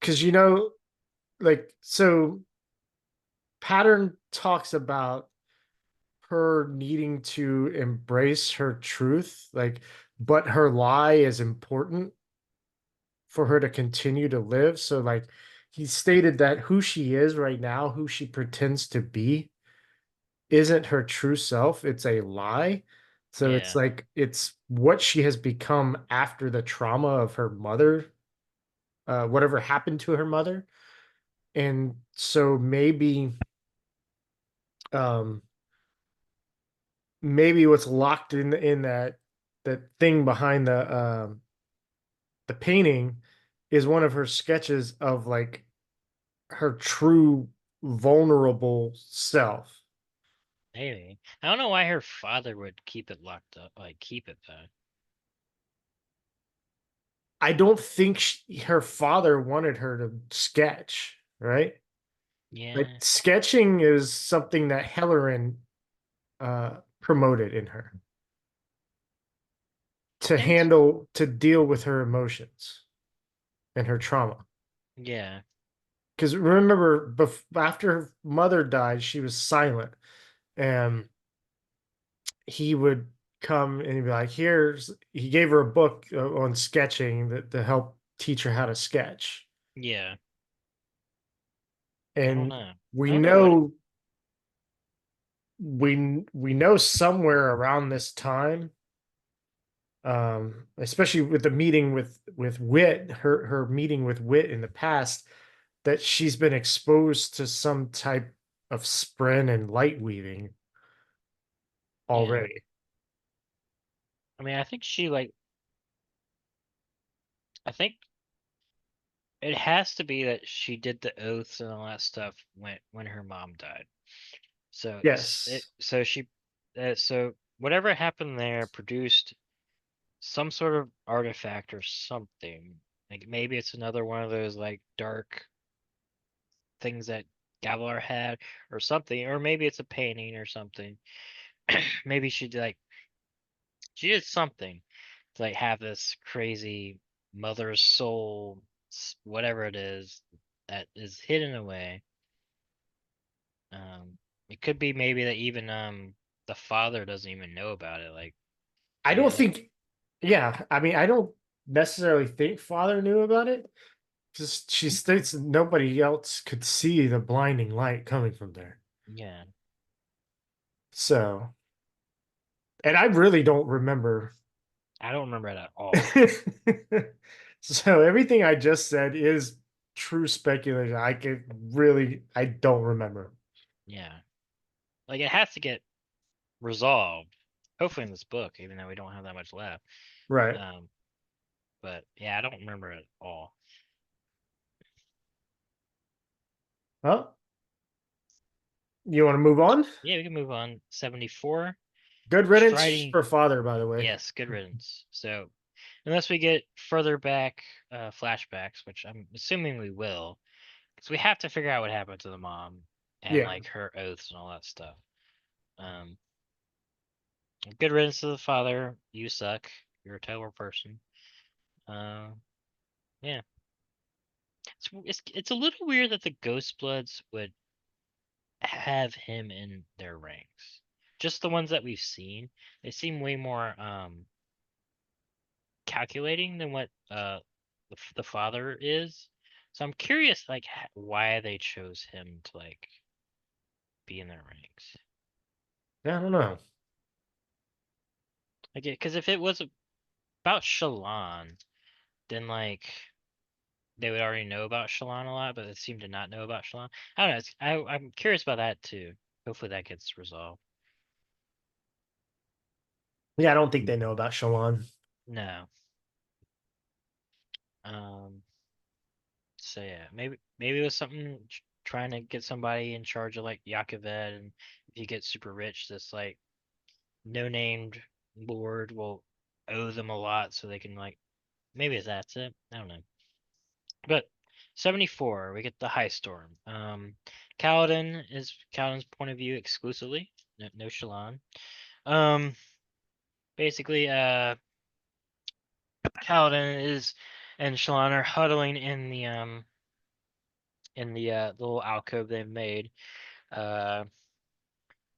Because like, so Pattern talks about her needing to embrace her truth, like, but her lie is important for her to continue to live. So, like, he stated that who she is right now, who she pretends to be, isn't her true self. It's a lie. So it's Yeah. like it's what she has become after the trauma of her mother, whatever happened to her mother. And so um maybe what's locked in that thing behind the painting is one of her sketches of like her true vulnerable self. Maybe. I don't know why her father would keep it locked up. Like keep it though. I don't think her father wanted her to sketch, right? Like Yeah. sketching is something that Hellerin promoted in her It's to deal with her emotions and her trauma. yeah. Because remember, after her mother died, she was silent, and he would come and he'd be like, "Here's." He gave her a book on sketching that to help teach her how to sketch, Yeah. I don't and know. I we don't know what know we know somewhere around this time, especially with the meeting with Wit, her meeting with Wit in the past, that she's been exposed to some type of spren and light weaving yeah. already. I mean, I think she like I think it has to be that she did the oaths and all that stuff when her mom died. So Yes, so whatever happened there produced some sort of artifact or something. Like maybe it's another one of those like dark things that Gavilar had or something, or maybe it's a painting or something. Maybe she did something to like have this crazy mother's soul, whatever it is that is hidden away. Um, it could be maybe that even the father doesn't even know about it. Like I maybe don't that think. Yeah, I mean, I don't necessarily think Father knew about it. Just she states that nobody else could see the blinding light coming from there. yeah. So, and I really don't remember. I don't remember it at all. So everything I just said is true speculation. I don't remember. Yeah. Like it has to get resolved. Hopefully in this book, even though we don't have that much left. Right. But yeah, I don't remember it all. Well, you want to move on? Yeah, we can move on. 74. Good riddance Striding. for father, by the way. Yes, good riddance. So unless we get further back flashbacks, which I'm assuming we will, because we have to figure out what happened to the mom and Yeah. like her oaths and all that stuff. Good riddance to the father. You suck. You're a terrible person. Yeah. It's a little weird that the Ghost Bloods would have him in their ranks. Just the ones that we've seen, they seem way more calculating than what the father is. So I'm curious, like, why they chose him to like be in their ranks. Yeah, I don't know. Like, because if it was about Shallan, then like they would already know about Shallan a lot, but they seem to not know about Shallan. I don't know. I'm curious about that too. Hopefully that gets resolved. Yeah, I don't think they know about Shallan. No. So yeah, maybe it was something trying to get somebody in charge of like Yakoved, and if you get super rich, this like no named lord will owe them a lot, so they can like maybe that's it. I don't know. But 74, we get the High Storm. Kaladin's point of view exclusively. No Shallan. Um, basically, Kaladin is and Shallan are huddling in the little alcove they've made.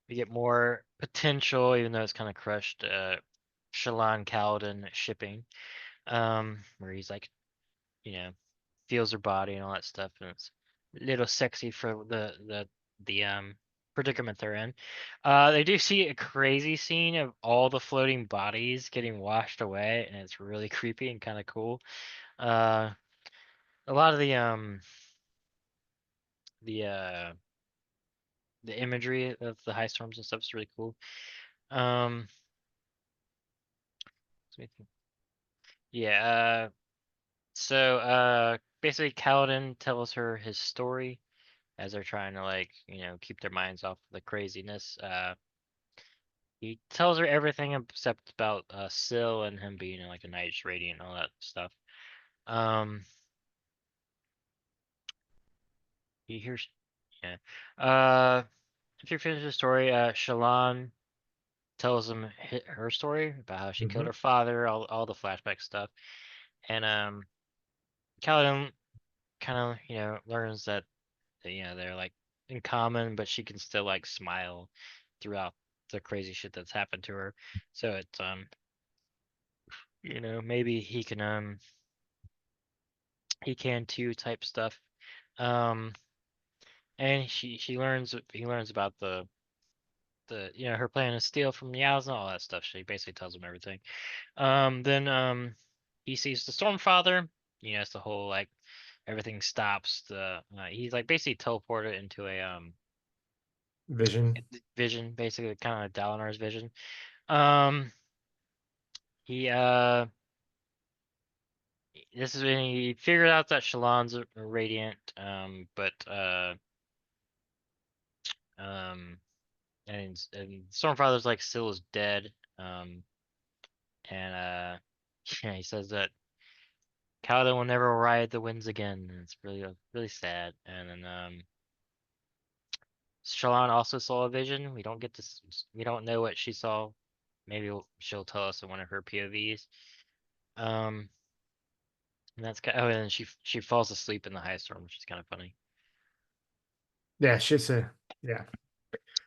We get more potential, even though it's kind of crushed. Shallan Kaladin shipping, where he's like, you know, feels her body and all that stuff, and it's a little sexy for the predicament they're in. They do see a crazy scene of all the floating bodies getting washed away, and it's really creepy and kind of cool. A lot of the uh the imagery of the high storms and stuff is really cool. Let me think. Yeah. So basically, Kaladin tells her his story as they're trying to like keep their minds off the craziness. He tells her everything except about Syl and him being like a Knight Radiant and all that stuff. Um, he hears, yeah. If you finish the story, Shallan tells him her story about how she killed her father, all the flashback stuff, and Kaladin kind of learns that they're like in common, but she can still like smile throughout the crazy shit that's happened to her. So it's maybe he can too type stuff. Um, and he learns about the her plan to steal from the owls and all that stuff. She basically tells him everything. Then he sees the Stormfather. It's the whole like everything stops. He's like basically teleported into a Vision. vision, basically kind of Dalinar's vision. Um, he this is when he figured out that Shallan's a radiant, but um, and Stormfather's like still is dead, and yeah, he says that Kaladin will never ride the winds again, and it's really sad. And then Shallan also saw a vision. We don't know what she saw. Maybe she'll tell us in one of her POVs. Um, and that's kind. Oh, and then she falls asleep in the high storm, which is kind of funny. Yeah, yeah.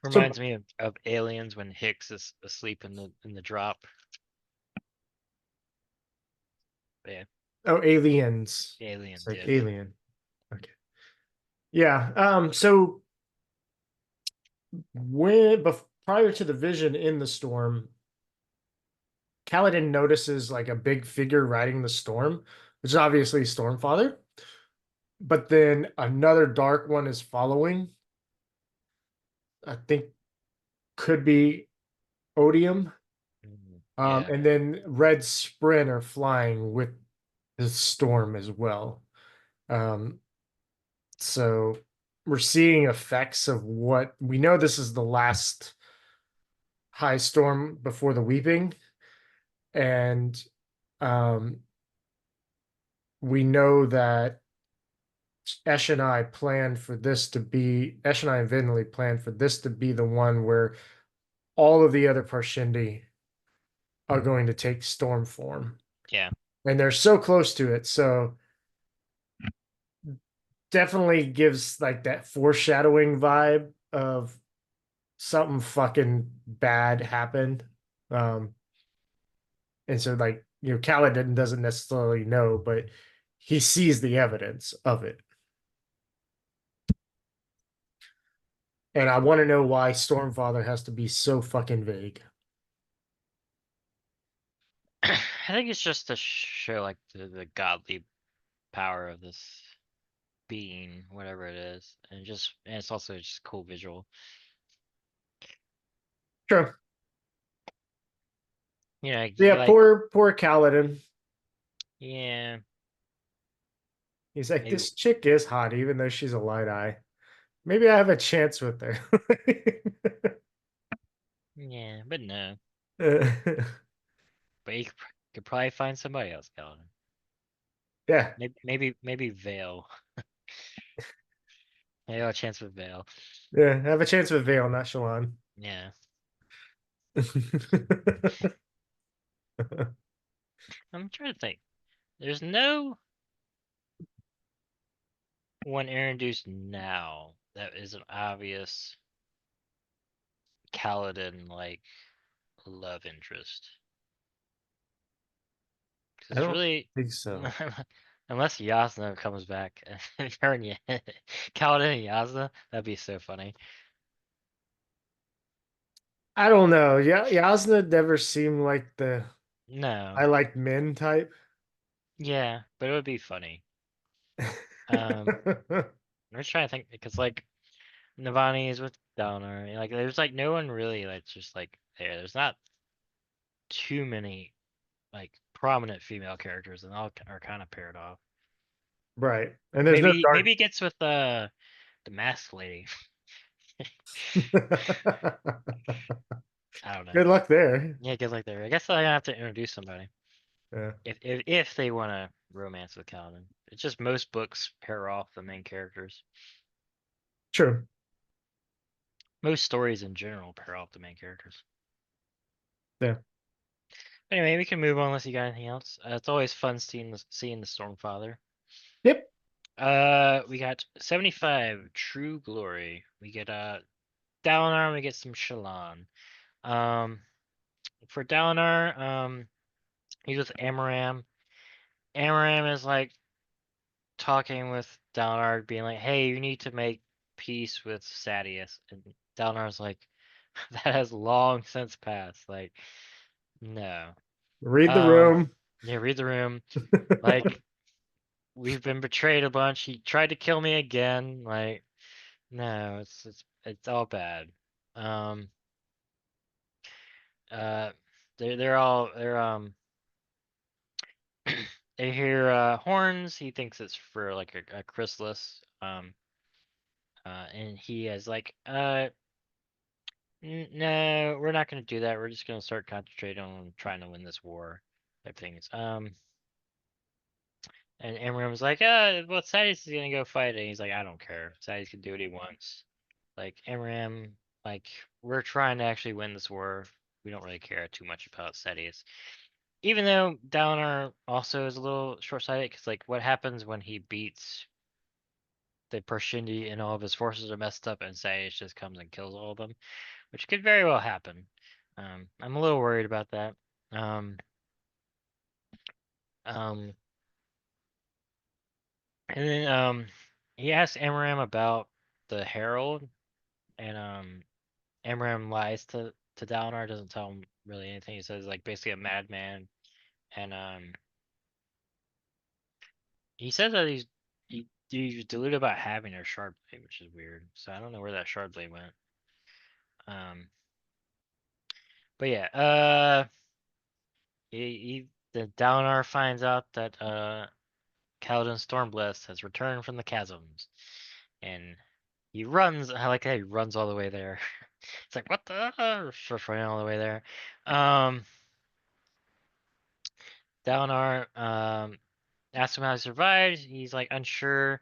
Reminds me of Aliens when Hicks is asleep in the drop. But yeah. Oh, Aliens. Aliens. It's like Yeah. Alien. Okay. Yeah. So prior to the vision in the storm, Kaladin notices like a big figure riding the storm, which is obviously Stormfather. but then another dark one is following. I think could be Odium. Yeah. And then Red Sprint are flying with the storm as well. Um, so we're seeing effects of what we know. This is the last high storm before the weeping, and um, we know that Esh and I planned for this to be Esh and I and Vinley planned for this to be the one where all of the other Parshendi are going to take storm form. Yeah. And they're so close to it. So definitely gives like that foreshadowing vibe of something fucking bad happened. And so like, Kaladin doesn't necessarily know, but he sees the evidence of it. And I want to know why Stormfather has to be so fucking vague. I think it's just to show like the godly power of this being, whatever it is, and it's also just cool visual. Sure. Yeah, Yeah, like poor Kaladin. yeah, He's like, maybe this chick is hot, even though she's a light eye. Maybe I have a chance with her. yeah, but no. Uh, But you could probably find somebody else, Calvin. yeah, Maybe Vale. Maybe a chance with Vale. yeah, I have a chance with Vale, not Shalon. Yeah. I'm trying to think. There's no one introduced now that is an obvious Kaladin like love interest. I Because it's don't really think so. unless Yasna comes back and her and Kaladin and Yasna, that'd be so funny. I don't know. Yeah, Yasna never seemed like the No. I like men type. Yeah, but it would be funny. I'm just trying to think because like Navani is with Downer. Like there's like no one really like just like there. There's not too many like prominent female characters, and all are kind of paired off. Right. And there's no Maybe it gets with the mask lady. dark. I don't know. Good luck there. Yeah, good luck there. I guess I have to introduce somebody Yeah. if they want to romance with Calvin. It's just most books pair off the main characters. True. Most stories in general pair off the main characters. Yeah. Anyway, we can move on unless you got anything else. It's always fun seeing the Stormfather. Yep. We got 75 True Glory. We get Dalinar, we get some Shallan. Um, for Dalinar, he's with Amaram. Amaram is like talking with Dalinar, being like, "Hey, you need to make peace with Sadeas," and Dalinar's like, "That has long since passed." Like, no. Read the Um, room. yeah, read the room. Like, we've been betrayed a bunch. He tried to kill me again. Like, no, it's all bad. Um, uh, they're they hear horns. He thinks it's for like a chrysalis. And he is like, no, we're not gonna do that. We're just gonna start concentrating on trying to win this war, type things. And Amram's like, well, Sadis is gonna go fight, and he's like, I don't care. Sadis can do what he wants. Like Amram, like we're trying to actually win this war. We don't really care too much about Sadis. Even though Downer also is a little short-sighted, because like what happens when he beats the Pershindi and all of his forces are messed up, and Sadis just comes and kills all of them, which could very well happen. I'm a little worried about that. Um, um, and then he asks Amram about the Herald, and Amram lies to Dalinar, doesn't tell him really anything. He says like basically a madman, and he says that he you dilute about having a shard blade, which is weird. So I don't know where that shard blade went. But yeah, the Dalinar finds out that Kaladin Stormblessed has returned from the chasms, and he runs. I like how he runs all the way there. It's like, what the? For running all the way there. Dalinar asks him how he survived. He's like unsure,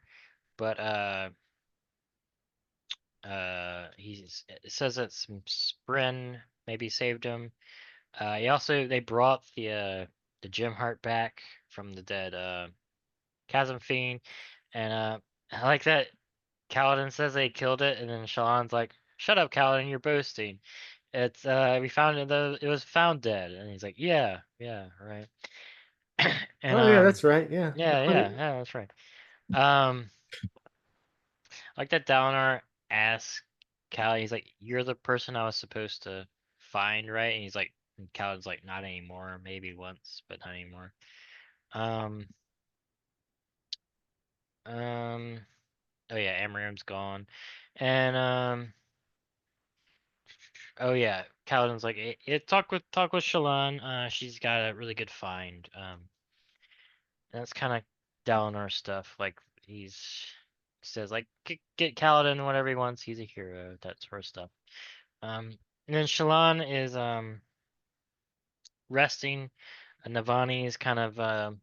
but he says that some Spren maybe saved him. They brought the gem heart back from the dead Chasm Fiend, and I like that Kaladin says they killed it, and then Shallan's like, "Shut up, Kaladin, you're boasting. It's we found it was found dead," and he's like, "Yeah, yeah, right." And Oh yeah, that's right. Yeah. yeah, that's right. Um, like that Dalinar asks Cal, he's like, "You're the person I was supposed to find, right?" And he's like, and Kaladin's like, "Not anymore. Maybe once, but not anymore." Um, um, oh yeah, Amram's gone, and oh yeah, Kaladin's like, talk with Shallan. She's got a really good find. That's kind of Dalinar stuff. Like he's says like get Kaladin whatever he wants. He's a hero. That sort of stuff. And then Shallan is resting. Navani is kind of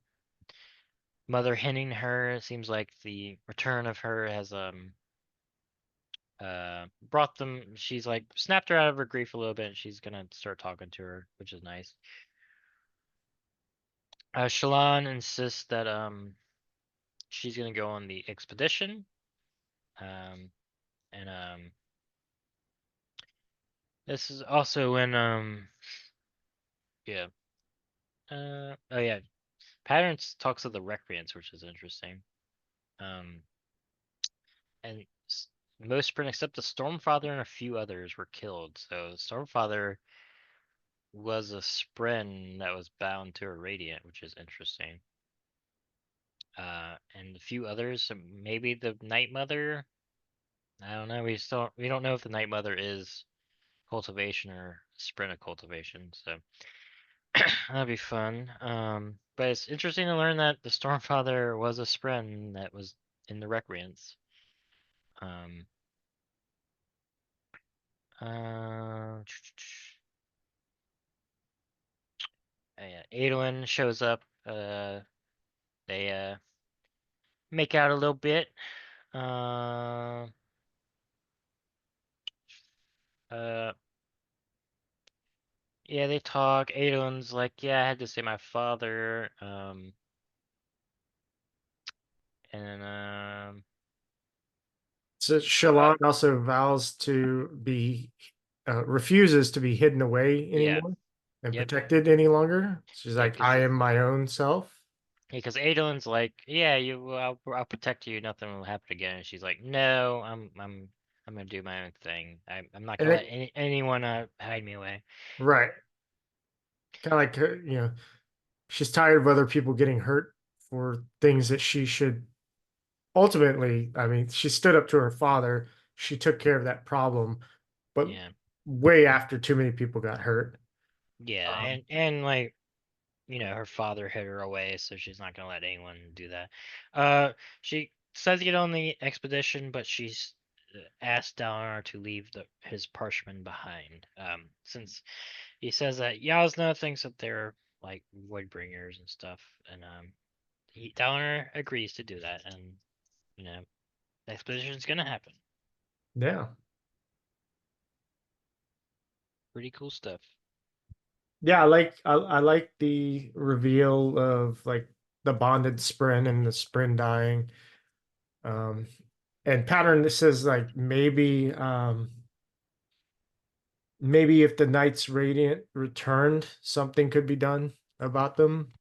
mother henning her. It seems like the return of her has brought them. She's like snapped her out of her grief a little bit. And she's gonna start talking to her, which is nice. Shallan insists that she's gonna go on the expedition. Um, and this is also when yeah oh yeah, Patterns talks of the recreants, which is interesting. Um, and most sprint except the Stormfather and a few others were killed. So Stormfather was a Spren that was bound to a Radiant, which is interesting. And a few others, maybe the Night Mother. I don't know. We don't know if the Night Mother is cultivation or sprint of cultivation. So that'd be fun. But it's interesting to learn that the Stormfather was a Spren that was in the Recreants. Um, uh, yeah, Adolin shows up. They make out a little bit. Uh, uh, yeah, they talk. Adolin's like, yeah, I had to say my father. And So Shallan also vows to be refuses to be hidden away yeah, anymore and yep, protected any longer. She's yeah, like, I am my own self. because Adolin's like, yeah, I'll protect you. Nothing will happen again. And she's like, no, I'm gonna do my own thing. I'm not And gonna let it, anyone hide me away. right, kind of like she's tired of other people getting hurt for things that she should ultimately. I mean, she stood up to her father. She took care of that problem, but Yeah, way after too many people got hurt. yeah, Um, and like her father hid her away, so she's not gonna let anyone do that. She says to get on the expedition, but she's asked Dalinar to leave his parshmen behind. Since he says that Yasna thinks that they're like void bringers and stuff, and Dalinar agrees to do that, and the expedition's gonna happen. yeah. Pretty cool stuff. Yeah, I like the reveal of like the bonded Spren and the Spren dying. Um and pattern that says like maybe if the Knights Radiant returned, something could be done about them.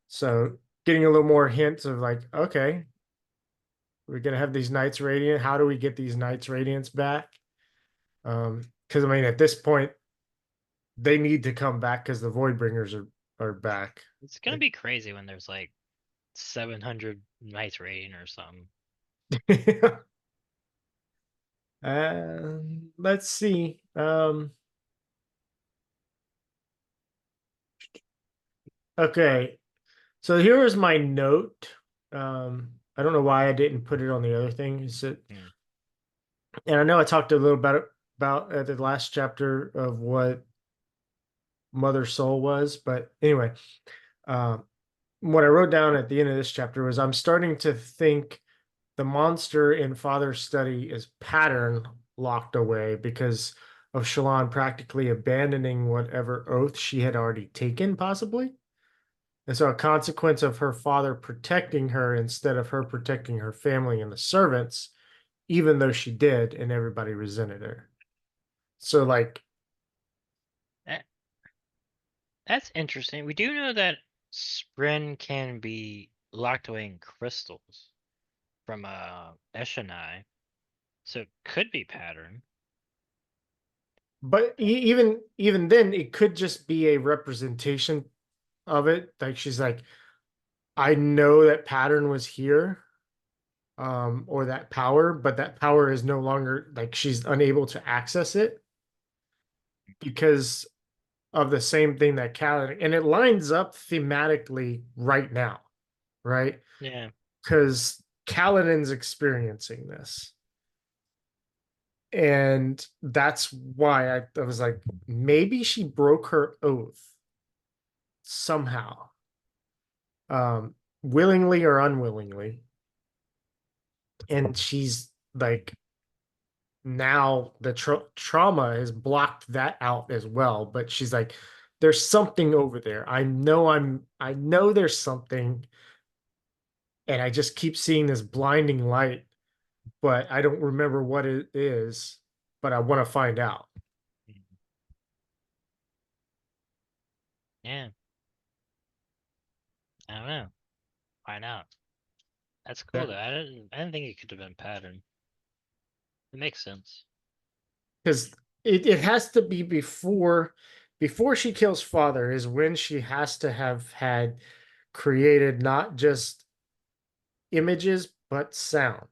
So getting a little more hints of like, okay, we're gonna have these Knights Radiant. How do we get these Knights Radiants back? Because I mean at this point they need to come back because the Voidbringers are back. It's gonna be crazy when there's like 700 nice rating or something. Let's see. Okay. So here was my note. I don't know why I didn't put it on the other thing. Hmm. And I know I talked a little about at the last chapter of what Mother Soul was, but anyway, um, what I wrote down at the end of this chapter was I'm starting to think the monster in Father's study is pattern locked away because of Shallan practically abandoning whatever oath she had already taken, possibly. And so, a consequence of her father protecting her instead of her protecting her family and the servants, even though she did, and everybody resented her. So, like, That, that's interesting. We do know that Spren can be locked away in crystals from Eshonai, so it could be pattern. but even then, it could just be a representation of it. Like, she's like, I know that pattern was here, or that power, but that power is no longer, like, she's unable to access it because of the same thing that Kaladin, and it lines up thematically right now, right? Yeah. Because Kaladin's experiencing this. And that's why I was like, maybe she broke her oath somehow, um, willingly or unwillingly. And she's like, now the trauma has blocked that out as well. But she's like, there's something over there. I know there's something. And I just keep seeing this blinding light, but I don't remember what it is, but I want to find out. Yeah. I don't know. Find out. That's cool though. I didn't think it could have been pattern. It makes sense. Because it has to be before she kills father is when she has to have had created not just images but sound.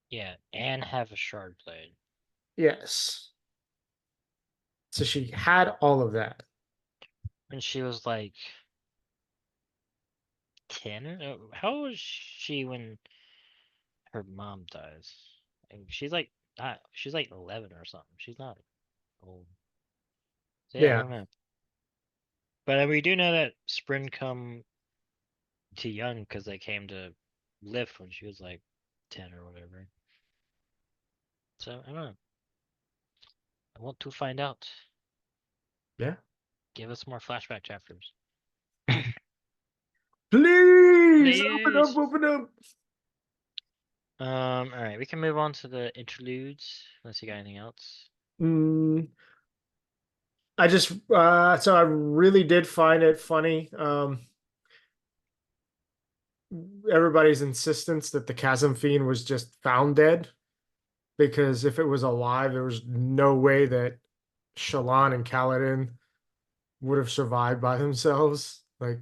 Yeah, and have a shard blade. Yes. So she had all of that. When she was like 10 or how old was she when her mom dies? And she's like not she's like 11 or something. She's not old. So yeah, I Yeah. don't know. But we do know that Spring come to young because they came to live when she was like 10 or whatever. So I don't know. I want to find out. Yeah. Give us more flashback chapters. Please Please. open up. All right, we can move on to the interludes unless you got anything else. Mm, I just so I really did find it funny. Everybody's insistence that the chasm fiend was just found dead, because if it was alive, there was no way that Shallan and Kaladin would have survived by themselves, like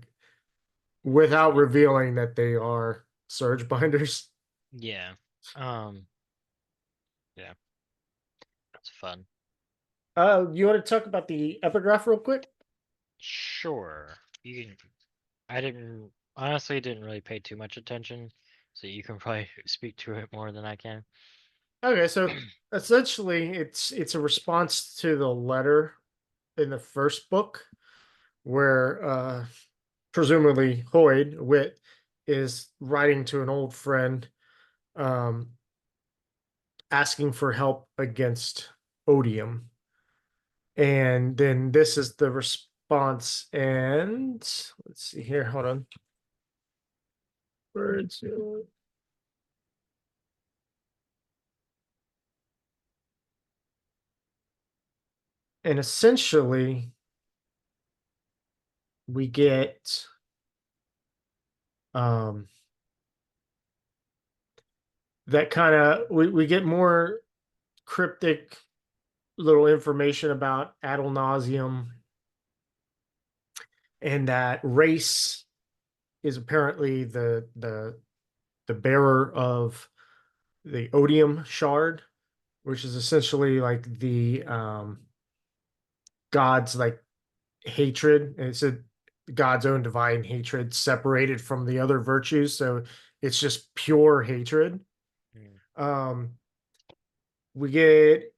without revealing that they are surge binders. Yeah. Um. Yeah. That's fun. You want to talk about the epigraph real quick? Sure. You can. I didn't honestly didn't really pay too much attention, so you can probably speak to it more than I can. Okay, so essentially it's a response to the letter in the first book where presumably Hoyd Wit is writing to an old friend, um, asking for help against odium. And then this is the response. And let's see here. Hold on. Words. And essentially, we get that kind of we get more cryptic little information about ad nauseum, and that race is apparently the bearer of the odium shard, which is essentially like the god's like hatred. And it's a god's own divine hatred separated from the other virtues. So it's just pure hatred. Mm. We get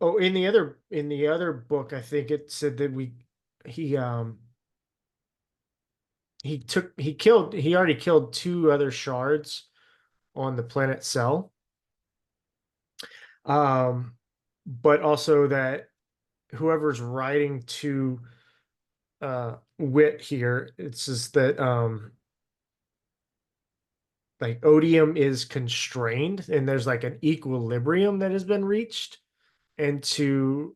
in the other book, I think it said that he he already killed two other shards on the planet Cell. But also that whoever's writing to Wit here, it says that like odium is constrained and there's like an equilibrium that has been reached, and to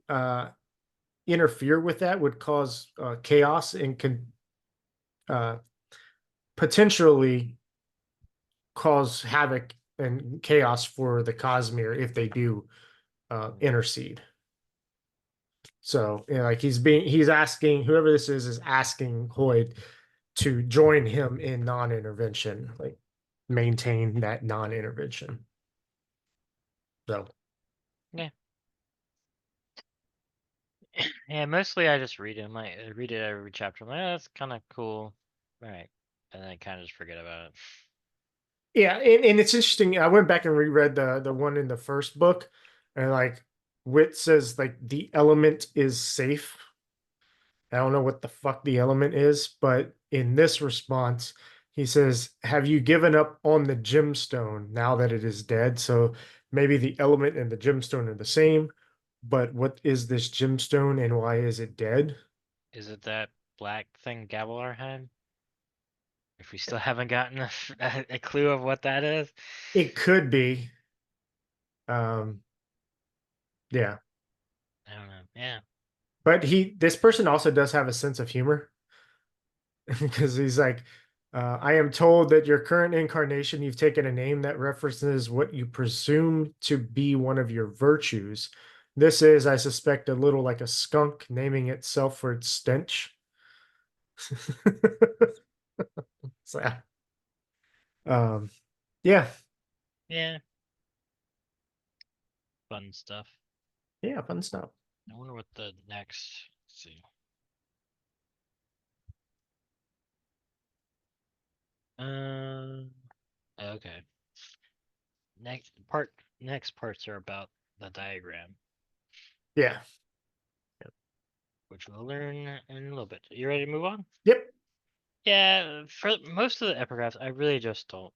interfere with that would cause chaos and can uh, potentially cause havoc and chaos for the Cosmere if they do intercede. So, you know, like he's asking, whoever this is asking Hoyd to join him in non-intervention, like maintain that non-intervention. So, Yeah. Yeah, mostly I just read it. I read it every chapter. I'm like, oh, that's kind of cool. All right. And then I kind of just forget about it. yeah, and it's interesting. I went back and reread the one in the first book, and like Wit says, like the element is safe. I don't know what the fuck the element is, but in this response, he says, "Have you given up on the gemstone now that it is dead?" So maybe the element and the gemstone are the same, but what is this gemstone and why is it dead? Is it that black thing Gavilar had? If we still haven't gotten a clue of what that is. It could be. Um, yeah. I don't know. Yeah. But this person also does have a sense of humor because he's like, I am told that your current incarnation, you've taken a name that references what you presume to be one of your virtues. This is, I suspect, a little like a skunk naming itself for its stench. So, um, yeah, Yeah. Fun stuff. yeah, fun stuff. I wonder what the next. Let's see. Okay. Next parts are about the diagram, Yeah. which we'll learn in a little bit. You ready to move on? Yep. Yeah, for most of the epigraphs, I really just don't.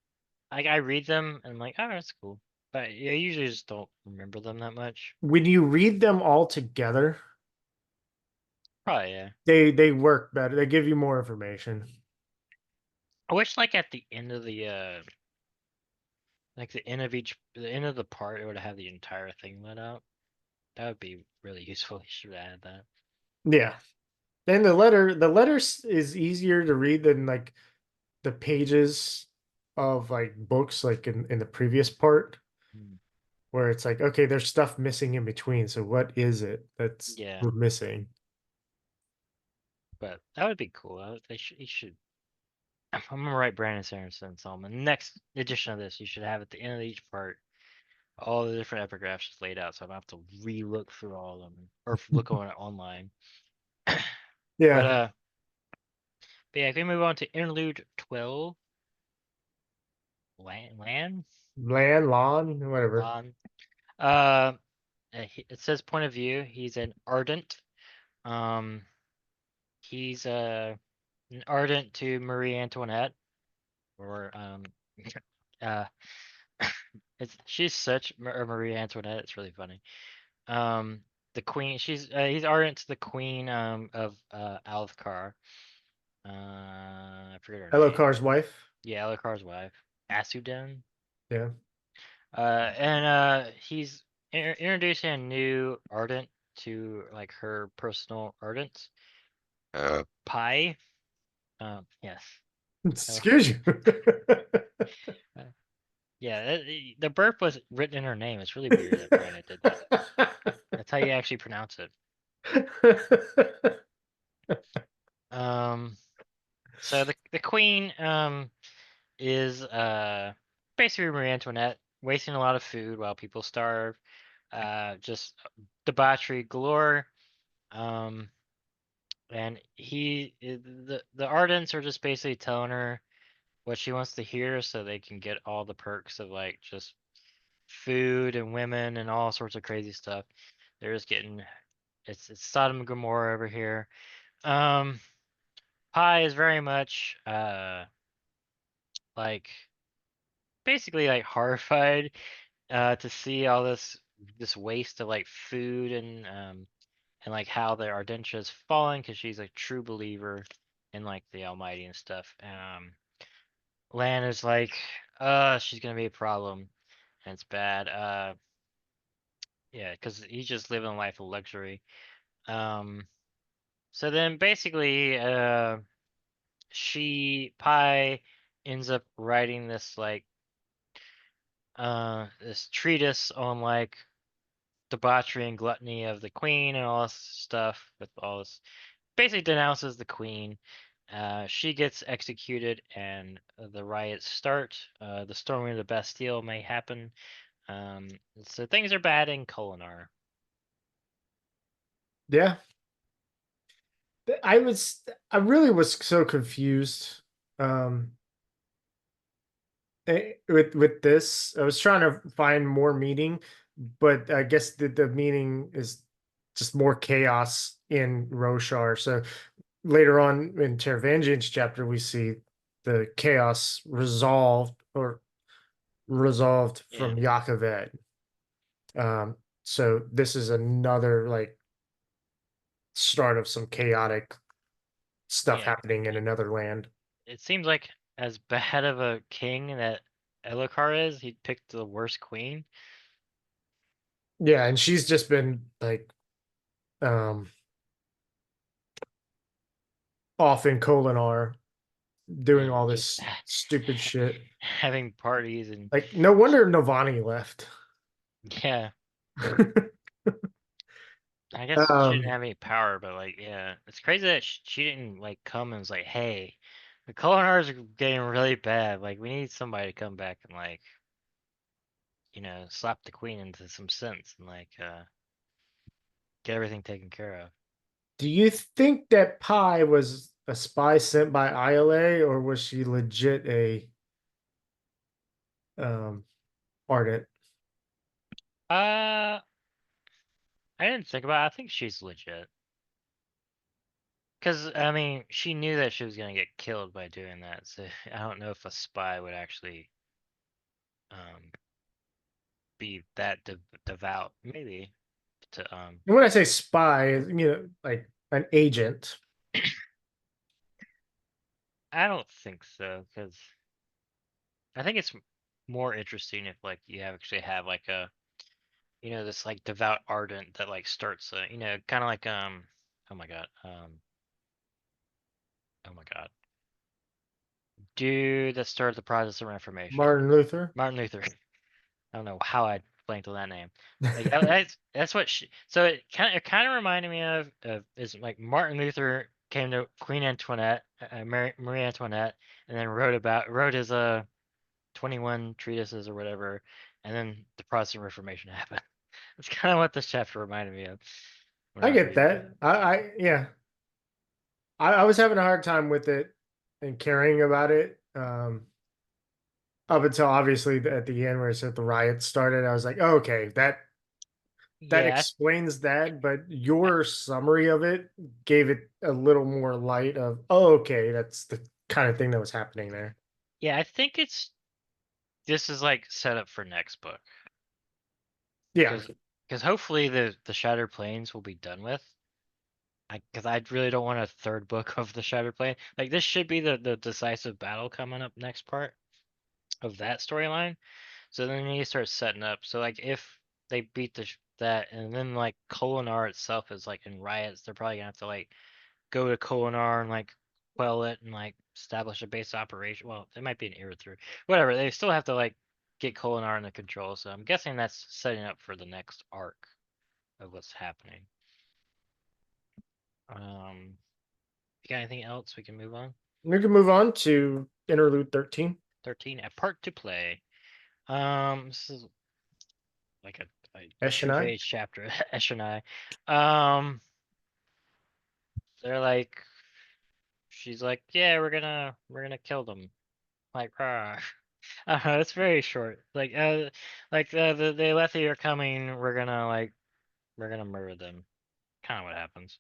I read them and I'm like, oh, that's cool. But I usually just don't remember them that much. When you read them all together, Probably, yeah. they work better. They give you more information. I wish like at the end of the end of the part, it would have the entire thing let out. That would be really useful. You should add that. Yeah. And the letters is easier to read than like the pages of like books like in the previous part Hmm. where it's like, okay, there's stuff missing in between. So what is it that's Yeah, we're missing? but that would be cool. You should. I'm gonna write Brandon Sanderson Solomon. Next edition of this, you should have at the end of each part all the different epigraphs just laid out, so I don't have to re-look through all of them or look on it online. But Yeah. but yeah, if we move on to interlude 12, Lan, Land, lawn, whatever. Lan. It says point of view. He's an ardent. Um, he's an ardent to Marie Antoinette, or uh, she's such Marie Antoinette. It's really funny. Um, the queen. He's ardent to the queen of Althkar. I forget her name. Elokar's wife. Yeah, Althkar's wife, Asuden. Yeah. And he's introducing a new ardent to like her personal ardents. Pi. Yes. So, Excuse you. yeah, the burp was written in her name. It's really weird that Brandon did that. That's how you actually pronounce it. Um, So the queen is basically Marie Antoinette, wasting a lot of food while people starve. Just debauchery galore. Um, and the Ardents are just basically telling her what she wants to hear, so they can get all the perks of like just food and women and all sorts of crazy stuff. They're just getting it's Sodom and Gomorrah over here. Um, Pi is very much like basically like horrified to see all this waste of like food and like how the Ardentia is falling because she's a true believer in like the Almighty and stuff. Lan is like, she's gonna be a problem and it's bad. Yeah, because he's just living a life of luxury. Um, so then basically, Pi ends up writing this like this treatise on like debauchery and gluttony of the queen and all this stuff with all this basically denounces the queen. She gets executed and the riots start. The storming of the Bastille may happen. Um, so things are bad in Kolinar. Yeah. I really was so confused. Um, with this. I was trying to find more meaning, but I guess the meaning is just more chaos in Roshar. So later on in Teravangian's chapter, we see the chaos resolved Yeah, from Yaakoved. So this is another like start of some chaotic stuff yeah. happening in another land. It seems like as bad of a king that Elokar is, he picked the worst queen. Yeah, and she's just been like um off in Kolinar doing Yeah, all just this stupid shit. having parties and Like, no wonder Navani left. yeah. I guess she didn't um, have any power, but like, yeah, it's crazy that she didn't like come and was like, "Hey, the Colonars are getting really bad. Like, we need somebody to come back and like, slap the queen into some sense and like, get everything taken care of." do you think that Pi was a spy sent by ILA, or was she legit a um ardent? Uh, I didn't think about it. I think she's legit. Because, I mean, she knew that she was going to get killed by doing that, so I don't know if a spy would actually um, be that devout. Maybe to And when I say spy, like an agent. I don't think so, because I think it's more interesting if like you actually have like a this like devout ardent that like starts a kind of like oh my god oh my god dude that started the process of Reformation, Martin Luther. Martin Luther. I don't know how I blanked on that name. Like that's what so it kind of reminded me of is like Martin Luther came to Queen Antoinette, Marie Antoinette, and then wrote his 21 treatises or whatever, and then the Protestant Reformation happened. That's kind of what this chapter reminded me of when I I was get reading it. that. I yeah. I was having a hard time with it and caring about it. Up until obviously at the end where it said the riots started, I was like, oh, okay, that Yeah, explains that, but your summary of it gave it a little more light of, oh, okay, that's the kind of thing that was happening there. yeah, I think this is like set up for next book Yeah. because hopefully the Shattered Plains will be done with. Because I really don't want a third book of the Shattered Plane. Like this should be the decisive battle coming up next part of that storyline. So then they need to start setting up. So like if they beat that, and then like Kolinar itself is like in riots, they're probably gonna have to like go to Kolinar and like quell it and like establish a base operation. Well, it might be an era through whatever. They still have to like get Kolinar under control. So I'm guessing that's setting up for the next arc of what's happening. You got anything else we can move on? We can move on to interlude 13. 13, a part to play. This is like a Esh and I. 2-page chapter. Esh and I. Um, they're like, she's like, yeah, we're gonna kill them. Like, rah. It's very short. Like the Alethi are coming. We're gonna murder them. Kind of what happens.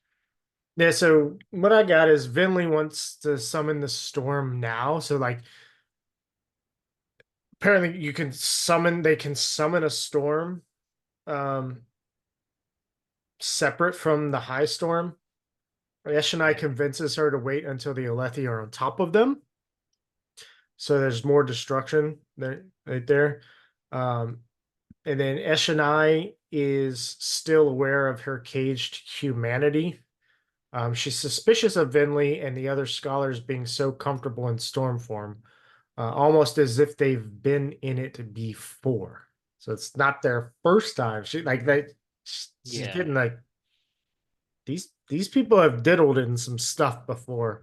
Yeah, so what I got is Vinley wants to summon the storm now. So like apparently they can summon a storm um separate from the high storm. Eshenai Yeah. convinces her to wait until the Alethi are on top of them. So there's more destruction there right there. Um and then Eshenai is still aware of her caged humanity. She's suspicious of Vinley and the other scholars being so comfortable in storm form, almost as if they've been in it before. So it's not their first time. She like that. She's Yeah. getting like these people have diddled in some stuff before.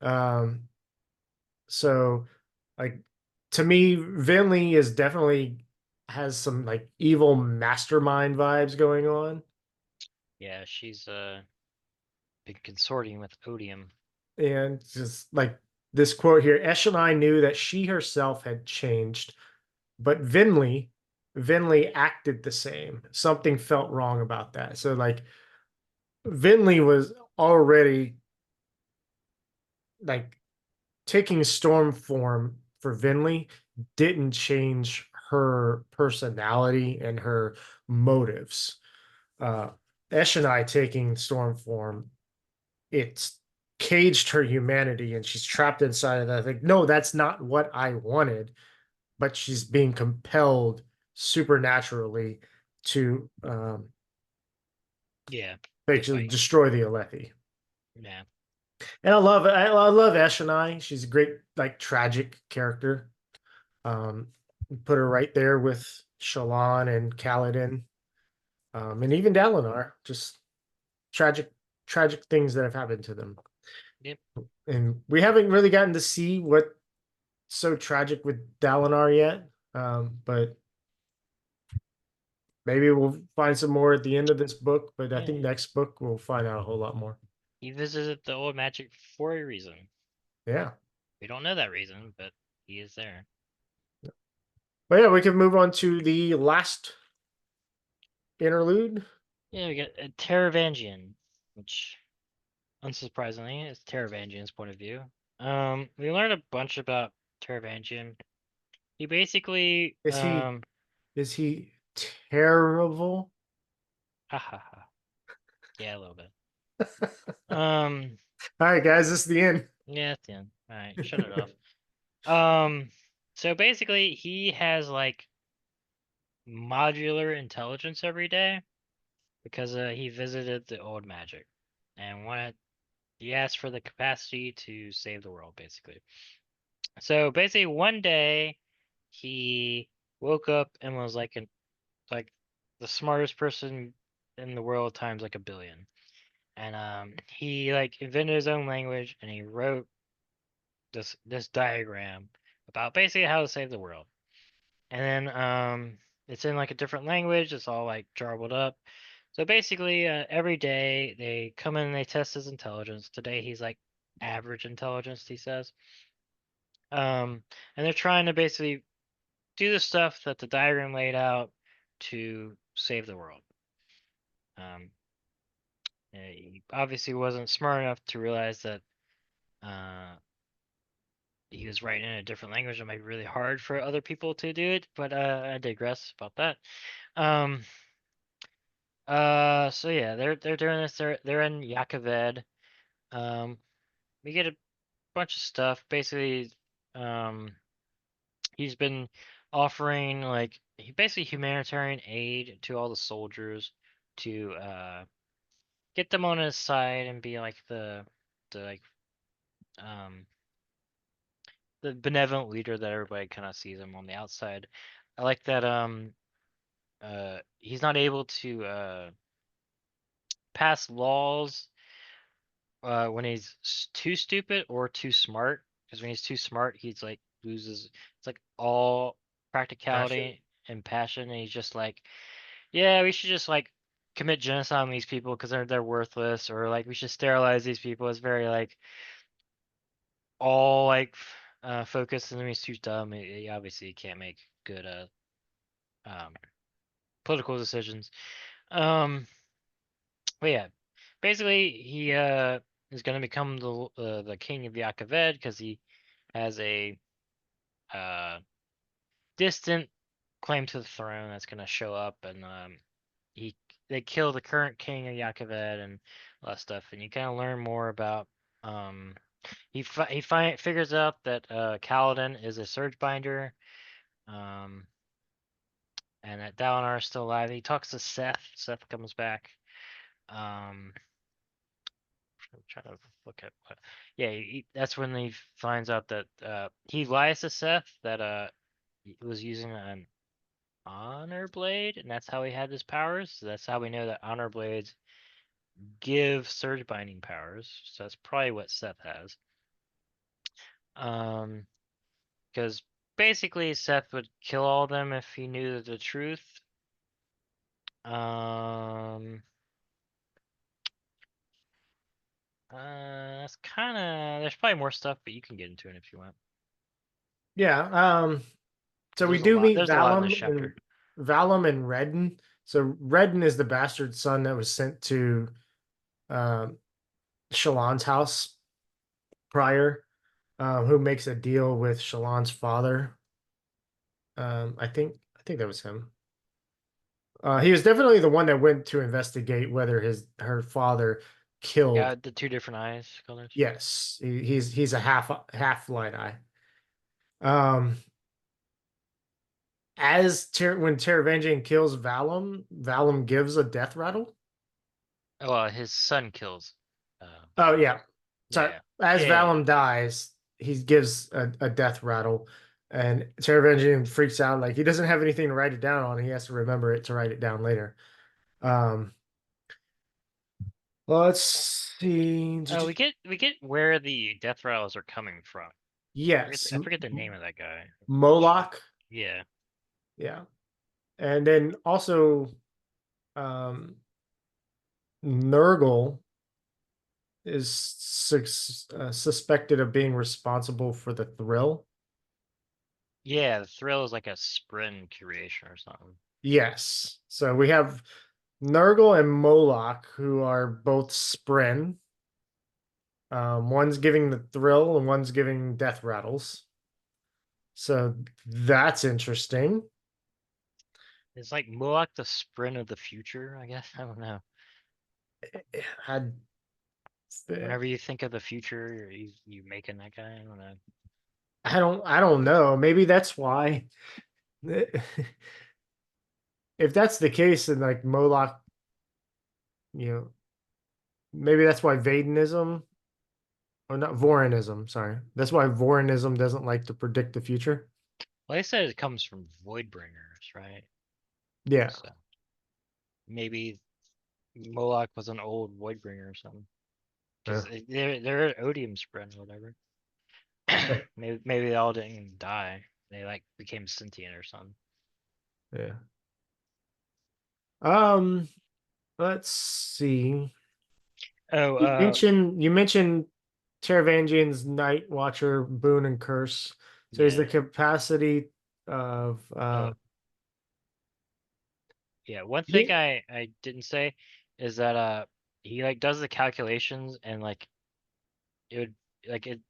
Um, so like to me, Vinley is definitely has some like evil mastermind vibes going on. Yeah. She's been consorting with Odium. And just like this quote here, Eshonai knew that she herself had changed, but Vinley acted the same. Something felt wrong about that. So like Vinley was already like taking storm form for Vinley didn't change her personality and her motives. Eshonai taking storm form, it's caged her humanity and she's trapped inside of that. I think, no, that's not what I wanted, but she's being compelled supernaturally to Yeah. To basically fight. destroy the Alethi. Yeah. And I love Eshonai. She's a great like tragic character. Um, put her right there with Shallan and Kaladin, and even Dalinar. Just tragic, tragic things that have happened to them. Yep. And we haven't really gotten to see what's so tragic with Dalinar yet. But maybe we'll find some more at the end of this book. But I Yeah. think next book we'll find out a whole lot more. He visited the old magic for a reason. Yeah. We don't know that reason, but he is there. But yeah, we can move on to the last interlude. Yeah, we got a Teravangian, which unsurprisingly is Teravangian's point of view. We learned a bunch about Teravangian. He basically Is he terrible? ha ha ha. Yeah, a little bit. Um All right, guys, this is the end. yeah, it's the end. Alright, shut it off. So basically he has like modular intelligence every day because he visited the old magic and he asked for the capacity to save the world basically. So basically one day he woke up and was like the smartest person in the world times like a billion. And he like invented his own language and he wrote this diagram about basically how to save the world. And then it's in like a different language, it's all like jarbled up. So basically every day they come in and they test his intelligence. Today he's like average intelligence, he says. And they're trying to basically do the stuff that the diagram laid out to save the world. Um, he obviously wasn't smart enough to realize that uh, he was writing in a different language. It might be really hard for other people to do it, but I digress about that. Um, so yeah, they're doing this. They're in Yakaved. Um, we get a bunch of stuff. Basically, um, he's been offering like basically humanitarian aid to all the soldiers to get them on his side and be like the like um the benevolent leader that everybody kind of sees him on the outside. I like that he's not able to pass laws when he's too stupid or too smart. Because when he's too smart, he's like loses. It's like all Passion. practicality and passion, and he's just like, yeah, we should just like commit genocide on these people because they're worthless, or like we should sterilize these people. It's very like all like focused, and then he's too dumb. He obviously can't make good um political decisions. Um, but yeah, basically he is gonna become the king of Yakaved because he has a uh distant claim to the throne that's gonna show up, and he they kill the current king of Yakaved and a lot of stuff, and you kind of learn more about um he figures out that Kaladin is a surge binder, um and that Dalinar is still alive. He talks to Seth. Seth comes back. Um, I'm trying to look at what. Yeah, that's when he finds out that he lies to Seth that he was using an honor blade, and that's how he had his powers. So that's how we know that honor blades give surge binding powers. So that's probably what Seth has. Um, because basically Seth would kill all of them if he knew the truth. Um, that's kind of. There's probably more stuff, but you can get into it if you want. Yeah. So 'Cause we there's a do lot. meet There's a lot in this chapter. Valum and Redden. So Redden is the bastard son that was sent to um, Shallan's house prior, who makes a deal with Shallan's father. I think that was him. He was definitely the one that went to investigate whether her father killed. Yeah, the two different eyes colors. Yes, he's a half light eye. Um, when Teravangian kills Valum, Valum gives a death rattle. Oh, his son kills. Oh yeah. So Yeah, as yeah. Valum dies, he gives a death rattle, and Teravangian freaks out. Like he doesn't have anything to write it down on. He has to remember it to write it down later. Um, let's see. Oh, we get where the death rattles are coming from. Yes, I forget the name of that guy. Moloch. Yeah. Yeah, and then also um, Nurgle is suspected of being responsible for the thrill. Yeah, the thrill is like a Spren curation or something. Yes. So we have Nurgle and Moloch, who are both Spren. One's giving the thrill and one's giving death rattles. So that's interesting. It's like Moak the Spren of the future, I guess. I don't know. I, Whenever you think of the future, you making that guy. I don't know. I don't know. Maybe that's why. If that's the case, then like Moloch, you know, maybe that's why Vaidenism, or not Vorinism, sorry. That's why Vorinism doesn't like to predict the future. Well, they said it comes from Voidbringers, right? Yeah. So maybe Moloch was an old Voidbringer or something. Yeah. Because they're Odium Spren or whatever. Maybe they all didn't die. They like became sentient or something. Yeah. Let's see. Oh, You mentioned Teravangian's Night Watcher, Boon and Curse. So is yeah. the capacity of Oh, yeah. One thing he, I didn't say is that he like does the calculations and like it would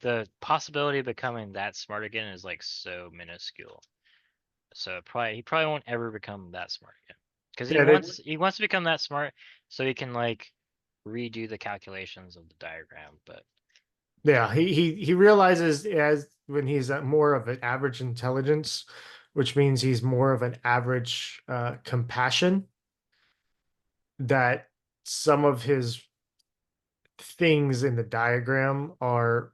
the possibility of becoming that smart again is like so minuscule. So he probably won't ever become that smart again. Because yeah, he wants to become that smart so he can like redo the calculations of the diagram. But yeah, he realizes as when he's at more of an average intelligence, which means he's more of an average compassion, that some of his things in the diagram are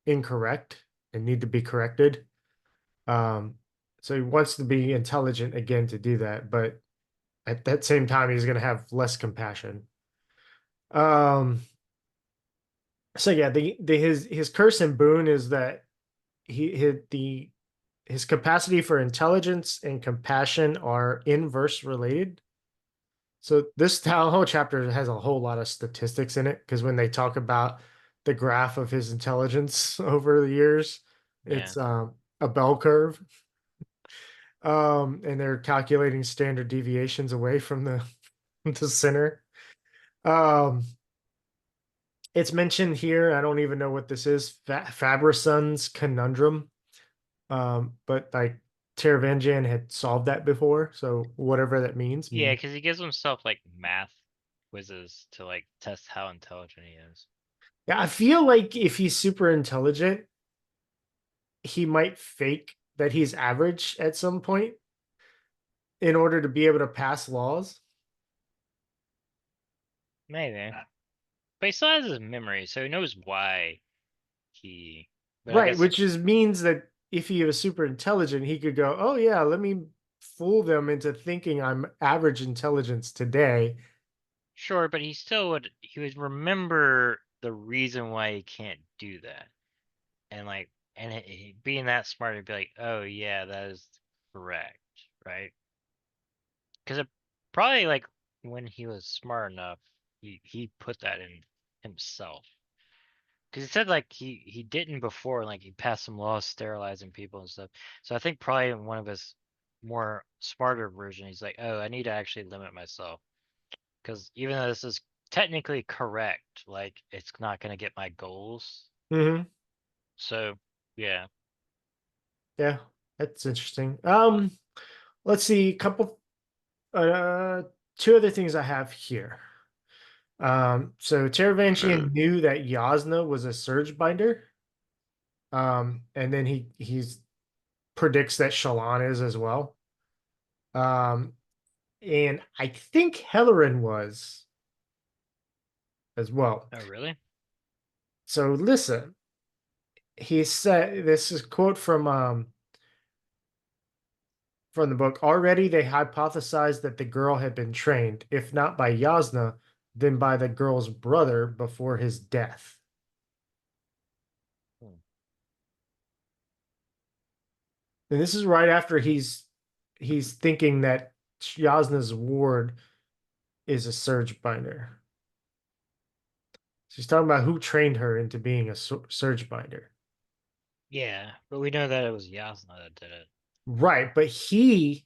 incorrect and need to be corrected. Um, so he wants to be intelligent again to do that, but at that same time, he's going to have less compassion. Um, So yeah, the his curse and boon is that his capacity for intelligence and compassion are inverse related. So this whole chapter has a whole lot of statistics in it because when they talk about the graph of his intelligence over the years, Yeah. it's a bell curve. And they're calculating standard deviations away from the center. Um, it's mentioned here. I don't even know what this is. Fabrason's conundrum. But like Teravangian had solved that before, so whatever that means. Yeah, because he gives himself like math quizzes to like test how intelligent he is. Yeah, I feel like if he's super intelligent, he might fake that he's average at some point in order to be able to pass laws. Maybe. But he still has his memory, so he knows why he. But I Right, guess which is means that if he was super intelligent, he could go, "Oh yeah, let me fool them into thinking I'm average intelligence today." sure, but he would remember the reason why he can't do that, and like being that smart, he'd be like, oh yeah, that is correct, right? Because it probably like when he was smart enough, he put that in himself. Because he said like he didn't before, like he passed some laws sterilizing people and stuff. So I think probably in one of his more smarter version, he's like, oh, I need to actually limit myself. Because even though this is technically correct, like it's not gonna get my goals. Hmm. So yeah. Yeah, that's interesting. Let's see, a couple, two other things I have here. So Teravantian knew that Yasna was a surge binder. And then he's predicts that Shallan is as well. Um, and I think Hellerin was as well. Oh really? So listen, he said this is a quote from the book. Already they hypothesized that the girl had been trained, if not by Yasna, then by the girl's brother before his death. Hmm. And this is right after he's thinking that Yasna's ward is a surge binder. She's talking about who trained her into being a surge binder. Yeah, but we know that it was Yasna that did it. Right, but he's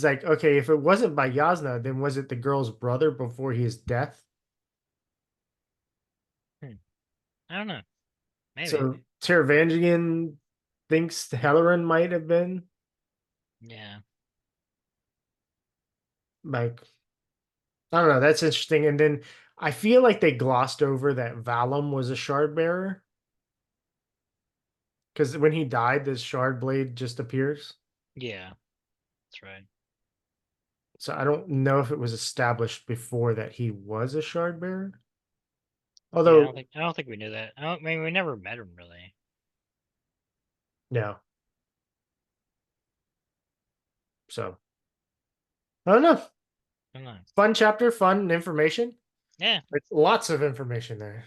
like, okay, if it wasn't by Yasna, then was it the girl's brother before his death? Hmm. I don't know. Maybe. So Teravangian thinks Hellerin might have been Yeah. like, I don't know. That's interesting. And then I feel like they glossed over that Valum was a shard bearer because when he died, this shard blade just appears. Yeah. That's right. So I don't know if it was established before that he was a shard bearer. Yeah, Although, I don't think we knew that. I mean, we never met him really. no. So I don't know. I don't know. Fun chapter, fun information. Yeah. It's lots of information there.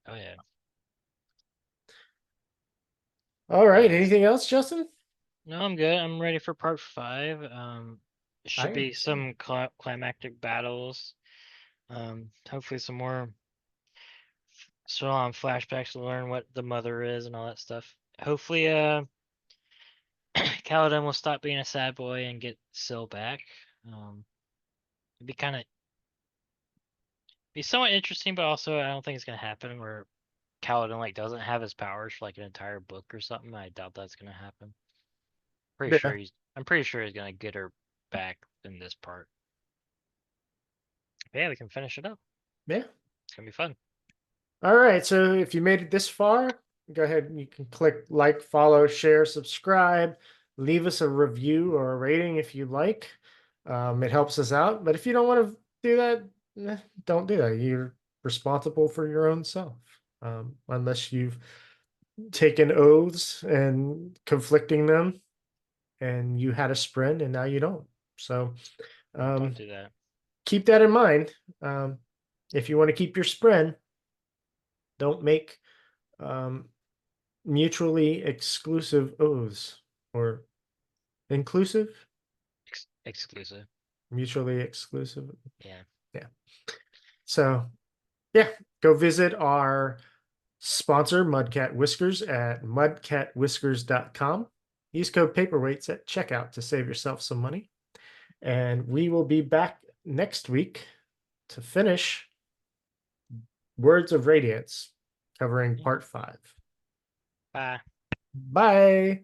Oh yeah. All right. Yeah. Anything else, Justin? No, I'm good. I'm ready for part 5. It I should am. be some climactic battles. Hopefully some more so on flashbacks to learn what the mother is and all that stuff. Hopefully, Kaladin will stop being a sad boy and get Syl back. It'd be kind of be somewhat interesting, but also I don't think it's gonna happen where Kaladin like doesn't have his powers for like an entire book or something. I doubt that's gonna happen. Yeah. I'm pretty sure he's gonna get her back in this part. But yeah, we can finish it up. Yeah. It's gonna be fun. All right. So if you made it this far, go ahead and you can click like, follow, share, subscribe, leave us a review or a rating if you like. It helps us out. But if you don't want to do that, don't do that. You're responsible for your own self, unless you've taken oaths and conflicting them and you had a sprint and now you don't. So Don't do that. keep that in mind. If you want to keep your sprint, Don't make mutually exclusive oaths, or inclusive, Exclusive. mutually exclusive. Yeah. So yeah, go visit our sponsor, Mudcat Whiskers, at mudcatwhiskers.com. Use code paperweights at checkout to save yourself some money. And we will be back next week to finish Words of Radiance, covering part 5. Bye. Bye.